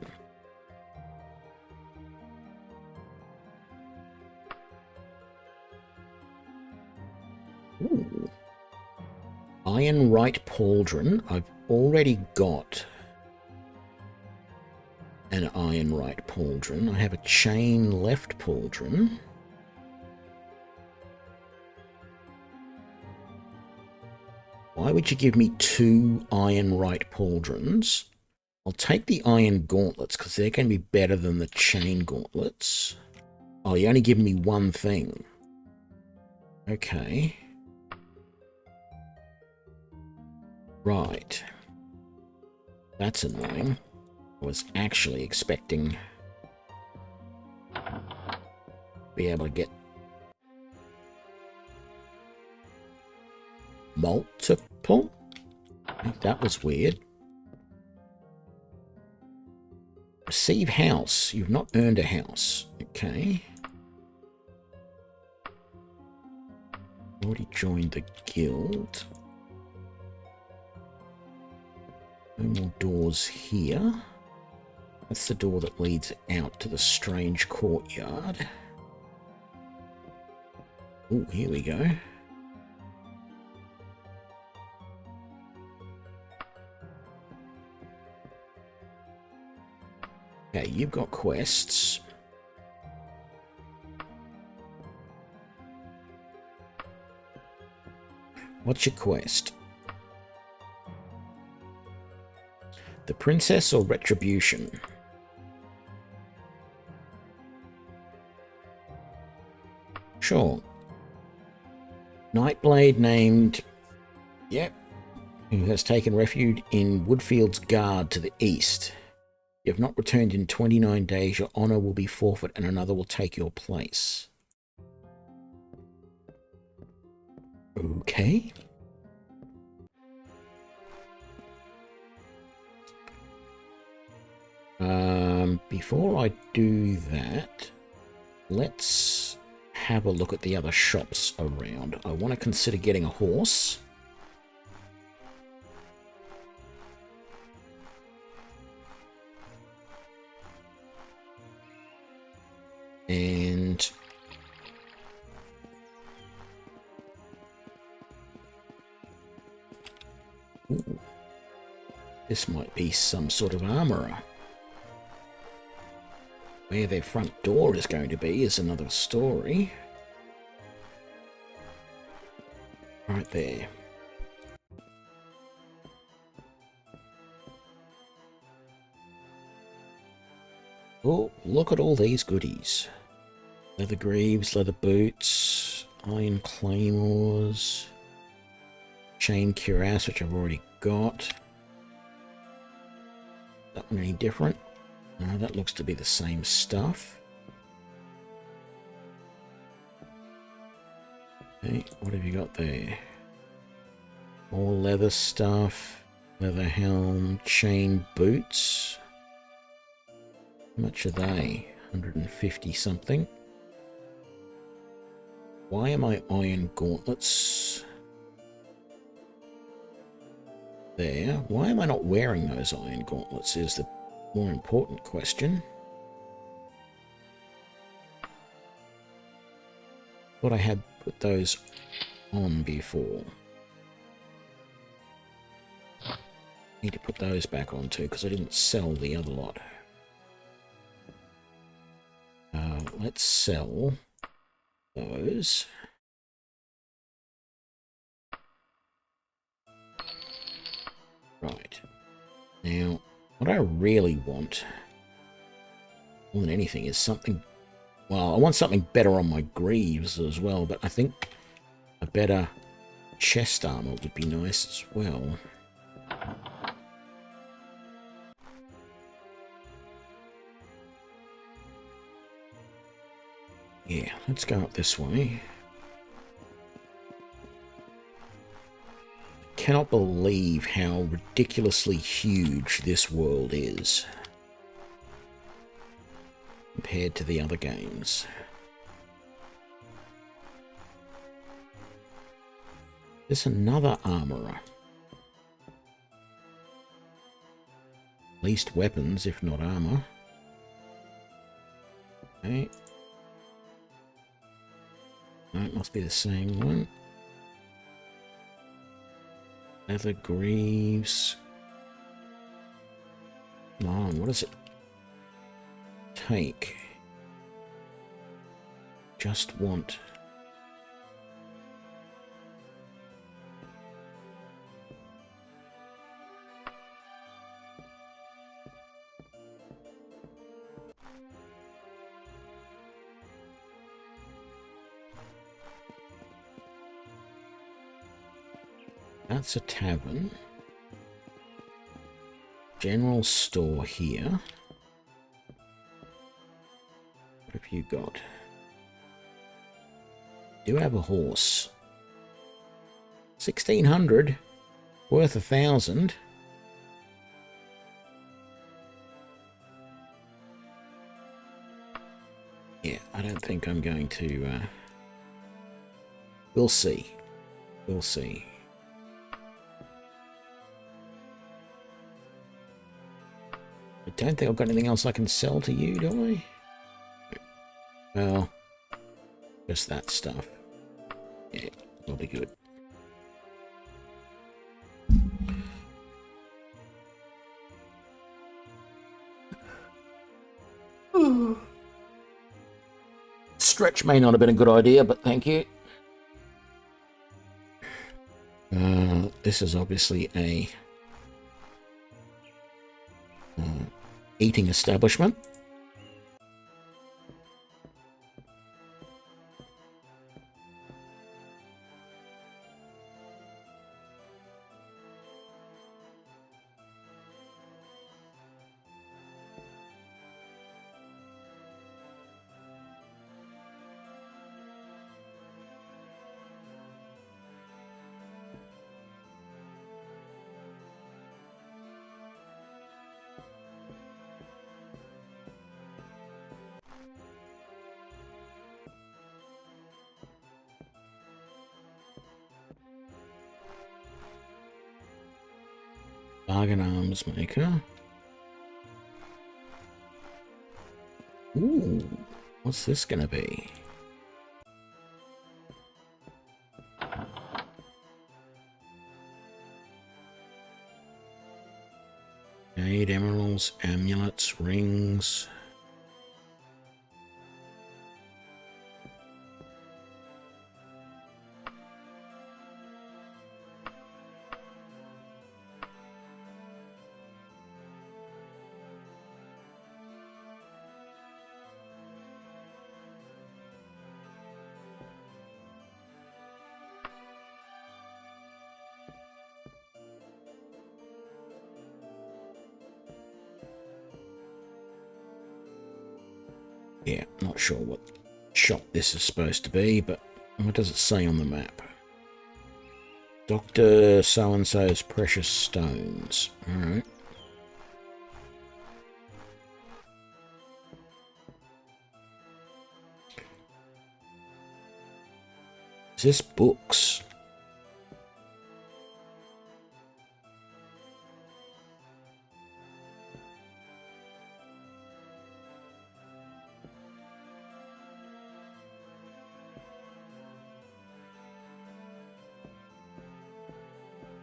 Ooh. Iron Right Pauldron. I've already got an Iron Right Pauldron. I have a Chain Left Pauldron. Why would you give me 2 Iron Right Pauldrons? I'll take the Iron Gauntlets because they're going to be better than the Chain Gauntlets. Oh, you only give me one thing. Okay. Right. That's annoying. I was actually expecting to be able to get multiple? That was weird. Receive house. You've not earned a house. Okay. Already joined the guild. No more doors here. That's the door that leads out to the strange courtyard. Oh, here we go. Okay, you've got quests. What's your quest? The Princess or Retribution? Sure. Nightblade named... Yep. Who has taken refuge in Woodfield's Guard to the east. You have not returned in 29 days. Your honor will be forfeit and another will take your place. Okay. Before I do that, let's have a look at the other shops around. I want to consider getting a horse. And ooh, this might be some sort of armorer. Where their front door is going to be is another story. Right there. Oh, look at all these goodies. Leather greaves, leather boots, iron claymores, chain cuirass, which I've already got. That one any different? No, that looks to be the same stuff. Okay, what have you got there? More leather stuff, leather helm, chain boots. How much are they? 150 something. Why am I iron gauntlets? There. Why am I not wearing those iron gauntlets is the more important question. Thought I had put those on before. Need to put those back on too because I didn't sell the other lot. Let's sell those. Right. Now, what I really want, more than anything, is something... Well, I want something better on my greaves as well, but I think a better chest armor would be nice as well. Yeah, let's go up this way. I cannot believe how ridiculously huge this world is compared to the other games. There's another armorer. At least weapons, if not armor. Okay. No, it must be the same one. Leather greaves. Come on, what does it take? Just want... That's a tavern. General store here. What have you got? You have a horse. 1,600 worth 1,000. Yeah, I don't think I'm going to. We'll see. We'll see. I don't think I've got anything else I can sell to you, do I? Well, just that stuff. Yeah, it'll be good. Stretch may not have been a good idea, but thank you. This is obviously a eating establishment. Bargain arms maker. Ooh, what's this gonna be? Jade, emeralds, amulets, rings. Yeah, not sure what shop this is supposed to be, but what does it say on the map? Dr. So-and-so's precious stones. Alright. Is this books?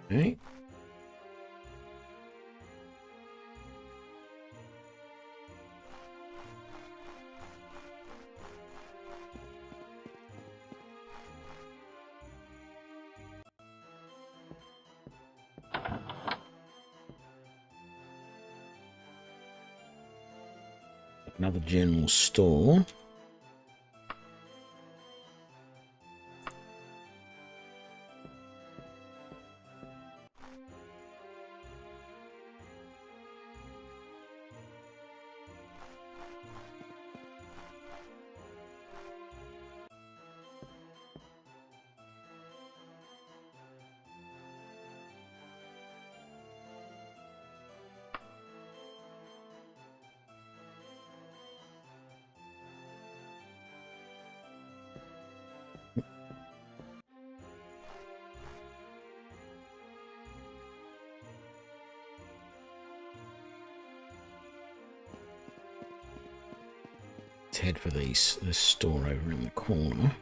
Okay. Another general store. Let's head for this store over in the corner.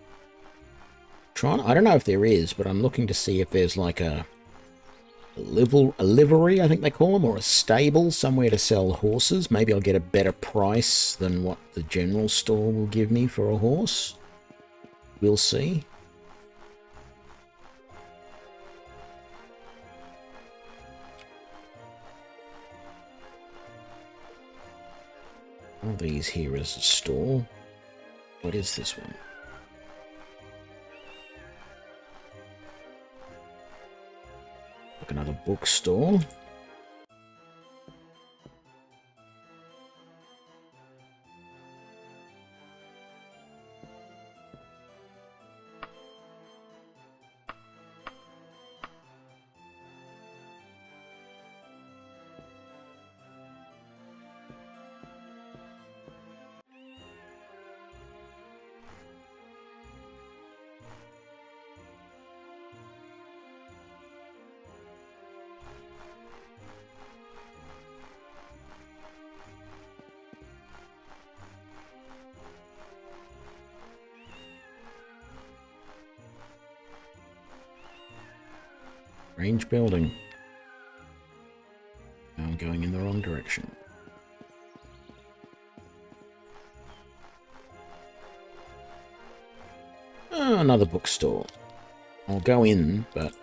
I don't know if there is, but I'm looking to see if there's like a livery, I think they call them, or a stable, somewhere to sell horses. Maybe I'll get a better price than what the general store will give me for a horse. We'll see. All these here is a store. What is this one? Like another bookstore. Strange building. I'm going in the wrong direction. Oh, another bookstore. I'll go in, but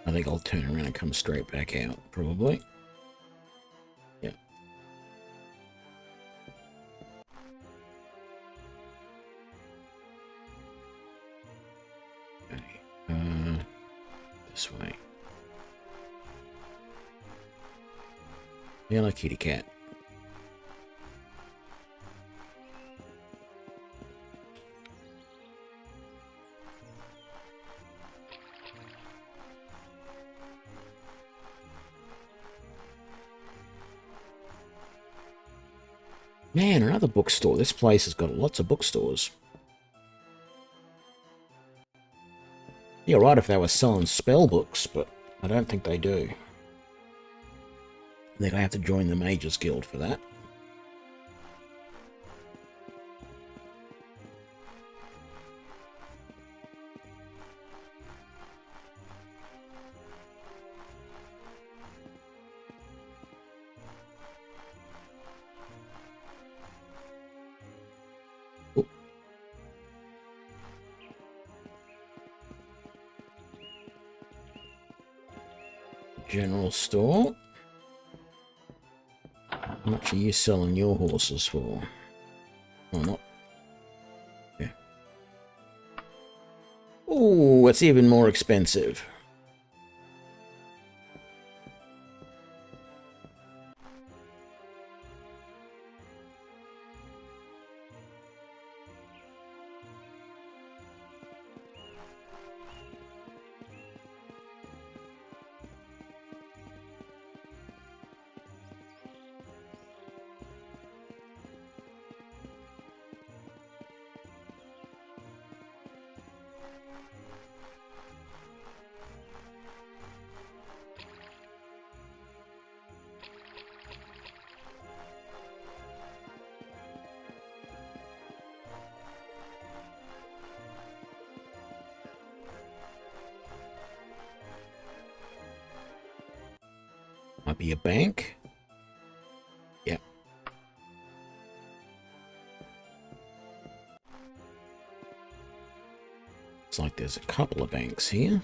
I think I'll turn around and come straight back out, probably. Yeah. Okay. This way. Hello, kitty cat. Man, another bookstore. This place has got lots of bookstores. You're right if they were selling spell books, but I don't think they do. I think I have to join the Mages Guild for that. General store. How much are you selling your horses for? Oh, not. Yeah. Oh, it's even more expensive. Might be a bank. Yep. Looks like there's a couple of banks here.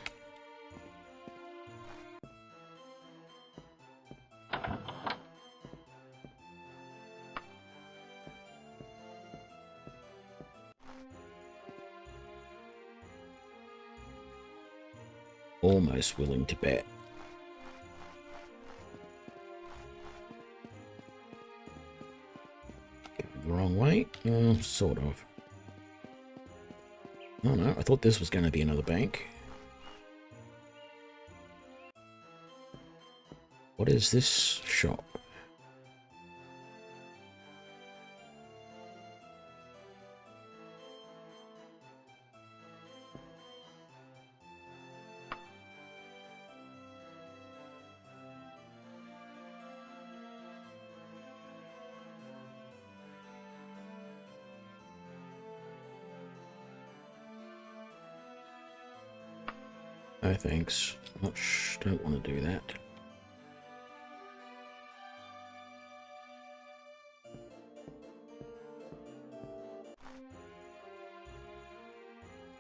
Almost willing to bet. The wrong way? Sort of. Oh no, I thought this was going to be another bank. What is this shop? No thanks. Don't want to do that.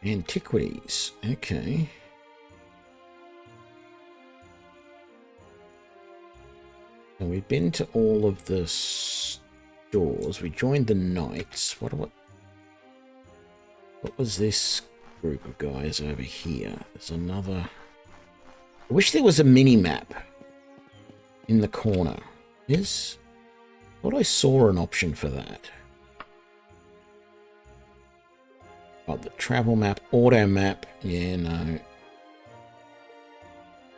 Antiquities. Okay. And we've been to all of the stores. We joined the Knights. What was this group of guys over here? There's another. I wish there was a mini map in the corner. Yes? I thought I saw an option for that. Oh, the travel map, auto map. Yeah, no.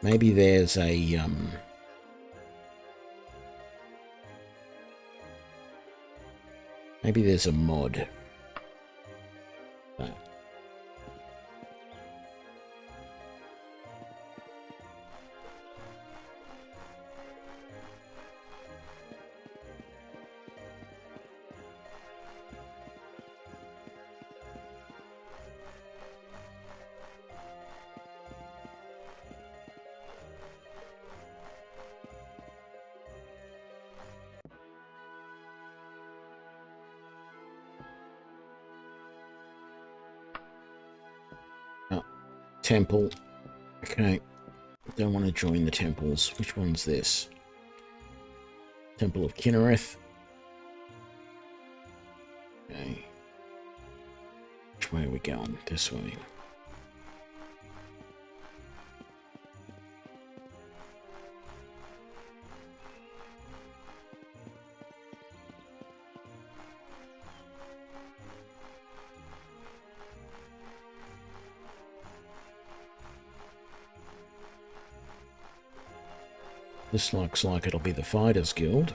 Maybe there's a maybe there's a mod. Temple. Okay. Don't want to join the temples. Which one's this? Temple of Kinnereth. Okay. Which way are we going? This way. This looks like it'll be the Fighters Guild.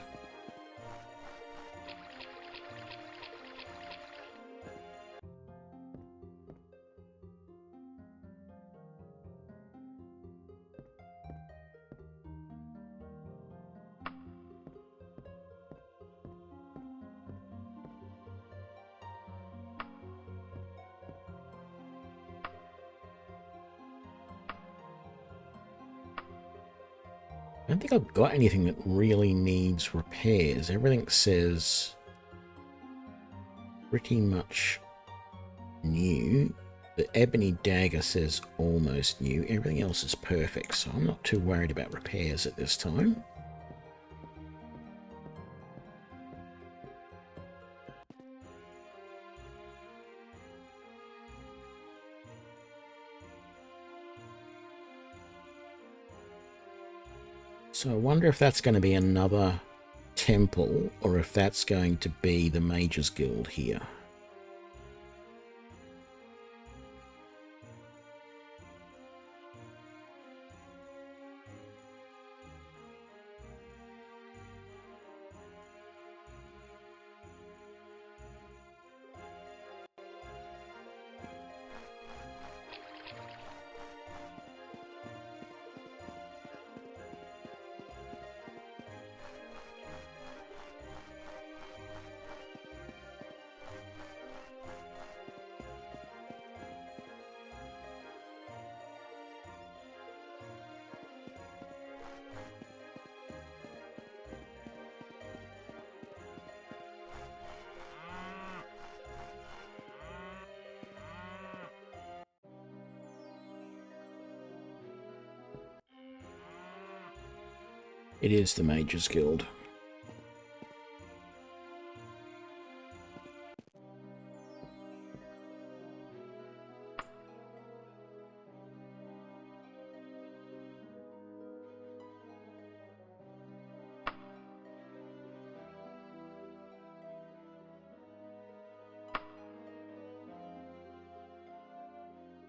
I don't think I've got anything that really needs repairs. Everything says pretty much new. The Ebony Dagger says almost new. Everything else is perfect, so I'm not too worried about repairs at this time. So I wonder if that's going to be another temple, or if that's going to be the Mages Guild here. It is the Mages Guild.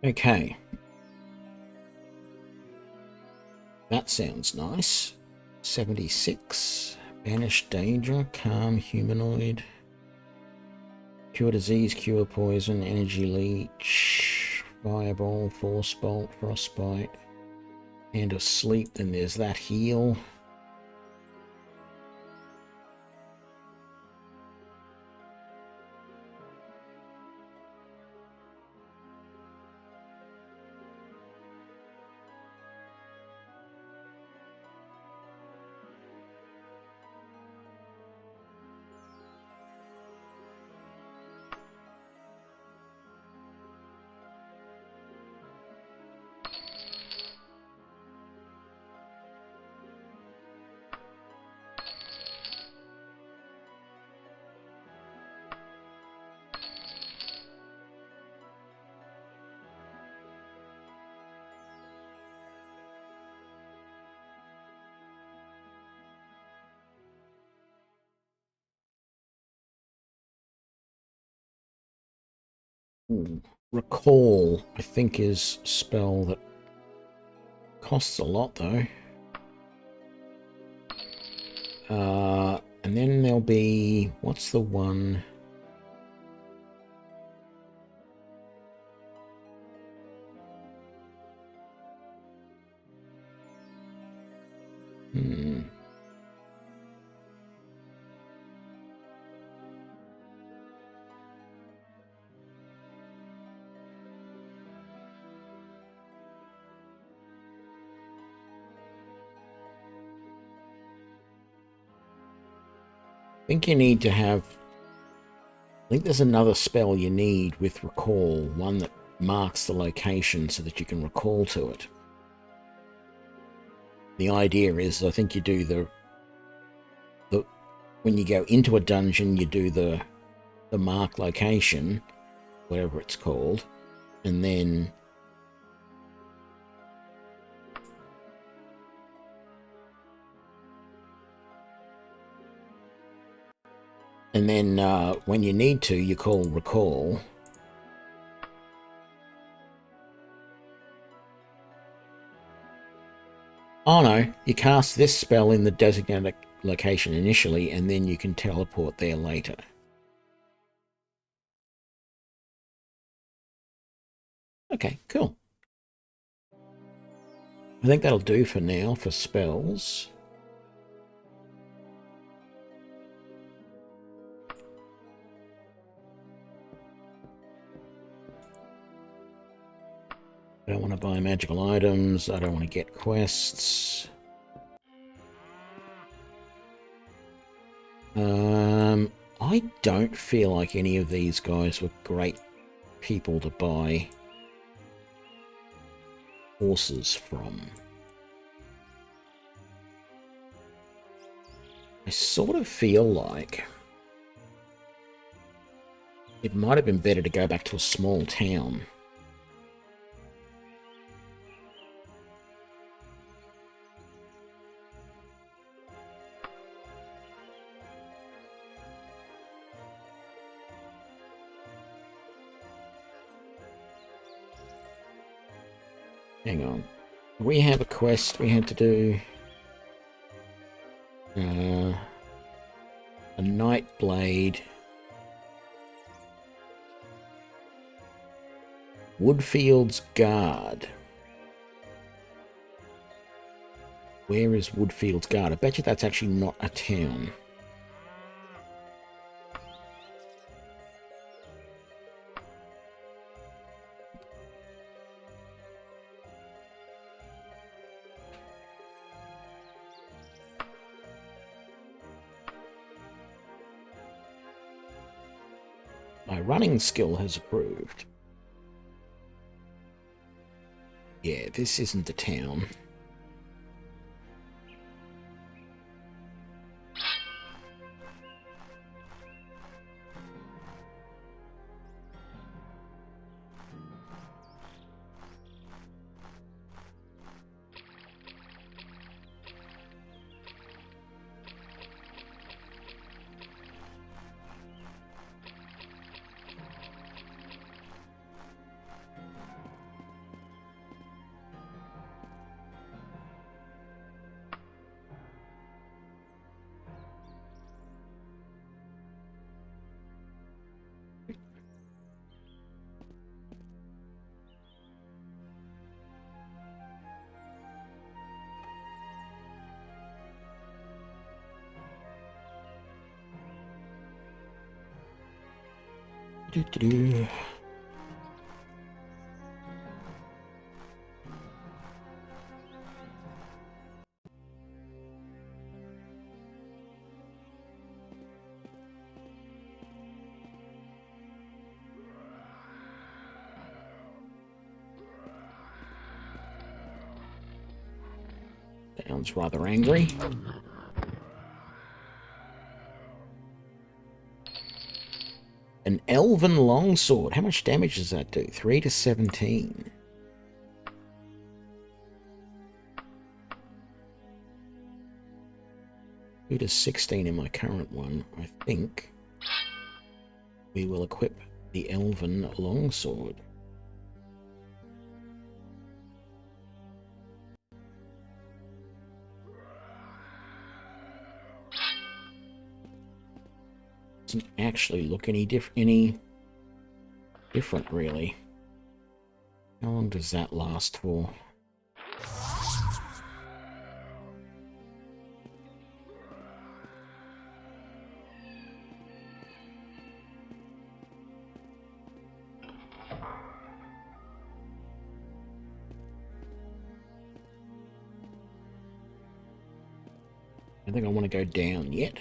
Okay. That sounds nice. 76. Banish danger. Calm humanoid. Cure disease. Cure poison. Energy leech. Fireball. Force bolt. Frostbite. Hand of sleep. Then there's that heal. Recall, I think, is a spell that costs a lot, though. And then there'll be... what's the one? I think you need to have... I think there's another spell you need with Recall, one that marks the location so that you can recall to it. The idea is, I think you do the when you go into a dungeon, you do the mark location, whatever it's called, and then when you need to, you call recall. Oh no, you cast this spell in the designated location initially, and then you can teleport there later. Okay, cool. I think that'll do for now for spells. I don't want to buy magical items. I don't want to get quests. I don't feel like any of these guys were great people to buy horses from. I sort of feel like it might have been better to go back to a small town. Hang on. We have a quest we had to do. A Night Blade. Woodfield's Guard. Where is Woodfield's Guard? I bet you that's actually not a town. My running skill has improved. Yeah, this isn't a town. Do-do-do. Sounds rather angry. An elven longsword. How much damage does that do? 3 to 17. Two to 16 in my current one. I think we will equip the elven longsword. Doesn't actually look any different really. How long does that last for? I don't think I want to go down yet.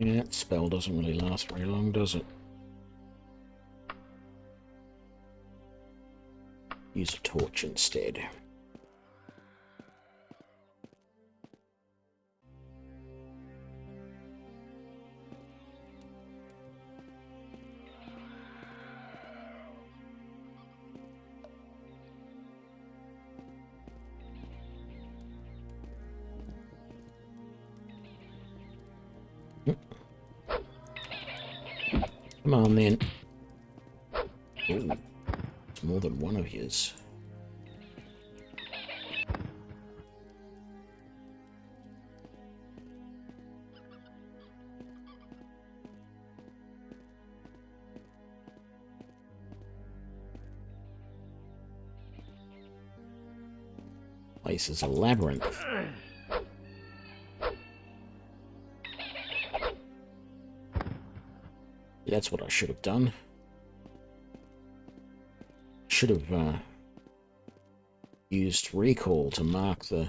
Yeah, that spell doesn't really last very long, does it? Use a torch instead. Come on, then. Ooh, it's more than one of yous. Place is a labyrinth. That's what I should have done. Should have used recall to mark the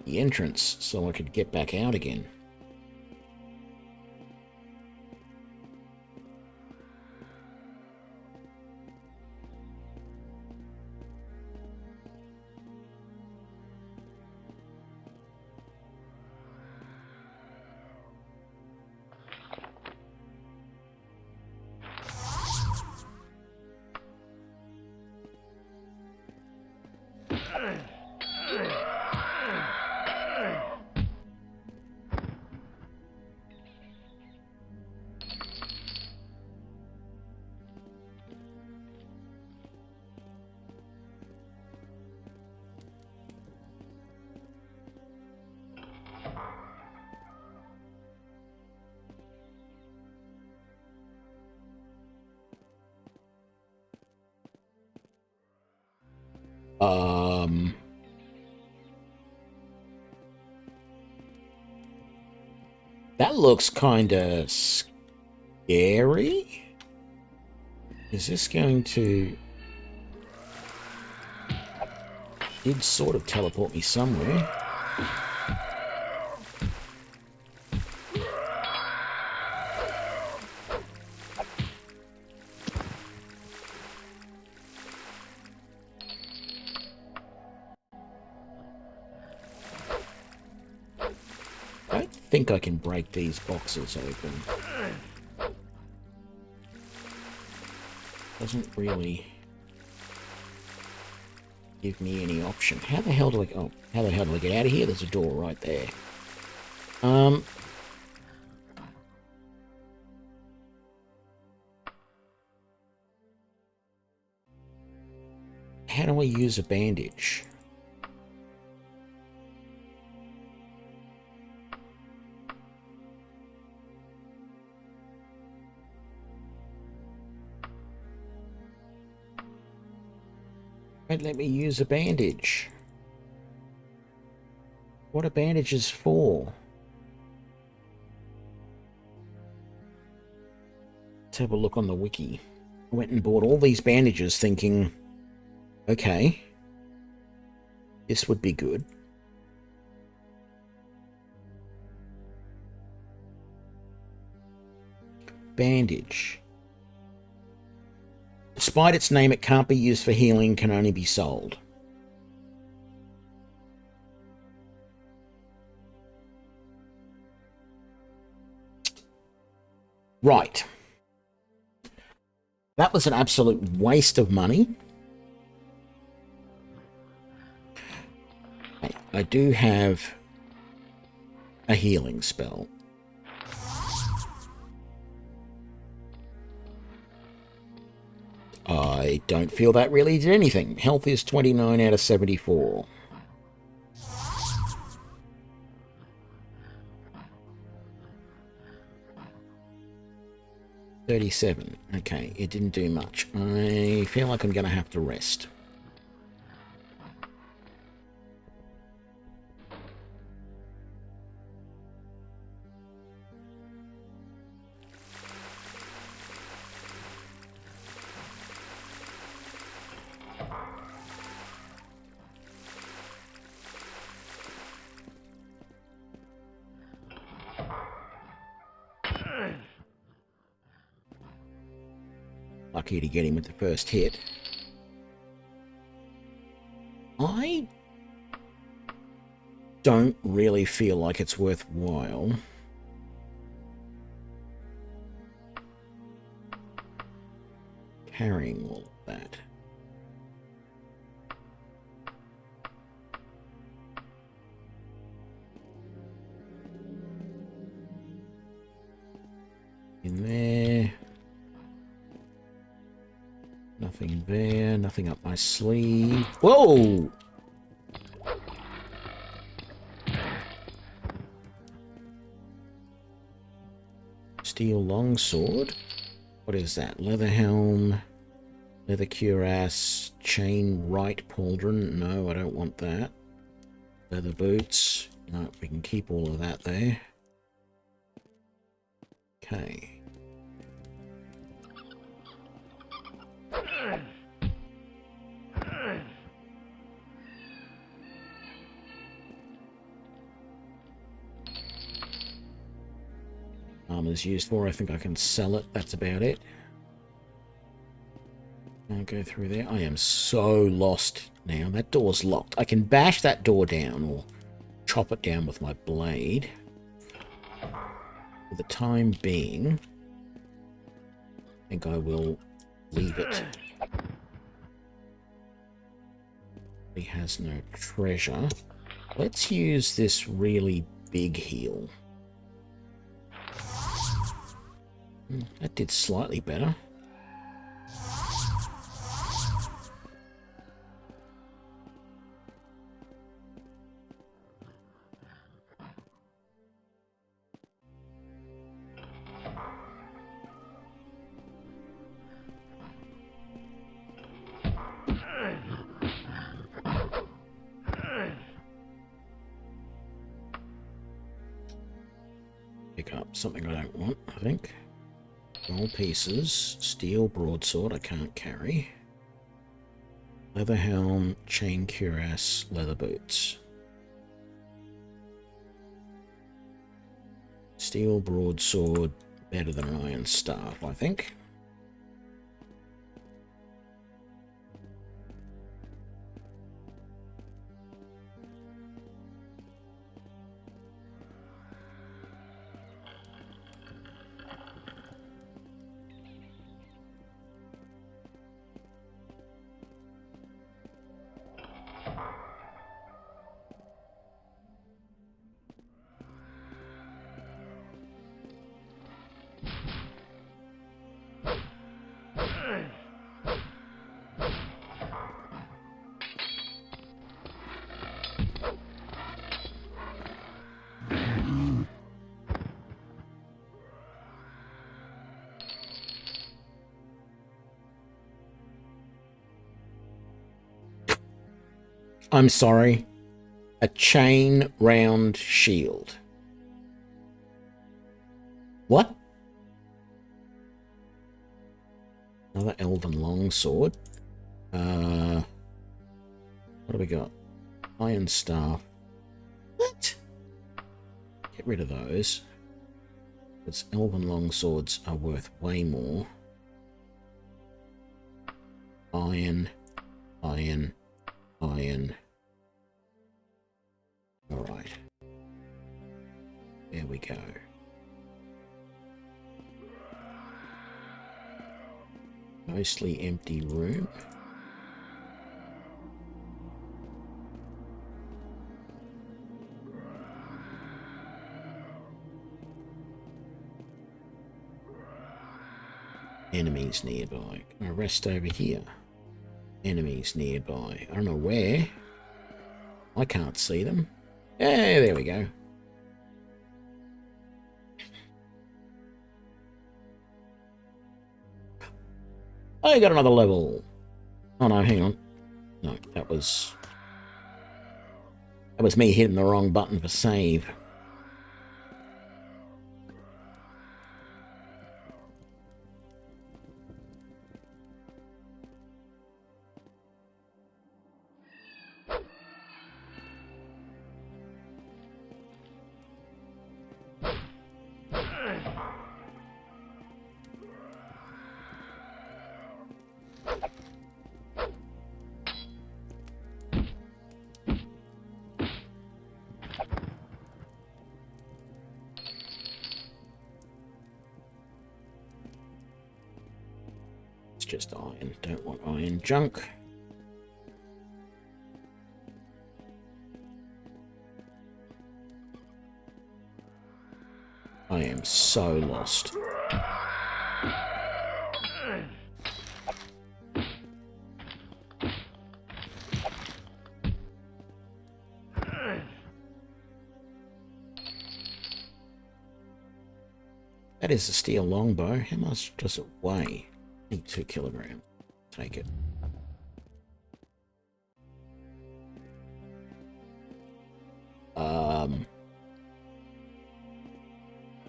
entrance so I could get back out again. That looks kinda scary. Is this going to... Did sort of teleport me somewhere. I think I can break these boxes open. Doesn't really give me any option. How the hell do I... Oh, how the hell do I get out of here? There's a door right there. How do I use a bandage? Won't let me use a bandage. What are bandages for? Let's have a look on the wiki. I went and bought all these bandages thinking, okay, this would be good. Bandage. Despite its name, it can't be used for healing, can only be sold. Right. That was an absolute waste of money. I do have a healing spell. I don't feel that really did anything. Health is 29 out of 74. $37. Okay, it didn't do much. I feel like I'm going to have to rest. Lucky to get him with the first hit. I don't really feel like it's worthwhile carrying all of that. In there. Nothing there, nothing up my sleeve. Whoa! Steel longsword. What is that? Leather helm, leather cuirass, chain right pauldron. No, I don't want that. Leather boots. No, we can keep all of that there. Okay. Armor's used for. I think I can sell it. That's about it. I'll go through there. I am so lost now. That door's locked. I can bash that door down or chop it down with my blade. For the time being, I think I will leave it. He has no treasure. Let's use this really big heal. That did slightly better. Pick up something I don't want, I think. Gold pieces, steel broadsword I can't carry. Leather helm, chain cuirass, leather boots. Steel broadsword, better than an iron staff, I think. I'm sorry. A chain round shield. What? Another elven longsword. What do we got? Iron staff. What? Get rid of those. Because elven longswords are worth way more. Iron. Iron. Iron. Alright. There we go. Mostly empty room. Enemies nearby. Can I rest over here? Enemies nearby. I don't know where. I can't see them. Yeah, there we go. I got another level. Oh no, hang on. No, that was me hitting the wrong button for save. just iron. Don't want iron junk. I am so lost. That is a steel longbow. How much does it weigh? 2 kilograms. Take it.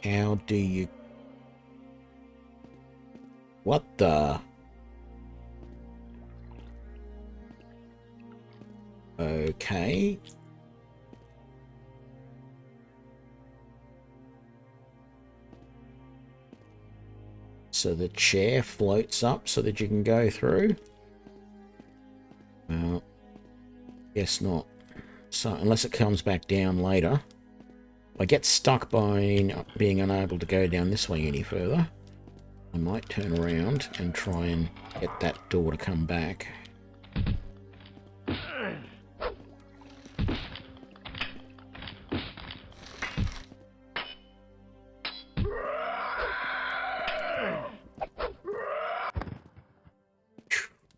How do you... What the... Okay. So the chair floats up so that you can go through? Well, guess not. So unless it comes back down later. If I get stuck by being unable to go down this way any further, I might turn around and try and get that door to come back.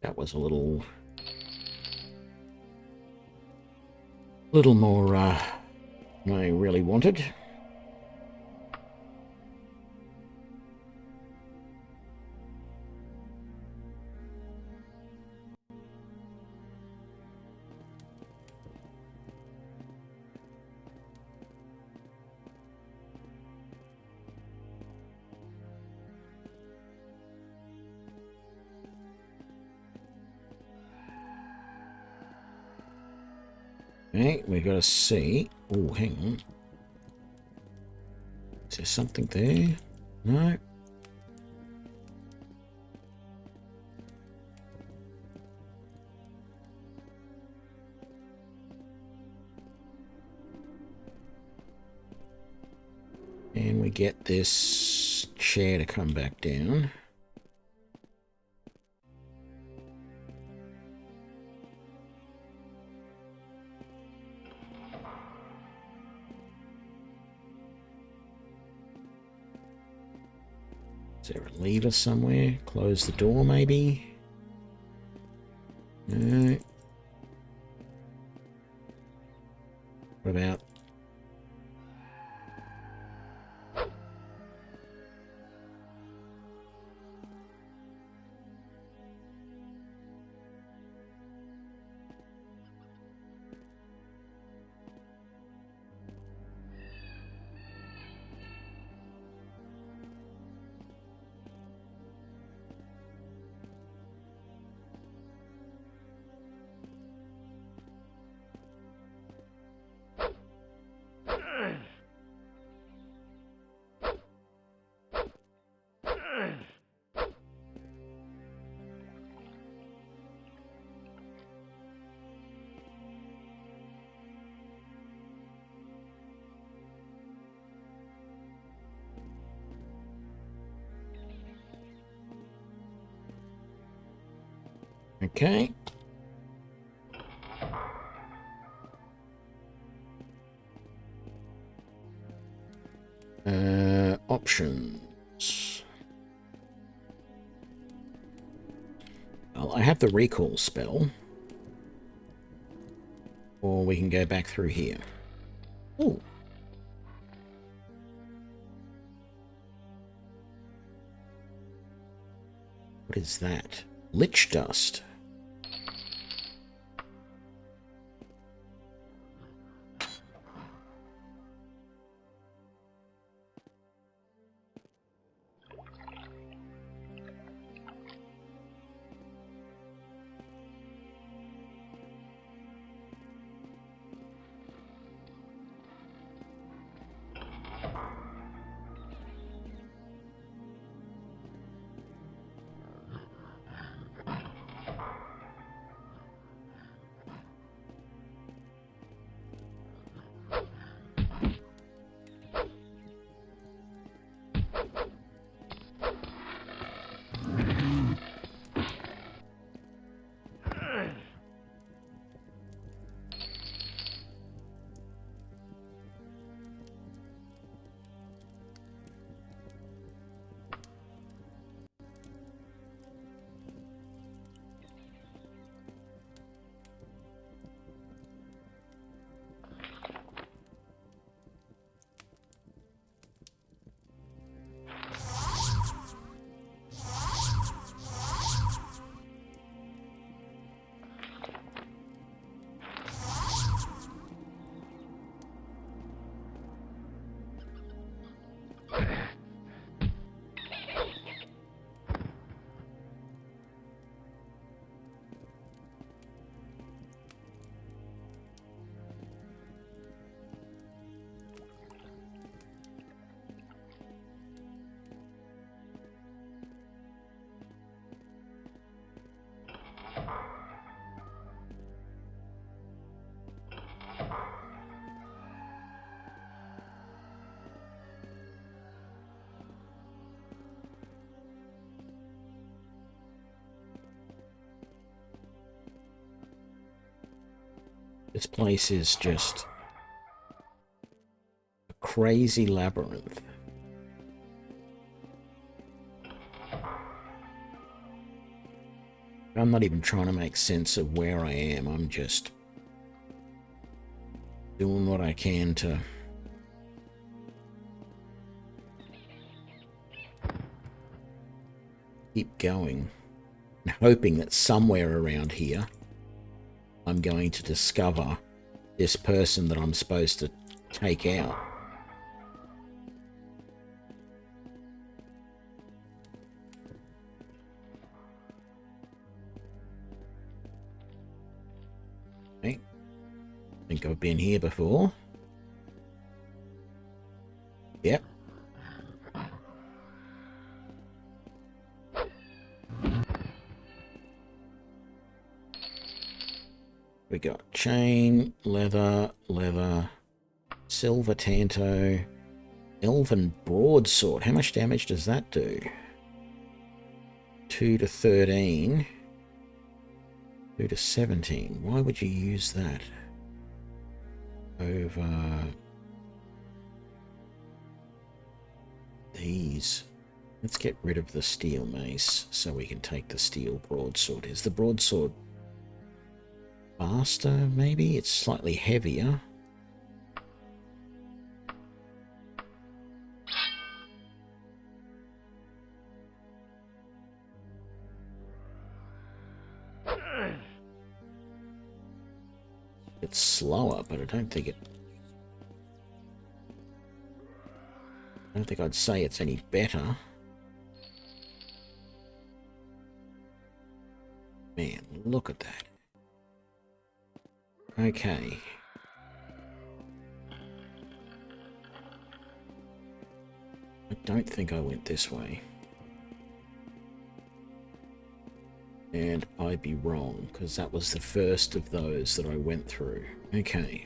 That was a little more than I really wanted. Okay, we got to see. Oh, hang on. Is there something there? No. And we get this chair to come back down. Is there a lever somewhere? Close the door, maybe? No. What about... Okay. Options. Well, I have the recall spell. Or we can go back through here. Ooh. What is that? Lich dust. This place is just a crazy labyrinth. I'm not even trying to make sense of where I am. I'm just doing what I can to keep going and hoping that somewhere around here I'm going to discover this person that I'm supposed to take out. Okay. I think I've been here before. Yep. We got chain, leather, silver tanto, elven broadsword. How much damage does that do? 2 to 13. 2 to 17. Why would you use that over these? Let's get rid of the steel mace so we can take the steel broadsword. Is the broadsword faster, maybe? It's slightly heavier. It's slower, but I don't think I'd say it's any better. Man, look at that. Okay. I don't think I went this way. And I'd be wrong, because that was the first of those that I went through. Okay.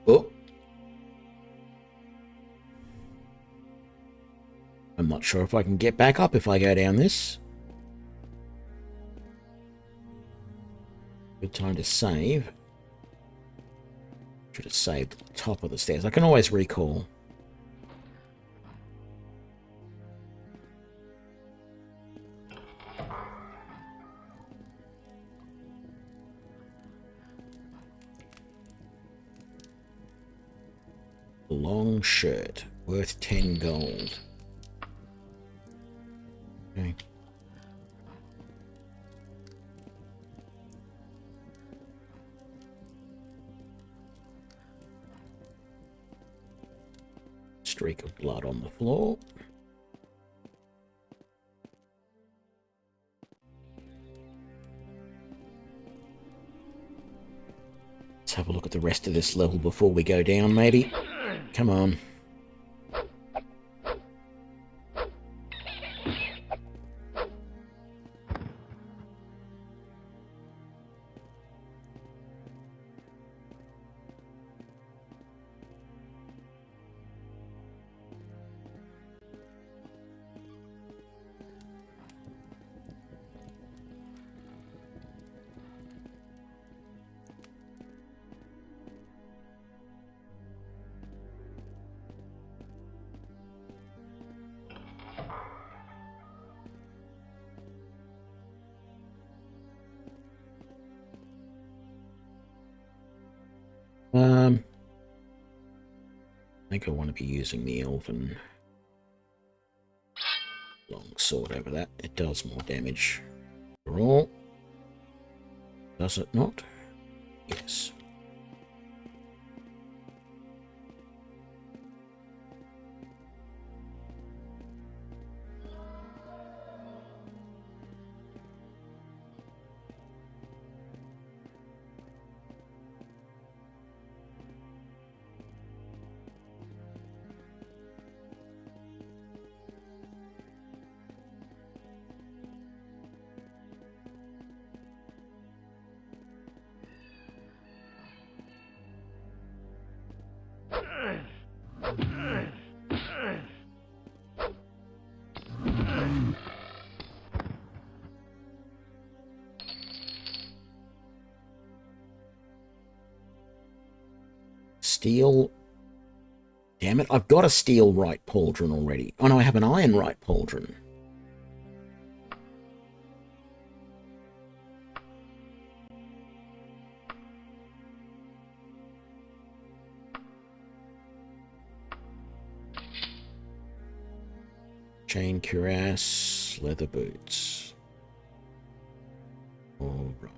Oh. I'm not sure if I can get back up if I go down this. Good time to save. Should have saved at the top of the stairs. I can always recall. Long shirt, worth 10 gold. Okay. Streak of blood on the floor. Let's have a look at the rest of this level before we go down, maybe. Come on. I think I want to be using the elven long sword over that. It does more damage overall. Does it not? Yes. Steel. Damn it, I've got a steel right pauldron already. Oh no, I have an iron right pauldron. Chain cuirass, leather boots. All right.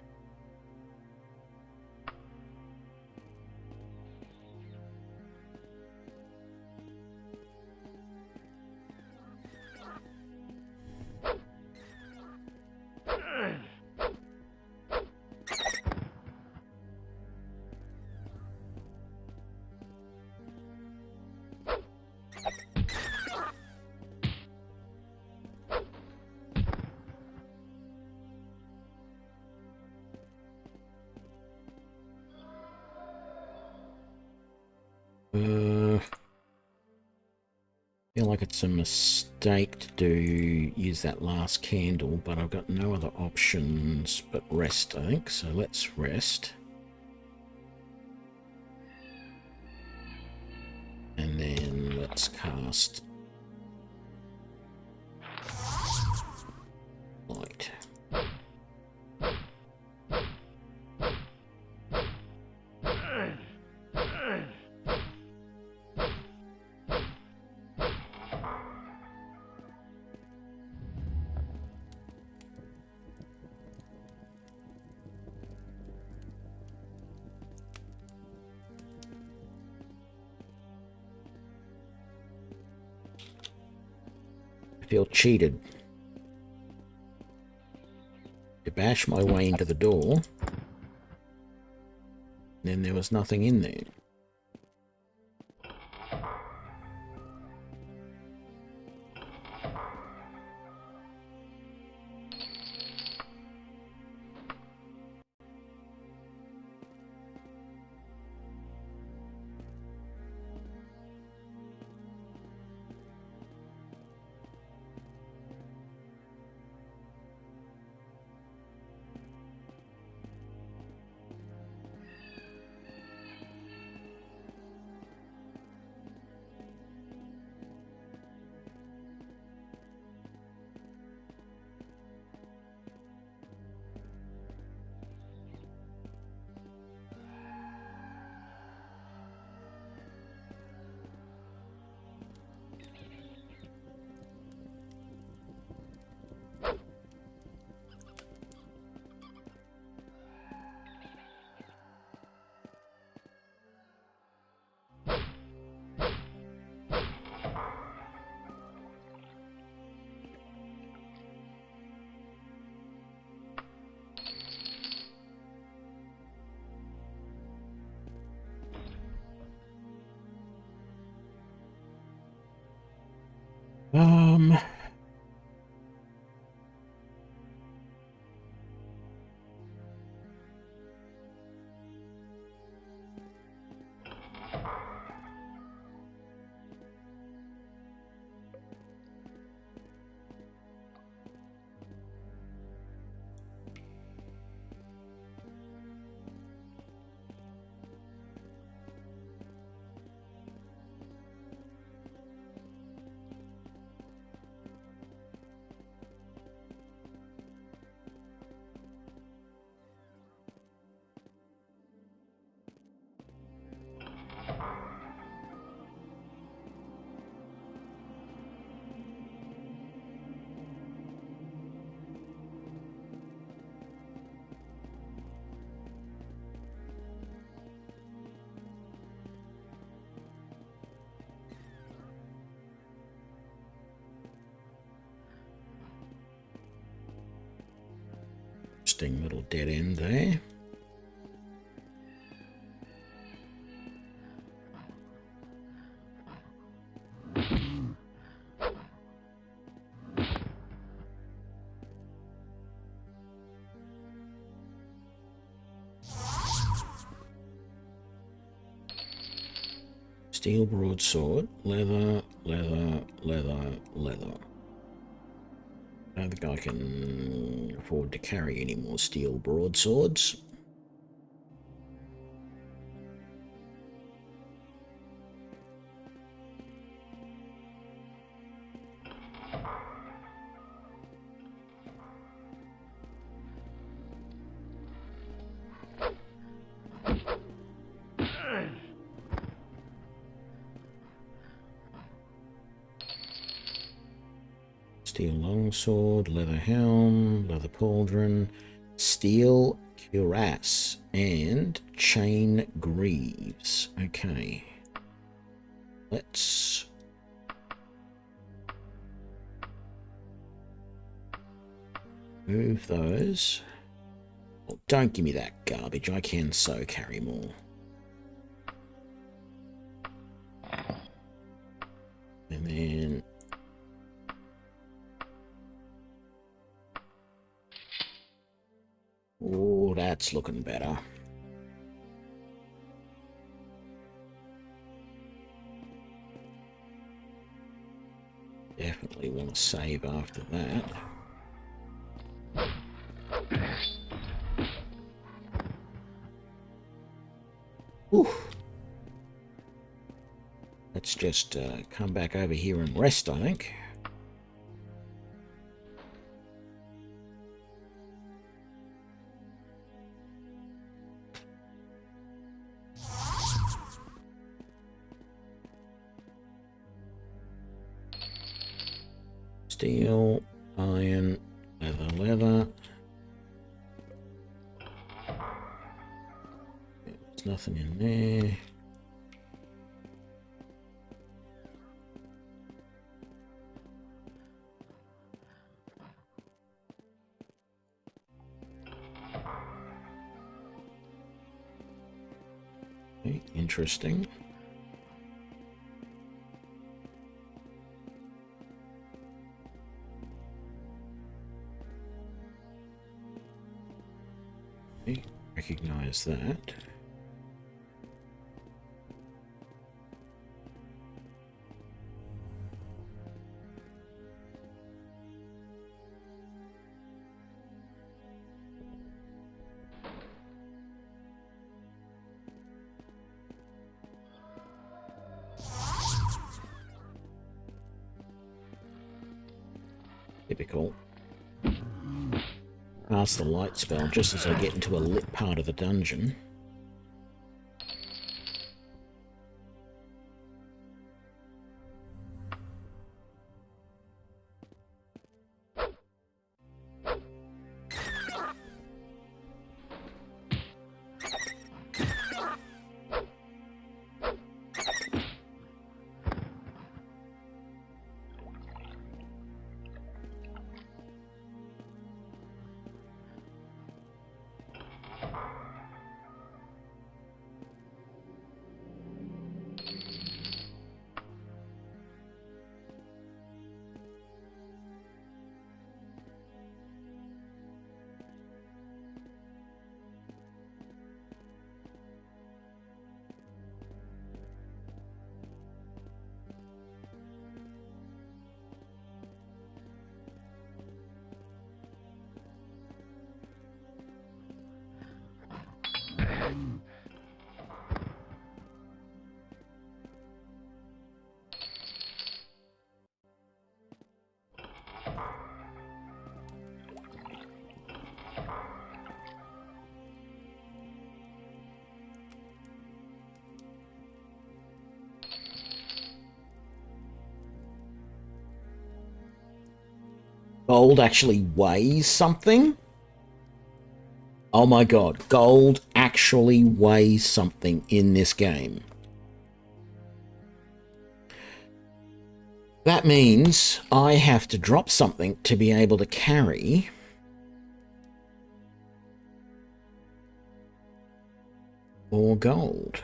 Feel like it's a mistake to use that last candle, but I've got no other options but rest, I think. So let's rest. And then let's cast light. Feel cheated. To bash my way into the door, then there was nothing in there. Um, Interesting little dead end there. Steel broadsword, leather, leather, leather, leather. I don't think I can afford to carry any more steel broadswords. Steel longsword, leather helm, leather pauldron, steel cuirass, and chain greaves. Okay. Let's move those. Oh, don't give me that garbage. I can so carry more. And then oh, that's looking better. Definitely want to save after that. Whew. Let's just come back over here and rest, I think. Steel, iron, leather, leather. There's nothing in there. Okay, interesting. Okay, recognize that. Typical. Cast the light spell just as I get into a lit part of the dungeon. Gold actually weighs something? Oh my god, gold actually weighs something in this game. That means I have to drop something to be able to carry or gold.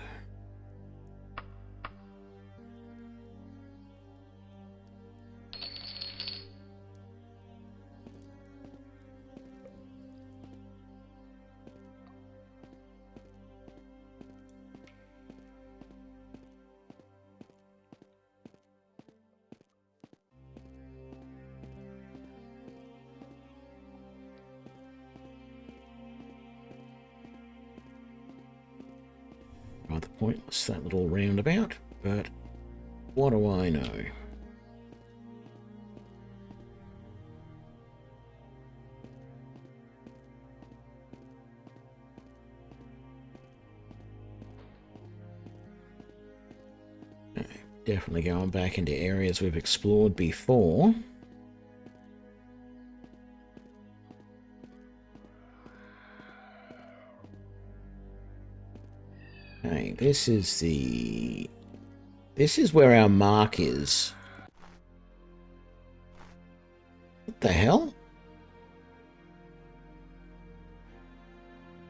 Rather pointless, that little roundabout, but what do I know? Definitely going back into areas we've explored before. Okay, this is where our mark is. What the hell?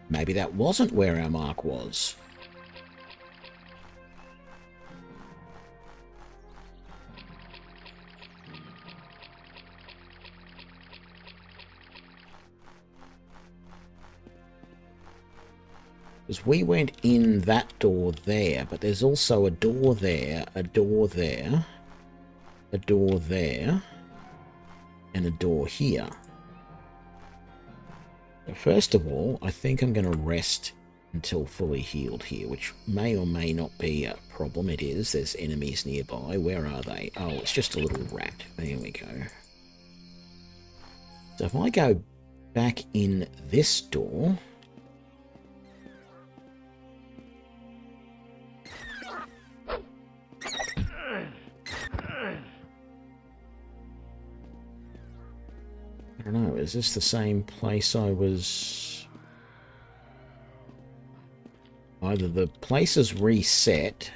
Maybe that wasn't where our mark was. Because we went in that door there, but there's also a door there, a door there, a door there, and a door here. So first of all, I think I'm going to rest until fully healed here, which may or may not be a problem. It is. There's enemies nearby. Where are they? Oh, it's just a little rat. There we go. So if I go back in this door... I don't know, is this the same place I was... Either the place is reset...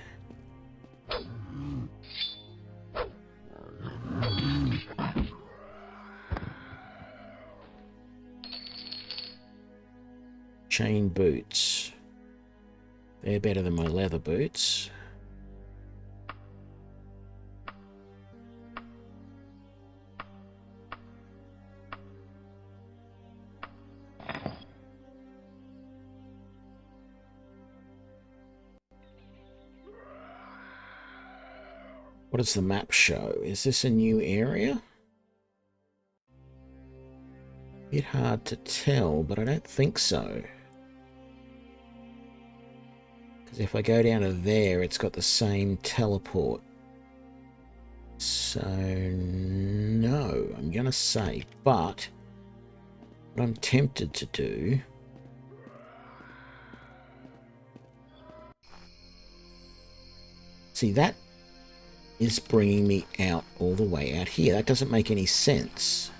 Chain boots. They're better than my leather boots. What does the map show? Is this a new area? Bit hard to tell, but I don't think so. Because if I go down to there, it's got the same teleport. So, no, I'm going to say. But, what I'm tempted to do... See, that is bringing me out all the way out here. That doesn't make any sense.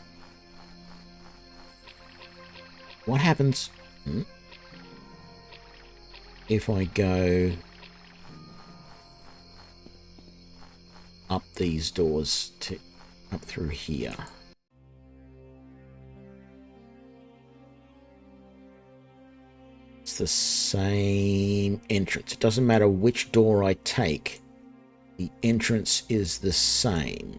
What happens if I go up these doors to up through here? It's the same entrance. It doesn't matter which door I take. The entrance is the same.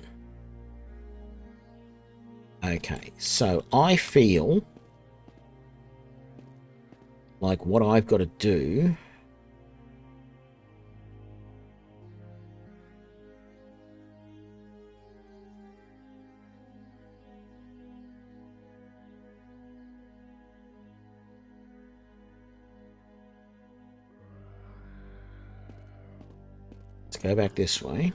Okay, so I feel like what I've got to do go back this way.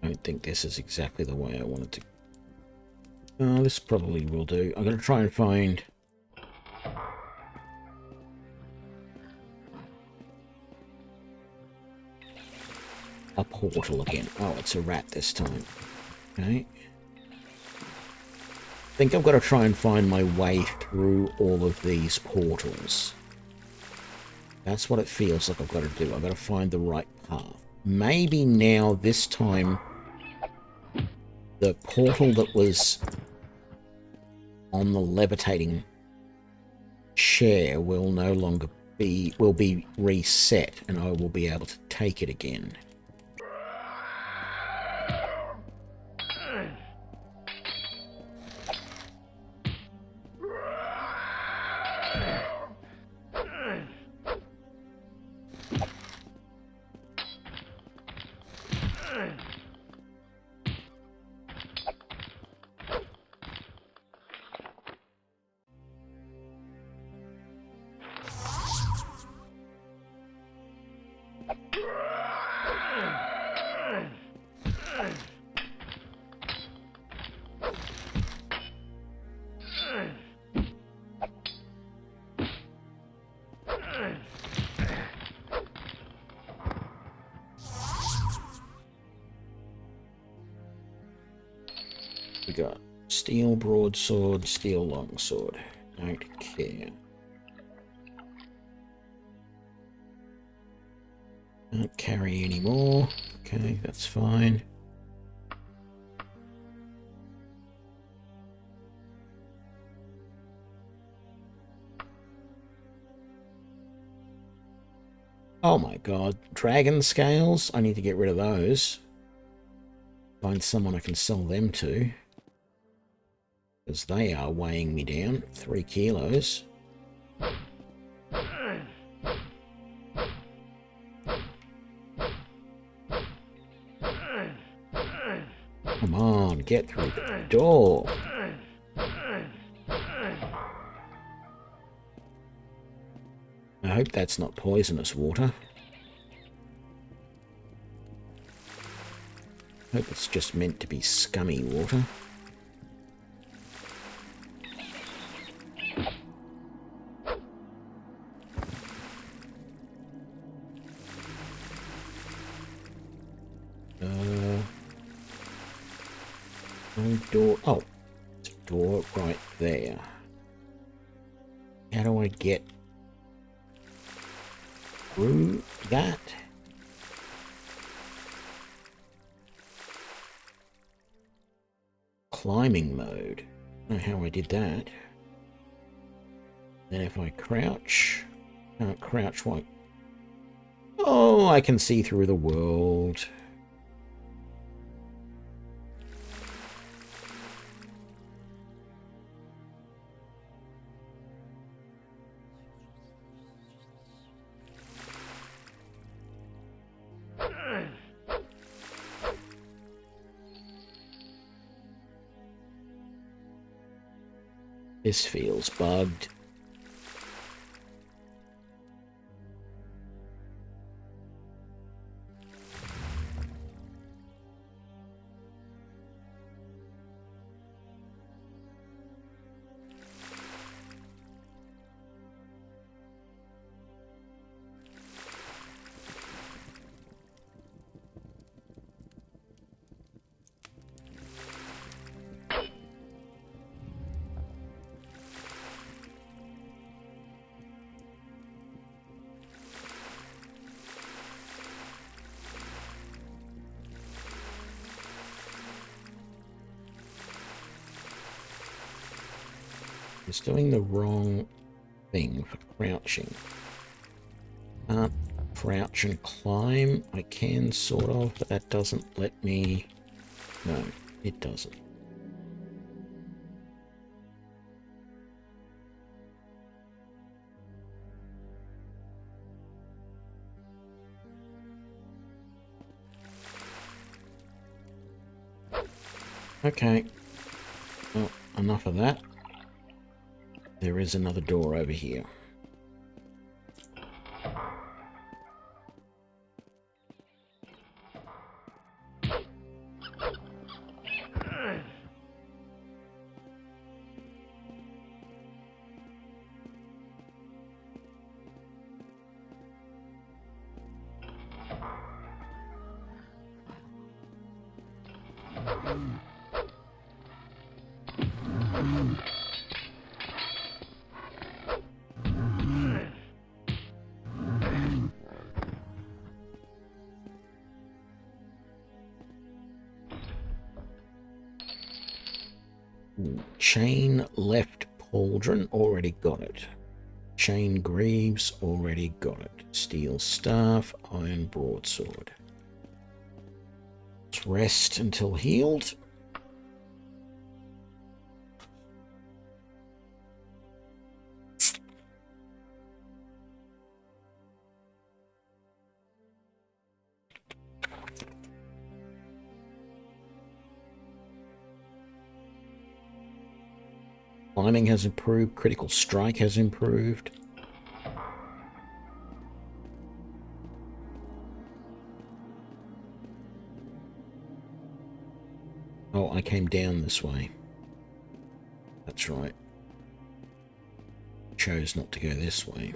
I don't think this is exactly the way I wanted to. Oh, this probably will do. I'm going to try and find a portal again. Oh, it's a rat this time. Okay. I think I've got to try and find my way through all of these portals. That's what it feels like I've got to do. I've got to find the right path. Maybe now, this time, the portal that was on the levitating chair will no longer will be reset, and I will be able to take it again. We got steel broadsword, steel longsword. Don't care. Don't carry any more. Okay, that's fine. Oh my god, dragon scales? I need to get rid of those. Find someone I can sell them to. Because they are weighing me down. 3 kilos. Come on, get through the door. I hope that's not poisonous water. I hope it's just meant to be scummy water. No door. Oh, it's a door right there. How do I get through that? Climbing mode. I don't know how I did that. Then if I crouch, can't crouch while. Oh, I can see through the world. This feels bugged. It's doing the wrong thing for crouching. Can't crouch and climb. I can sort of, but that doesn't let me. No, it doesn't. Okay. Well, enough of that. There is another door over here. Chain left pauldron, already got it. Chain greaves, already got it. Steel staff, iron broadsword. Let's rest until healed. Climbing has improved. Critical strike has improved. Oh, I came down this way. That's right. Chose not to go this way.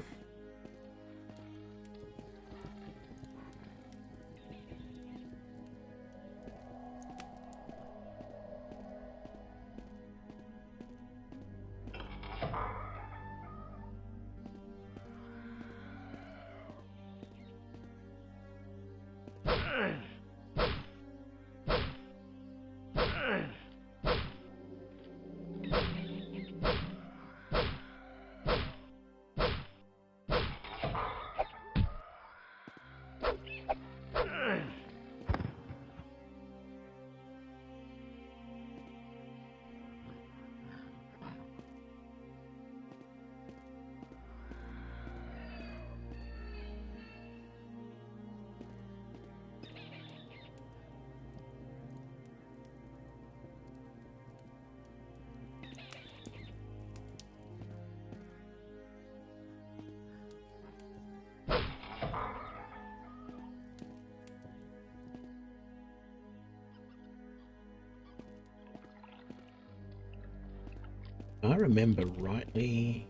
I remember rightly...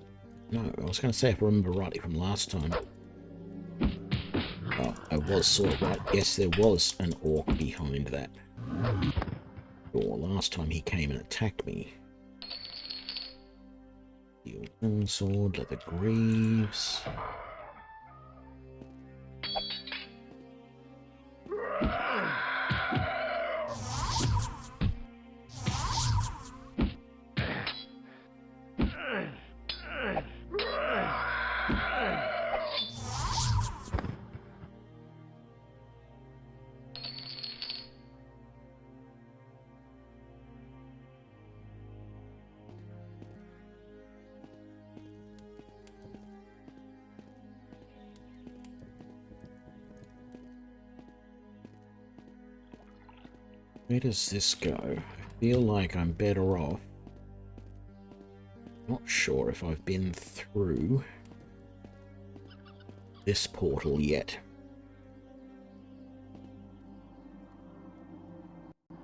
No, I was going to say if I remember rightly from last time. Oh, I was sort of right. Yes, there was an orc behind that door. Last time he came and attacked me. Steel sword, leather greaves... Where does this go? I feel like I'm better off. Not sure if I've been through this portal yet.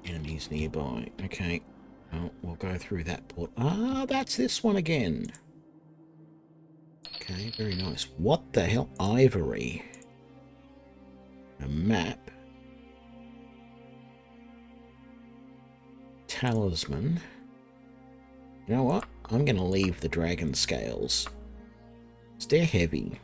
Enemies nearby. Okay. Oh, we'll go through that portal. Ah, that's this one again. Okay, very nice. What the hell? Ivory. A map. Talisman. You know what? I'm going to leave the dragon scales. They're heavy.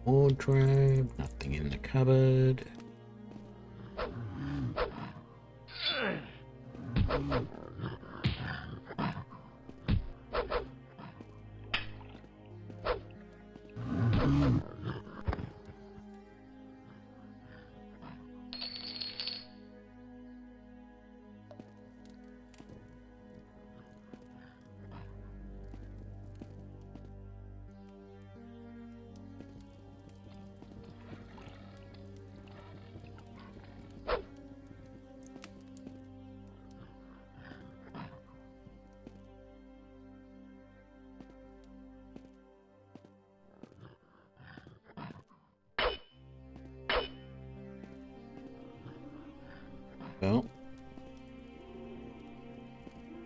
Wardrobe, nothing in the cupboard. Well,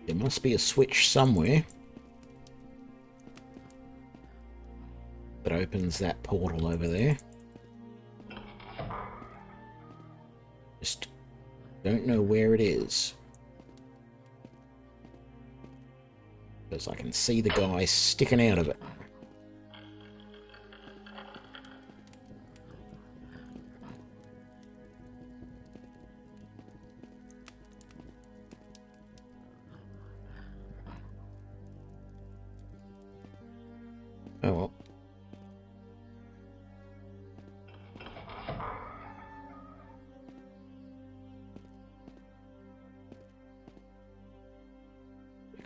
there must be a switch somewhere that opens that portal over there. Just don't know where it is. Because I can see the guy sticking out of it. Oh well.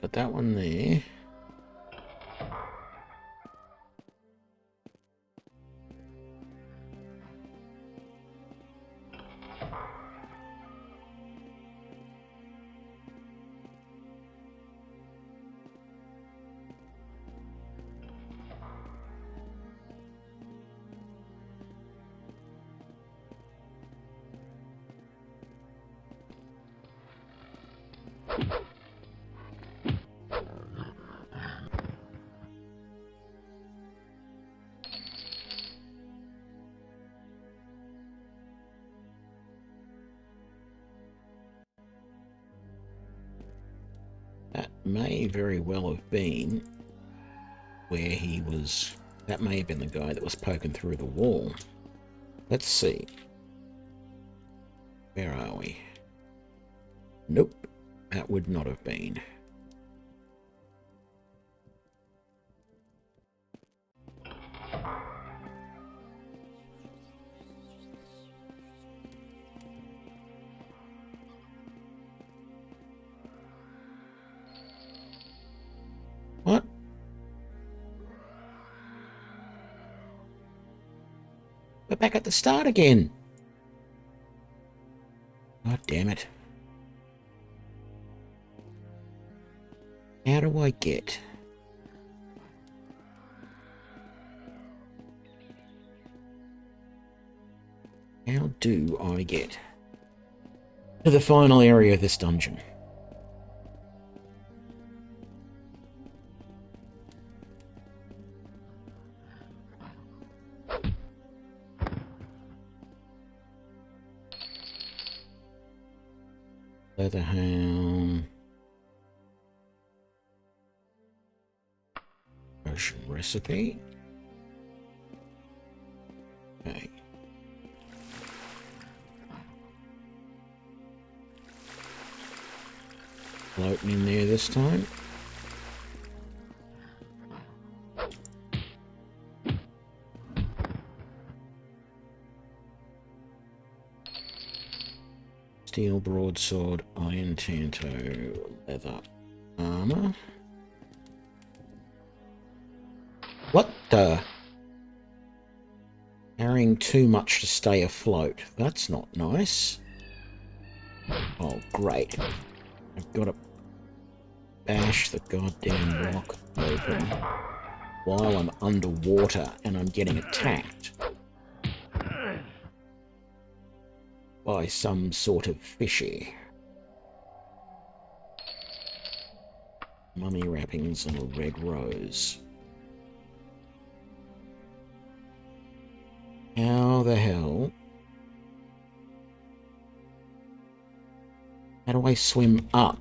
Got that one there. That may very well have been where he was. That may have been the guy that was poking through the wall. Let's see. Where are we? Nope, that would not have been. What? We're back at the start again. God damn it. How do I get? How do I get to the final area of this dungeon? Leatherhound. Potion recipe. Okay. Floating in there this time. Steel broadsword, iron tanto, leather armor. What the? Carrying too much to stay afloat. That's not nice. Oh, great. I've got to bash the goddamn rock open while I'm underwater and I'm getting attacked by some sort of fishy. Mummy wrappings and a red rose. How the hell? How do I swim up?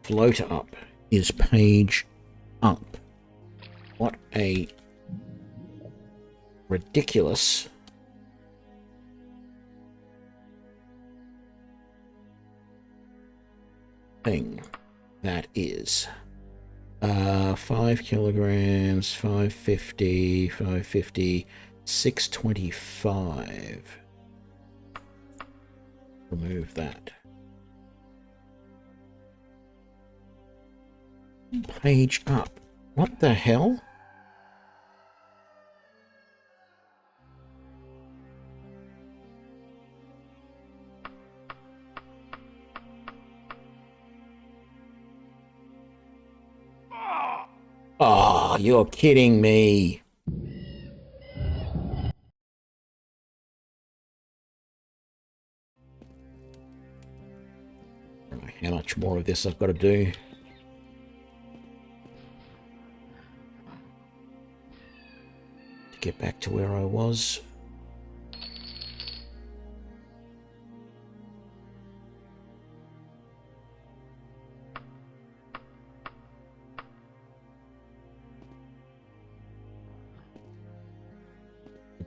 Float up is page up. What a ridiculous thing that is. 5 kilograms, 550, 550, 625. Remove that. Page up. What the hell? Oh, You're kidding me. I don't know how much more of this I've got to do. To get back to where I was.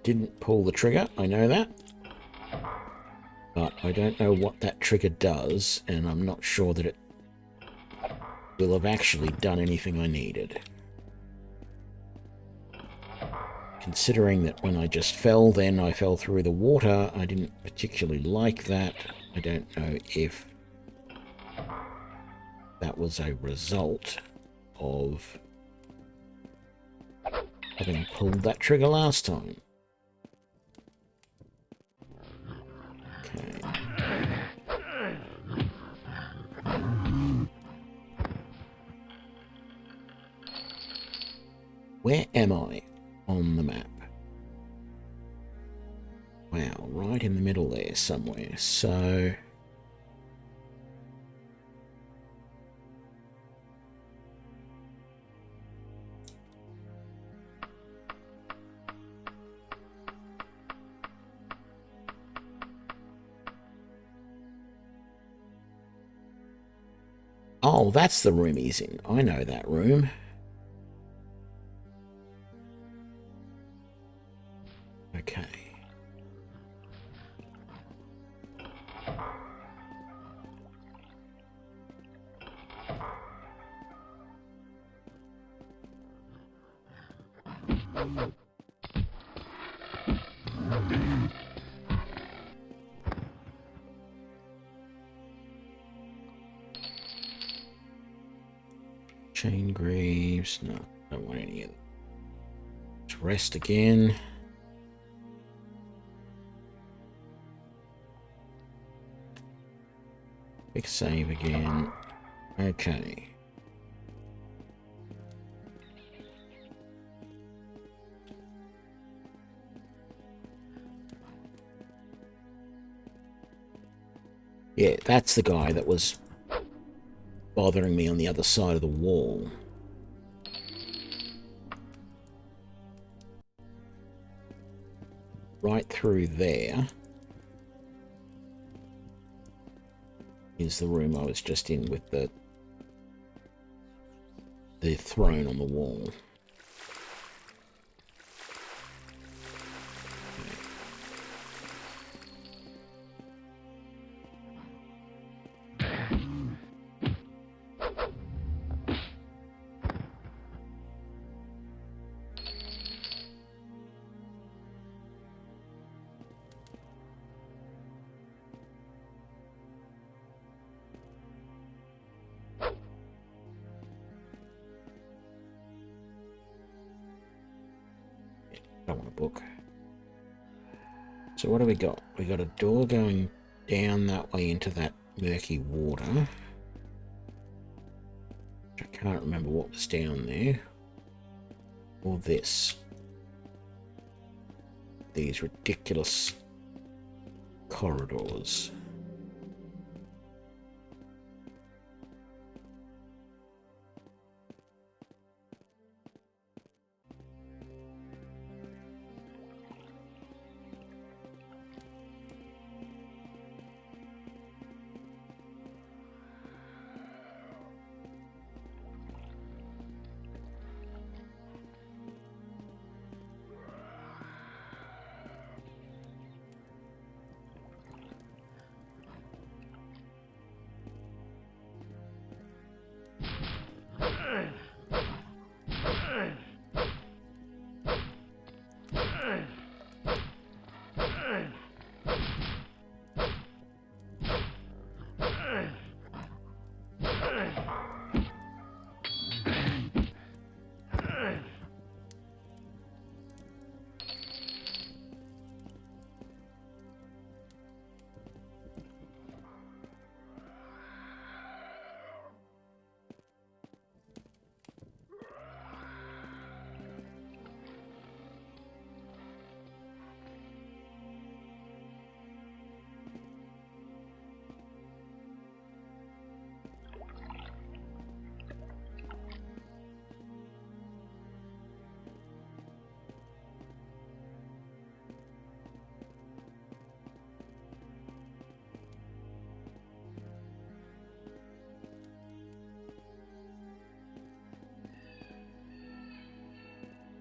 Didn't pull the trigger, I know that. But I don't know what that trigger does, and I'm not sure that it will have actually done anything I needed. Considering that when I just fell, then I fell through the water, I didn't particularly like that. I don't know if that was a result of having pulled that trigger last time. Okay. Where am I on the map? Wow, right in the middle there somewhere. So... oh, that's the room he's in. I know that room. Okay. Chain Greaves. No, don't want any of them. Let's rest again. Quick save again. Okay. Yeah, that's the guy that was bothering me on the other side of the wall. Right through there is the room I was just in with the throne on the wall. Don't want a book. So what do we got? We got a door going down that way into that murky water. I can't remember what was down there. Or this. These ridiculous corridors.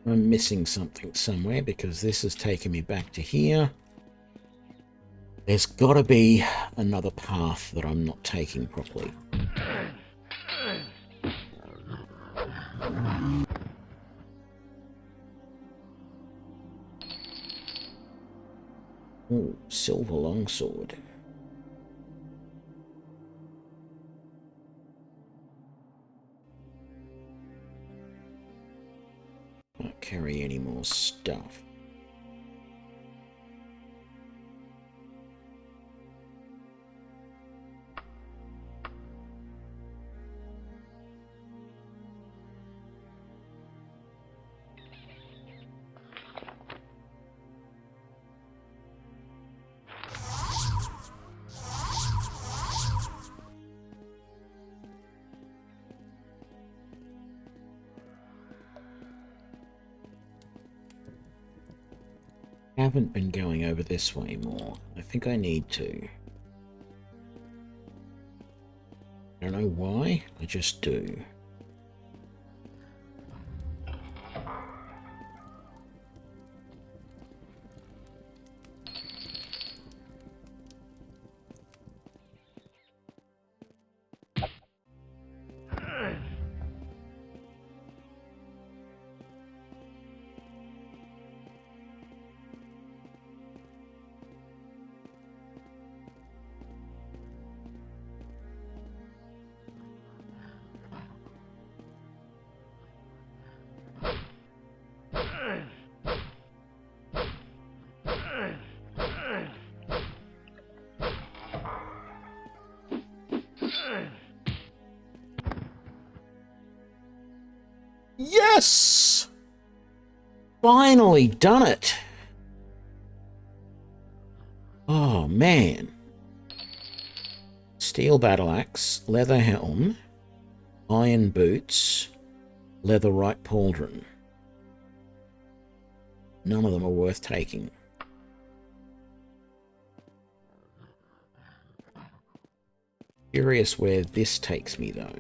I'm missing something somewhere because this has taken me back to here. There's got to be another path that I'm not taking properly. Ooh, silver longsword. Can't carry any more stuff. Haven't been going over this way more. I think I need to. I don't know why, I just do. Yes! Finally done it! Oh, man. Steel battle axe, leather helm, iron boots, leather right pauldron. None of them are worth taking. Curious where this takes me, though.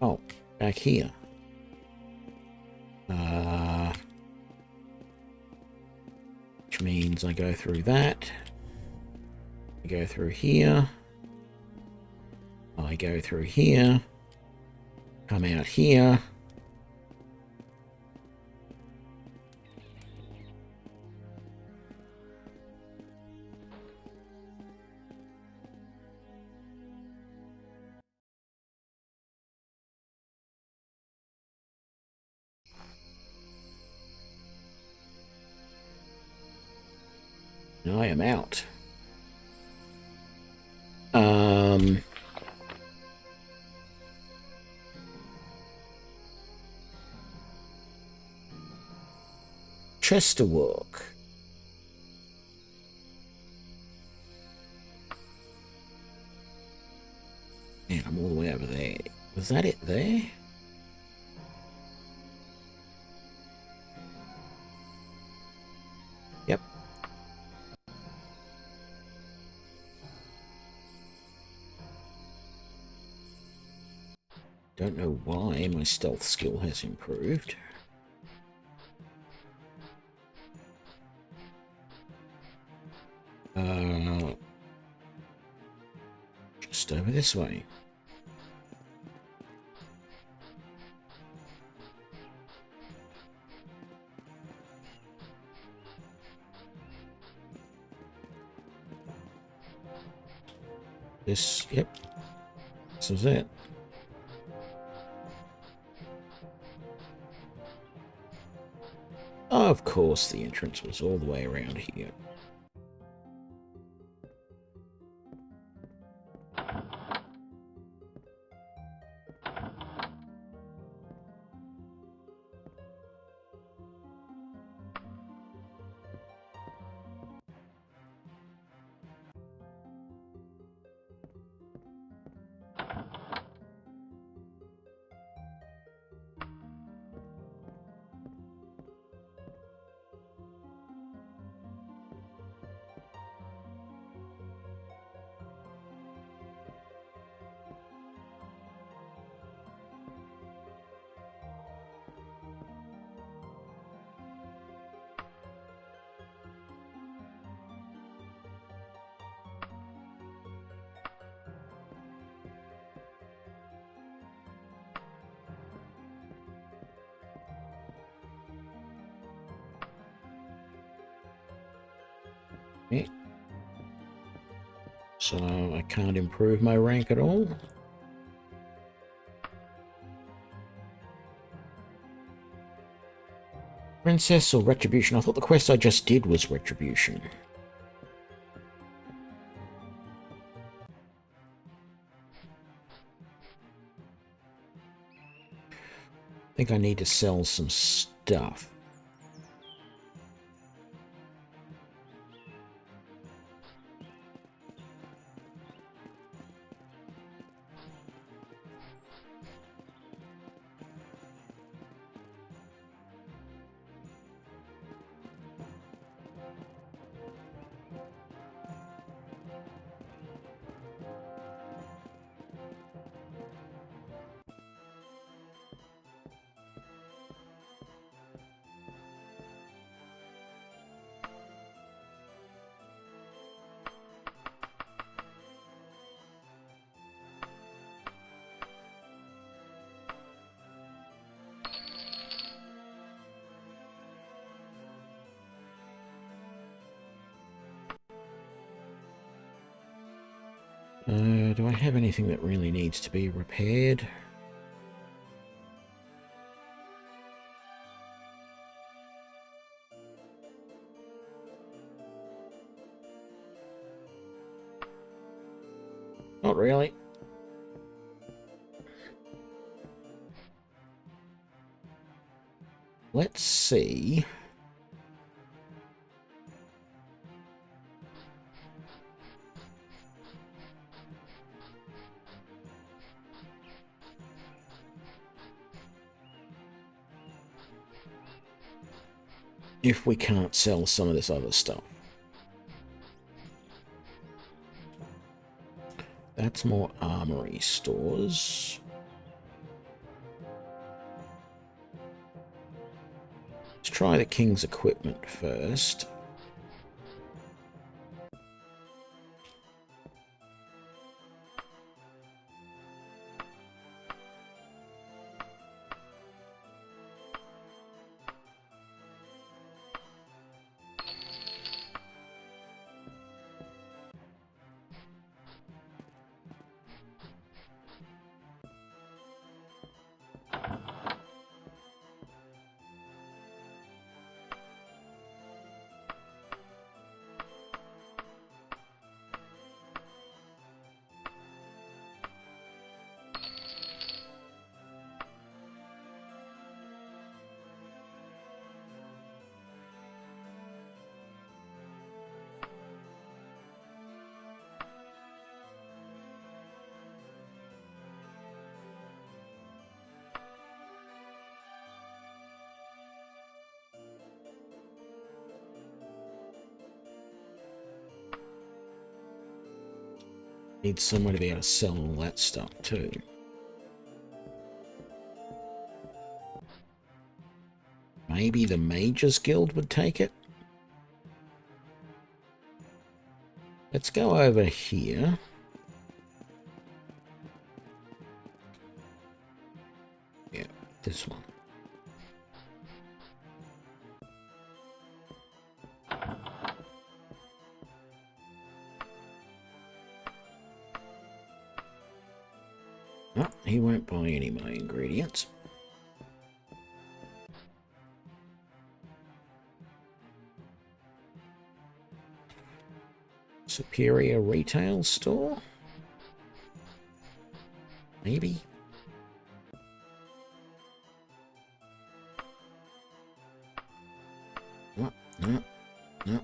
Oh, back here. Which means I go through that. I go through here. I go through here. Come out here. I am out. Chesterwork. Man, I'm all the way over there. Was that it there? Yep. Don't know why my stealth skill has improved. Just over this way. This, yep. This is it. Of course, the entrance was all the way around here. Yeah. So I can't improve my rank at all. Princess or Retribution? I thought the quest I just did was Retribution. I think I need to sell some stuff. Do I have anything that really needs to be repaired? Not really. Let's see. If we can't sell some of this other stuff. That's more armory stores. Let's try the king's equipment first. Need somewhere to be able to sell all that stuff too. Maybe the Mages Guild would take it. Let's go over here. Yeah, this one. Oh, he won't buy any of my ingredients. Superior retail store? Maybe. No, no, no,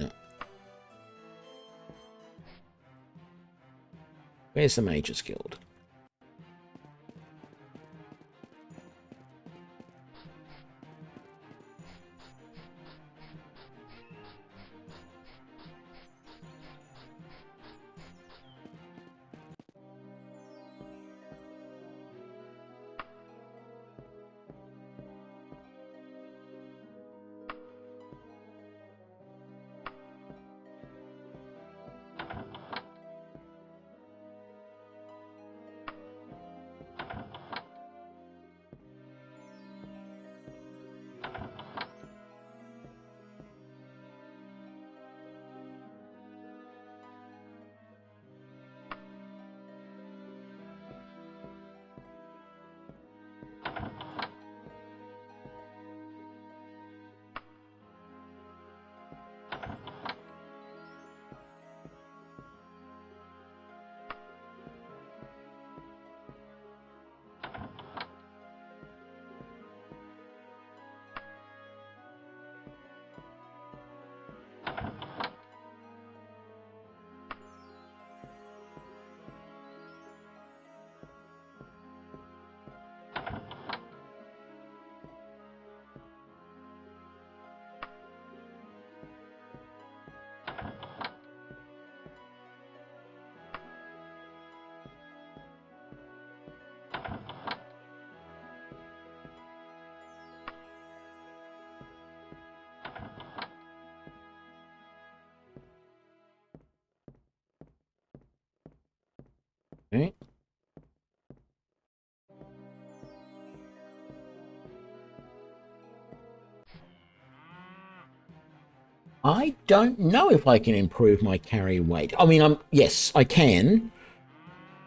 no. Where's the Mages Guild? I don't know if I can improve my carry weight. I mean, yes, I can.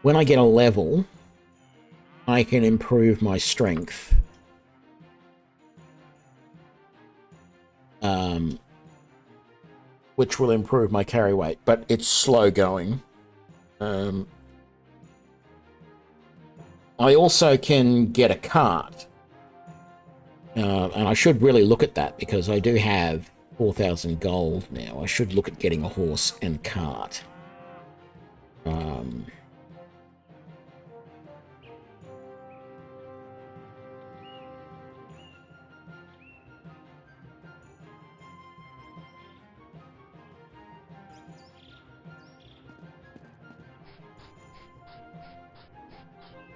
When I get a level, I can improve my strength. Which will improve my carry weight, but it's slow going. I also can get a cart. And I should really look at that because I do have 4,000 gold now. I should look at getting a horse and cart.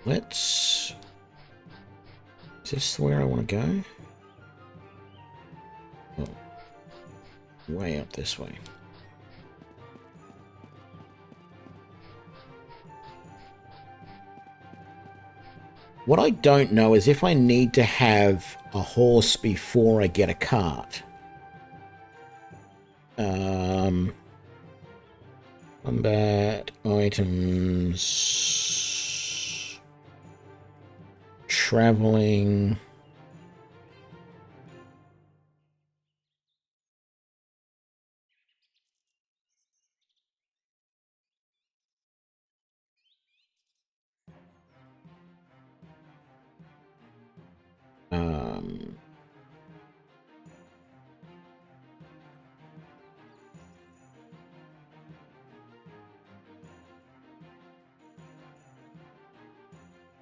Let's... Is this where I want to go? Oh. Way up this way. What I don't know is if I need to have a horse before I get a cart. Combat items. Traveling.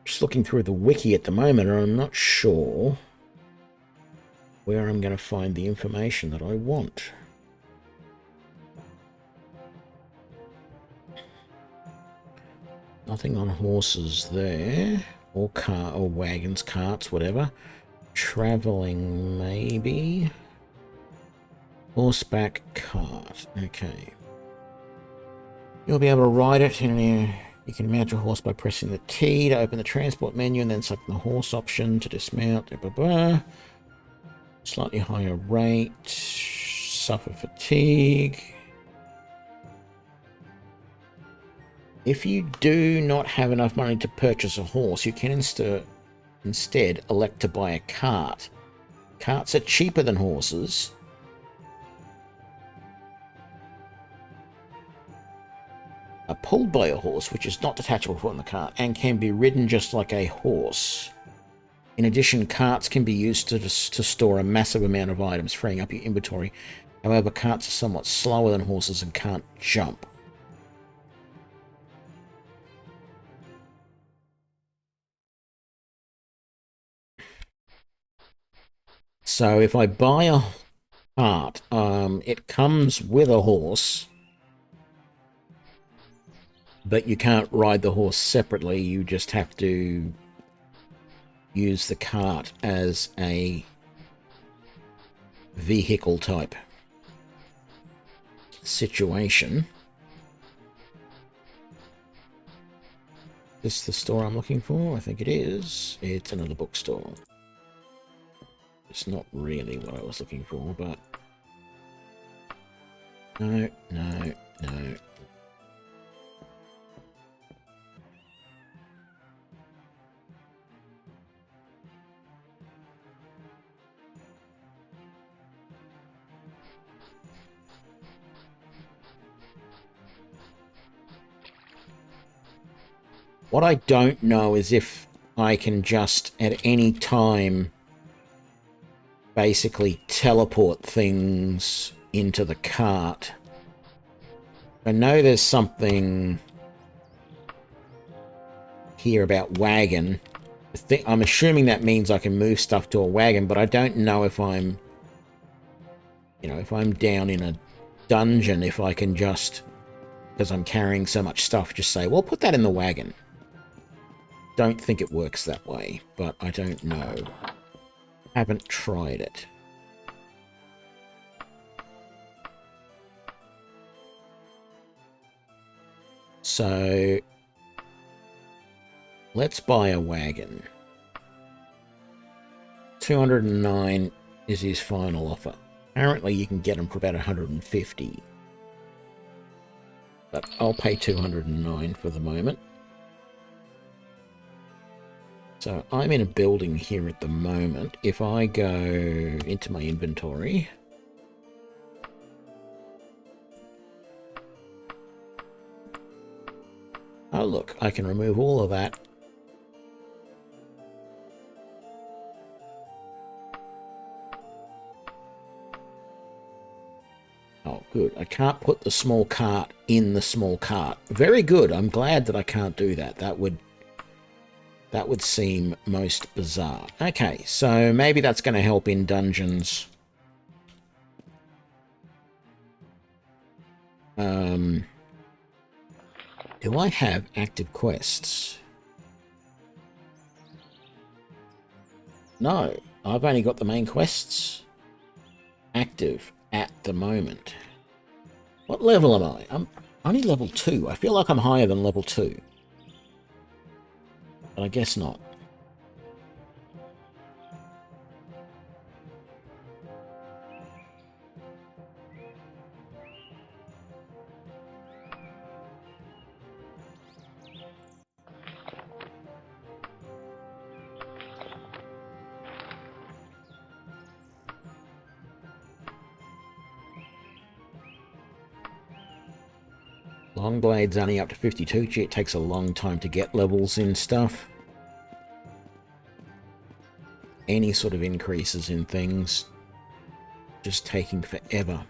Just looking through the wiki at the moment, and I'm not sure where I'm going to find the information that I want. Nothing on horses there, or car, or wagons, carts, whatever. Traveling, maybe. Horseback cart. Okay. You'll be able to ride it in a... You can mount your horse by pressing the T to open the transport menu and then selecting the horse option to dismount. Blah, blah, blah. Slightly higher rate. Suffer fatigue. If you do not have enough money to purchase a horse, you can instead elect to buy a cart. Carts are cheaper than horses. Are pulled by a horse, which is not detachable from the cart, and can be ridden just like a horse. In addition, carts can be used to store a massive amount of items, freeing up your inventory. However, carts are somewhat slower than horses and can't jump. So if I buy a cart, it comes with a horse, but you can't ride the horse separately. You just have to use the cart as a vehicle type situation. Is this the store I'm looking for? I think it is. It's another bookstore. It's not really what I was looking for, but... No, no, no. What I don't know is if I can just, at any time, basically teleport things into the cart. I know there's something here about wagon. I'm assuming that means I can move stuff to a wagon, but I don't know if I'm, you know, if I'm down in a dungeon, if I can just, because I'm carrying so much stuff, just say, well, put that in the wagon. Don't think it works that way, but I don't know. Haven't tried it. So let's buy a wagon. 209 is his final offer. Apparently you can get them for about 150. But I'll pay 209 for the moment. So I'm in a building here at the moment. If I go into my inventory... Oh look, I can remove all of that. Oh, good. I can't put the small cart in the small cart. Very good. I'm glad that I can't do that. That would seem most bizarre. Okay, so maybe that's going to help in dungeons. Do I have active quests? No, I've only got the main quests active at the moment. What level am I? I'm only level 2. I feel like I'm higher than level 2. But I guess not. Longblade's only up to 52. Gee, it takes a long time to get levels in stuff. Any sort of increases in things just taking forever.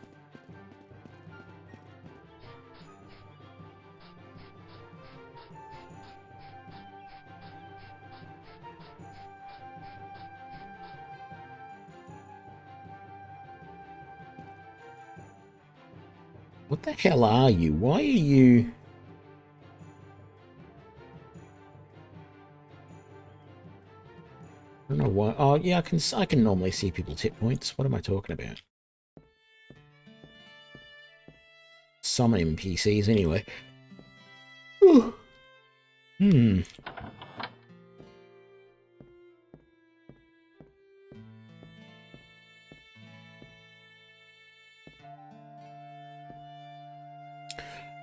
What the hell are you? Why are you... I don't know why. Oh, yeah, I can normally see people's hit points. What am I talking about? Some NPCs, anyway. Hmm.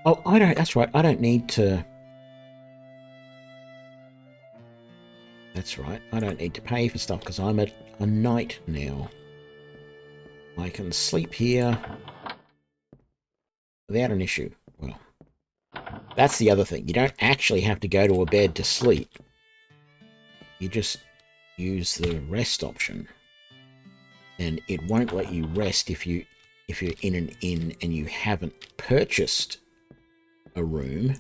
Oh, I don't... That's right. I don't need to... That's right. I don't need to pay for stuff because I'm a knight now. I can sleep here without an issue. Well, that's the other thing. You don't actually have to go to a bed to sleep. You just use the rest option. And it won't let you rest if you're in an inn and you haven't purchased a room.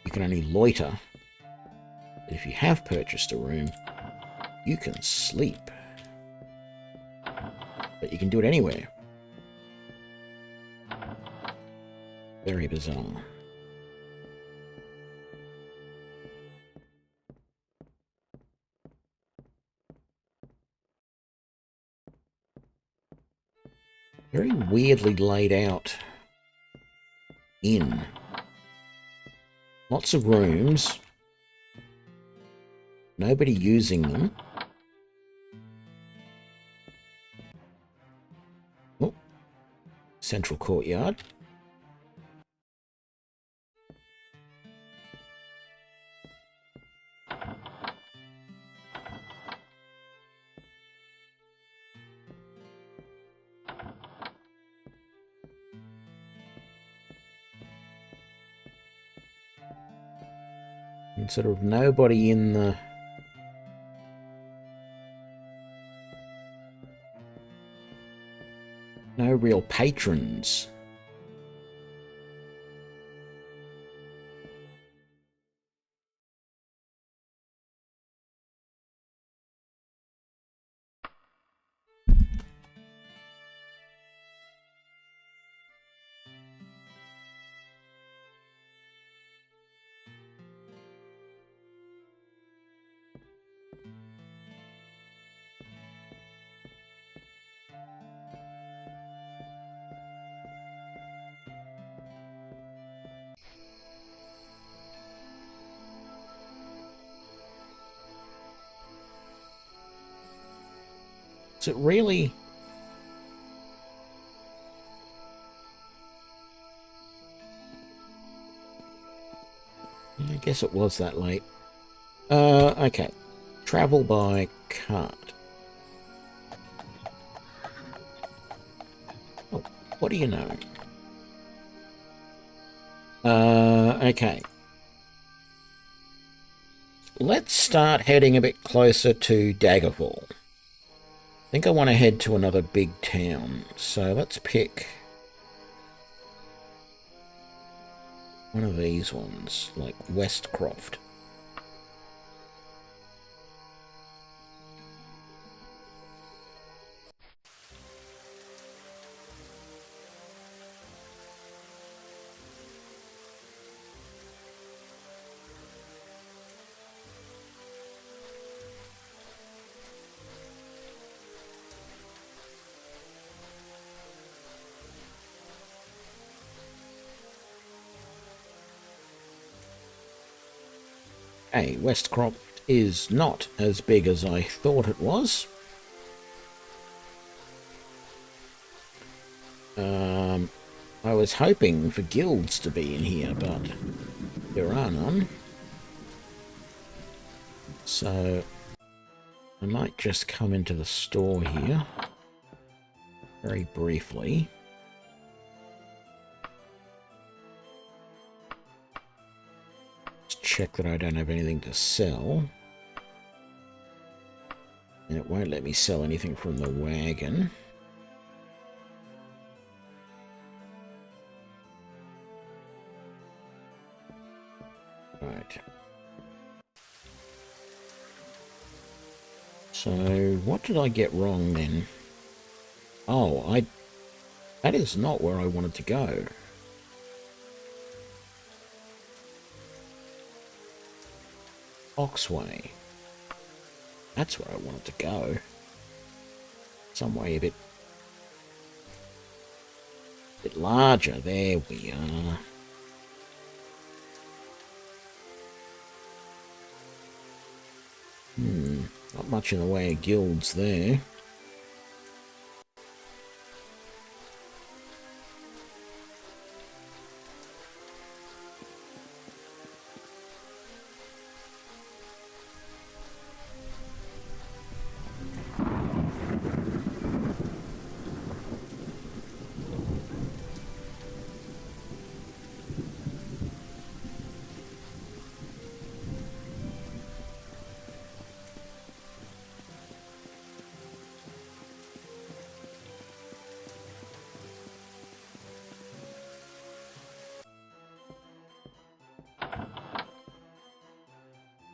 You can only loiter. But if you have purchased a room, you can sleep. But you can do it anywhere. Very bizarre. Very weirdly laid out inn. Lots of rooms. Nobody using them. Oh, central courtyard. And sort of nobody in the... No real patrons. Is it really? I guess it was that late. Okay. Travel by cart. Oh, what do you know? Okay. Let's start heading a bit closer to Daggerfall. I think I want to head to another big town, so let's pick one of these ones, like Westcroft. Hey, Westcroft is not as big as I thought it was. I was hoping for guilds to be in here, but there are none. So I might just come into the store here very briefly. Just check that I don't have anything to sell. And it won't let me sell anything from the wagon. Right. So, what did I get wrong then? Oh, that is not where I wanted to go. Oxway. That's where I wanted to go. Some way a bit larger. There we are. Not much in the way of guilds there.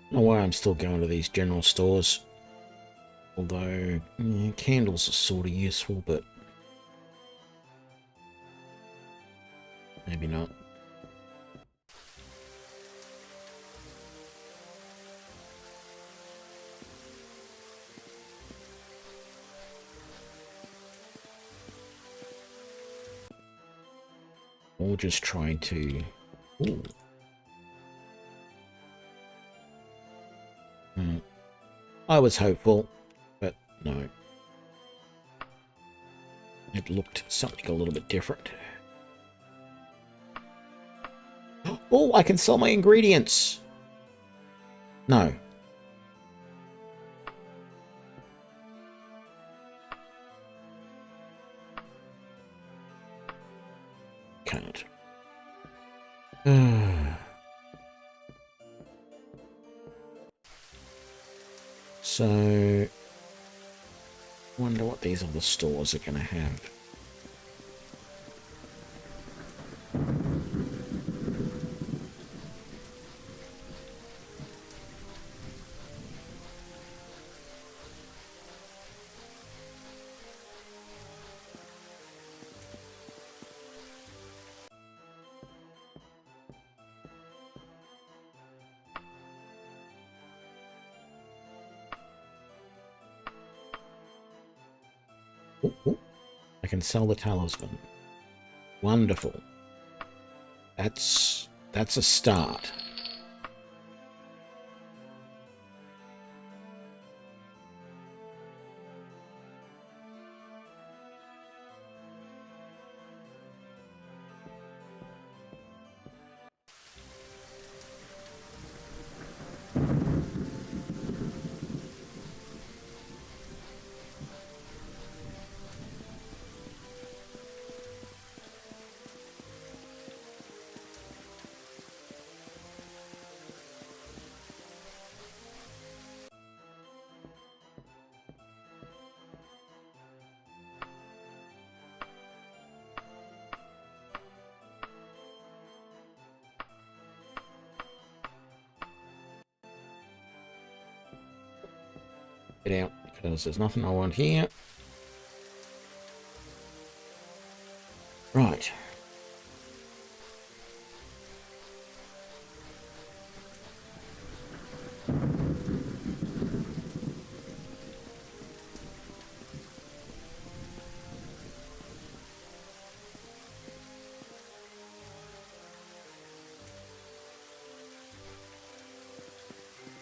I don't know why I'm still going to these general stores. Although, candles are sort of useful, but maybe not. Or just trying to... Ooh. I was hopeful, but no. It looked something a little bit different. Oh, I can sell my ingredients! No. Can't. So, wonder what these other stores are going to have. Ooh, I can sell the talisman. Wonderful. That's a start. Get out, because there's nothing I want here. Right.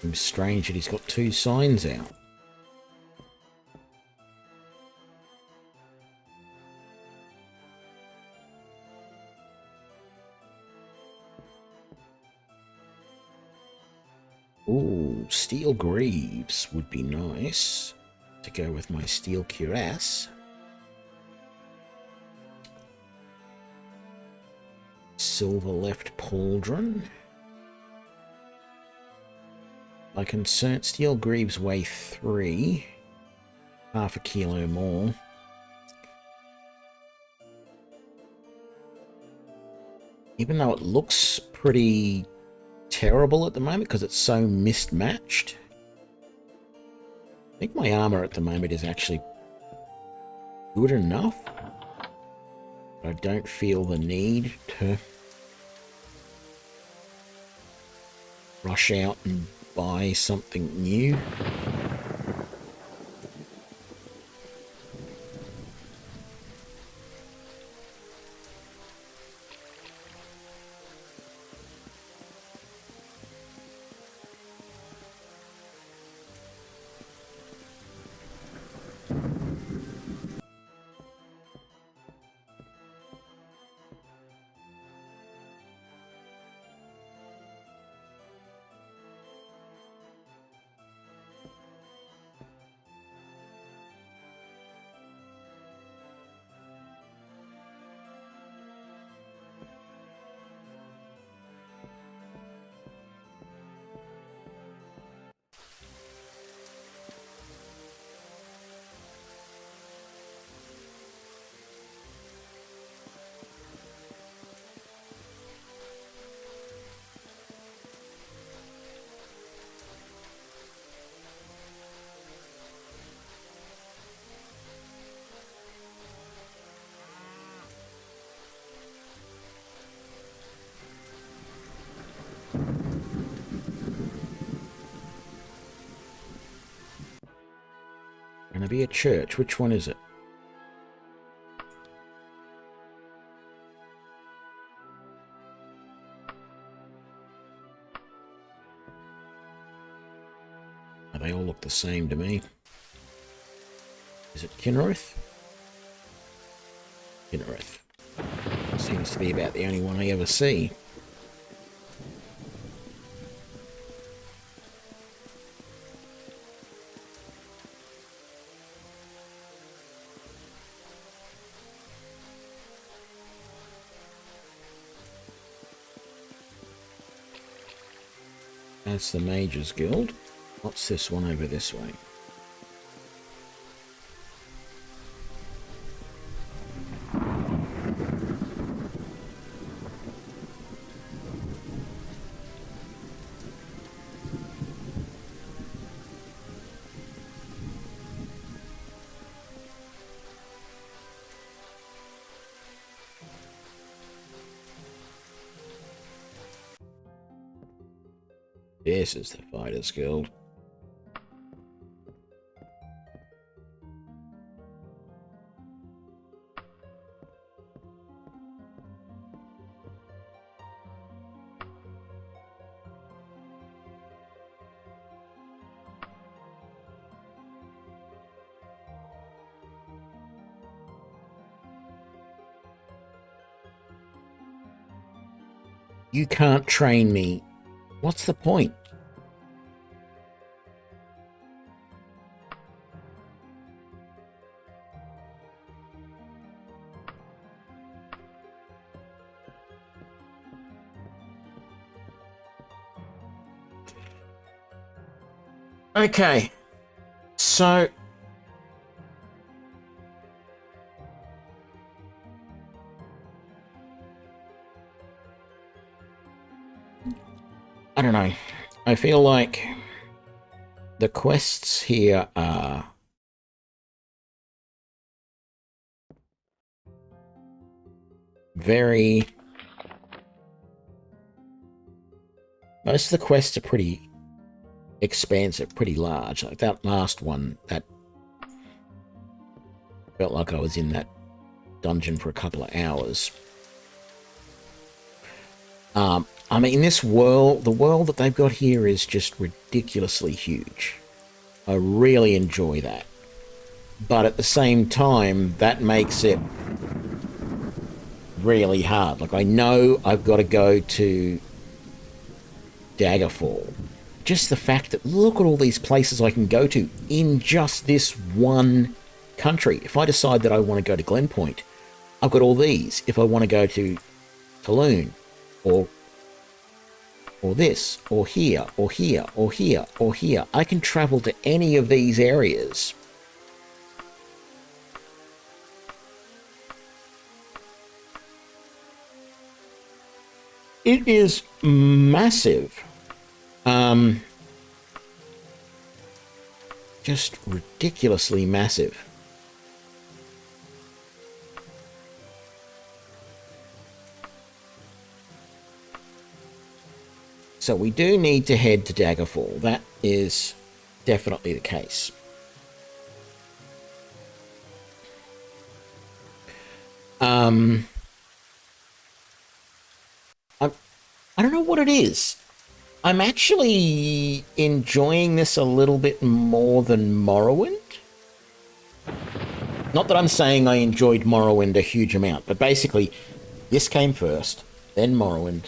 Seems strange that he's got 2 signs out. Ooh, steel greaves would be nice to go with my steel cuirass. Silver left pauldron. I can steel greaves weigh 3. Half a kilo more. Even though it looks pretty terrible at the moment because it's so mismatched. I think my armor at the moment is actually good enough. But I don't feel the need to rush out and buy something new. Gonna be a church. Which one is it? Oh, they all look the same to me. Is it Kinroth? Kinroth. Seems to be about the only one I ever see. That's the Mages Guild. What's this one over this way? This is the Fighters Guild. You can't train me. What's the point? Okay, so I don't know. I feel like the quests here are very... Most of the quests are pretty expansive, pretty large. Like that last one, that felt like I was in that dungeon for a couple of hours. I mean, this world, the world that they've got here is just ridiculously huge. I really enjoy that. But at the same time, that makes it really hard. Like, I know I've got to go to Daggerfall. Just the fact that look at all these places I can go to in just this one country. If I decide that I want to go to Glenpoint, I've got all these. If I want to go to Tulum, or this, or here, or here, or here, or here, I can travel to any of these areas. It is massive. Just ridiculously massive. So we do need to head to Daggerfall. That is definitely the case. I don't know what it is. I'm actually enjoying this a little bit more than Morrowind. Not that I'm saying I enjoyed Morrowind a huge amount, but basically this came first, then Morrowind,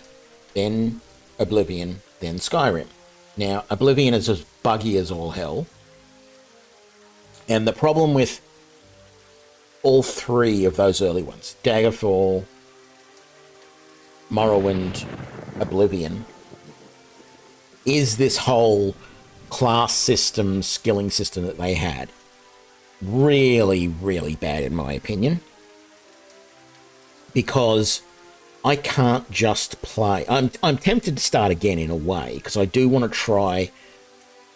then Oblivion, then Skyrim. Now, Oblivion is as buggy as all hell. And the problem with all three of those early ones, Daggerfall, Morrowind, Oblivion, is this whole class system, skilling system that they had. Really, really bad in my opinion. Because I can't just play. I'm tempted to start again in a way, because I do want to try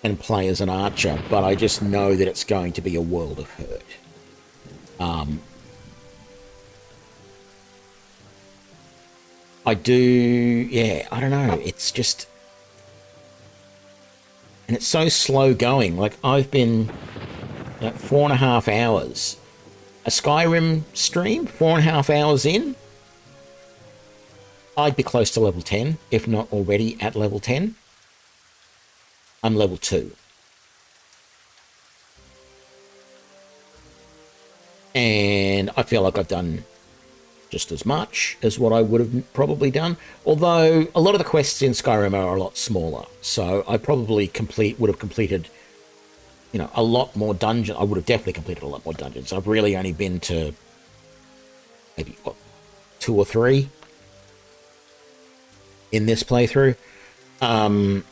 and play as an archer, but I just know that it's going to be a world of hurt. I do, yeah, I don't know. It's just, and it's so slow going. Like, I've been at 4.5 hours. A Skyrim stream, 4.5 hours in, I'd be close to level 10, if not already at level 10. I'm level 2. And I feel like I've done just as much as what I would have probably done. Although a lot of the quests in Skyrim are a lot smaller. So I probably would have completed, you know, a lot more dungeons. I would have definitely completed a lot more dungeons. I've really only been to maybe, what, 2 or 3 in this playthrough. But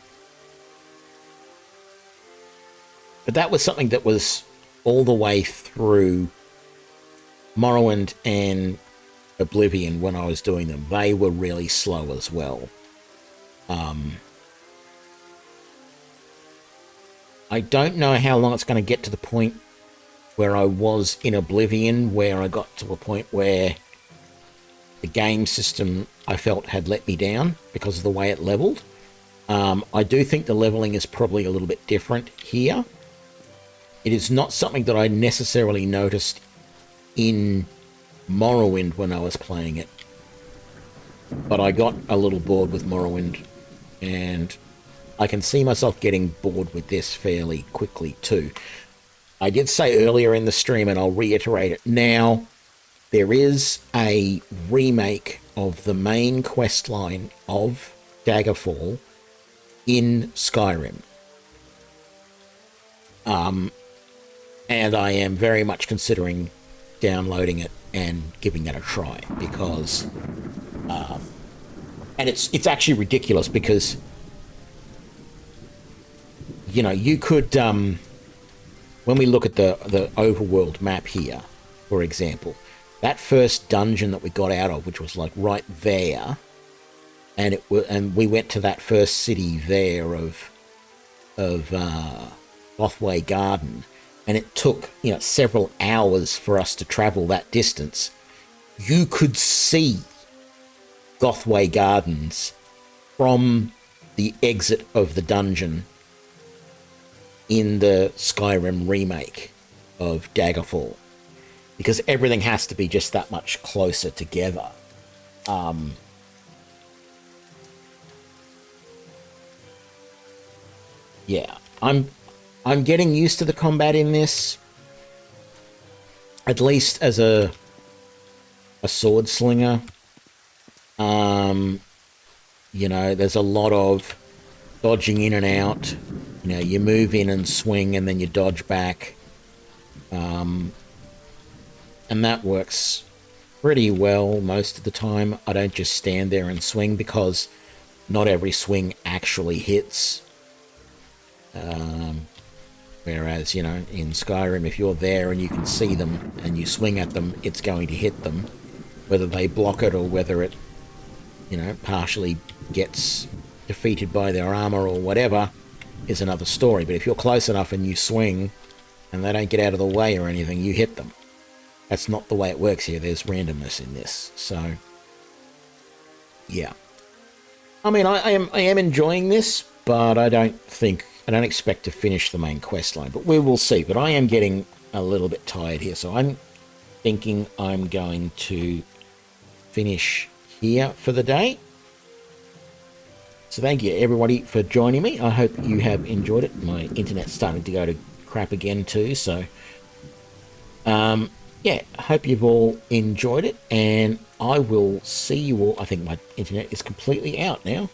that was something that was all the way through Morrowind and Oblivion when I was doing them. They were really slow as well. I don't know how long it's going to get to the point where I was in Oblivion, where I got to a point where the game system I felt had let me down because of the way it leveled. I do think the leveling is probably a little bit different here. It is not something that I necessarily noticed in Morrowind when I was playing it. But I got a little bored with Morrowind, and I can see myself getting bored with this fairly quickly too. I did say earlier in the stream, and I'll reiterate it now, there is a remake of the main quest line of Daggerfall in Skyrim. And I am very much considering downloading it and giving that a try, because and it's actually ridiculous, because you know, you could when we look at the overworld map here, for example, that first dungeon that we got out of, which was like right there, and we went to that first city there of Bothway Garden, and it took, several hours for us to travel that distance, you could see Gothway Gardens from the exit of the dungeon in the Skyrim remake of Daggerfall, because everything has to be just that much closer together. Yeah, I'm getting used to the combat in this, at least as a sword slinger. There's a lot of dodging in and out. You move in and swing, and then you dodge back. And that works pretty well most of the time. I don't just stand there and swing, because not every swing actually hits. Whereas, in Skyrim, if you're there and you can see them and you swing at them, it's going to hit them. Whether they block it or whether it, partially gets defeated by their armor or whatever is another story. But if you're close enough and you swing and they don't get out of the way or anything, you hit them. That's not the way it works here. There's randomness in this. So, yeah. I mean, I am enjoying this, but I don't expect to finish the main quest line. But we will see. But I am getting a little bit tired here, so I'm thinking I'm going to finish here for the day. So thank you everybody for joining me. I hope you have enjoyed it. My internet's starting to go to crap again too, so yeah, I hope you've all enjoyed it, and I will see you all. I think my internet is completely out now.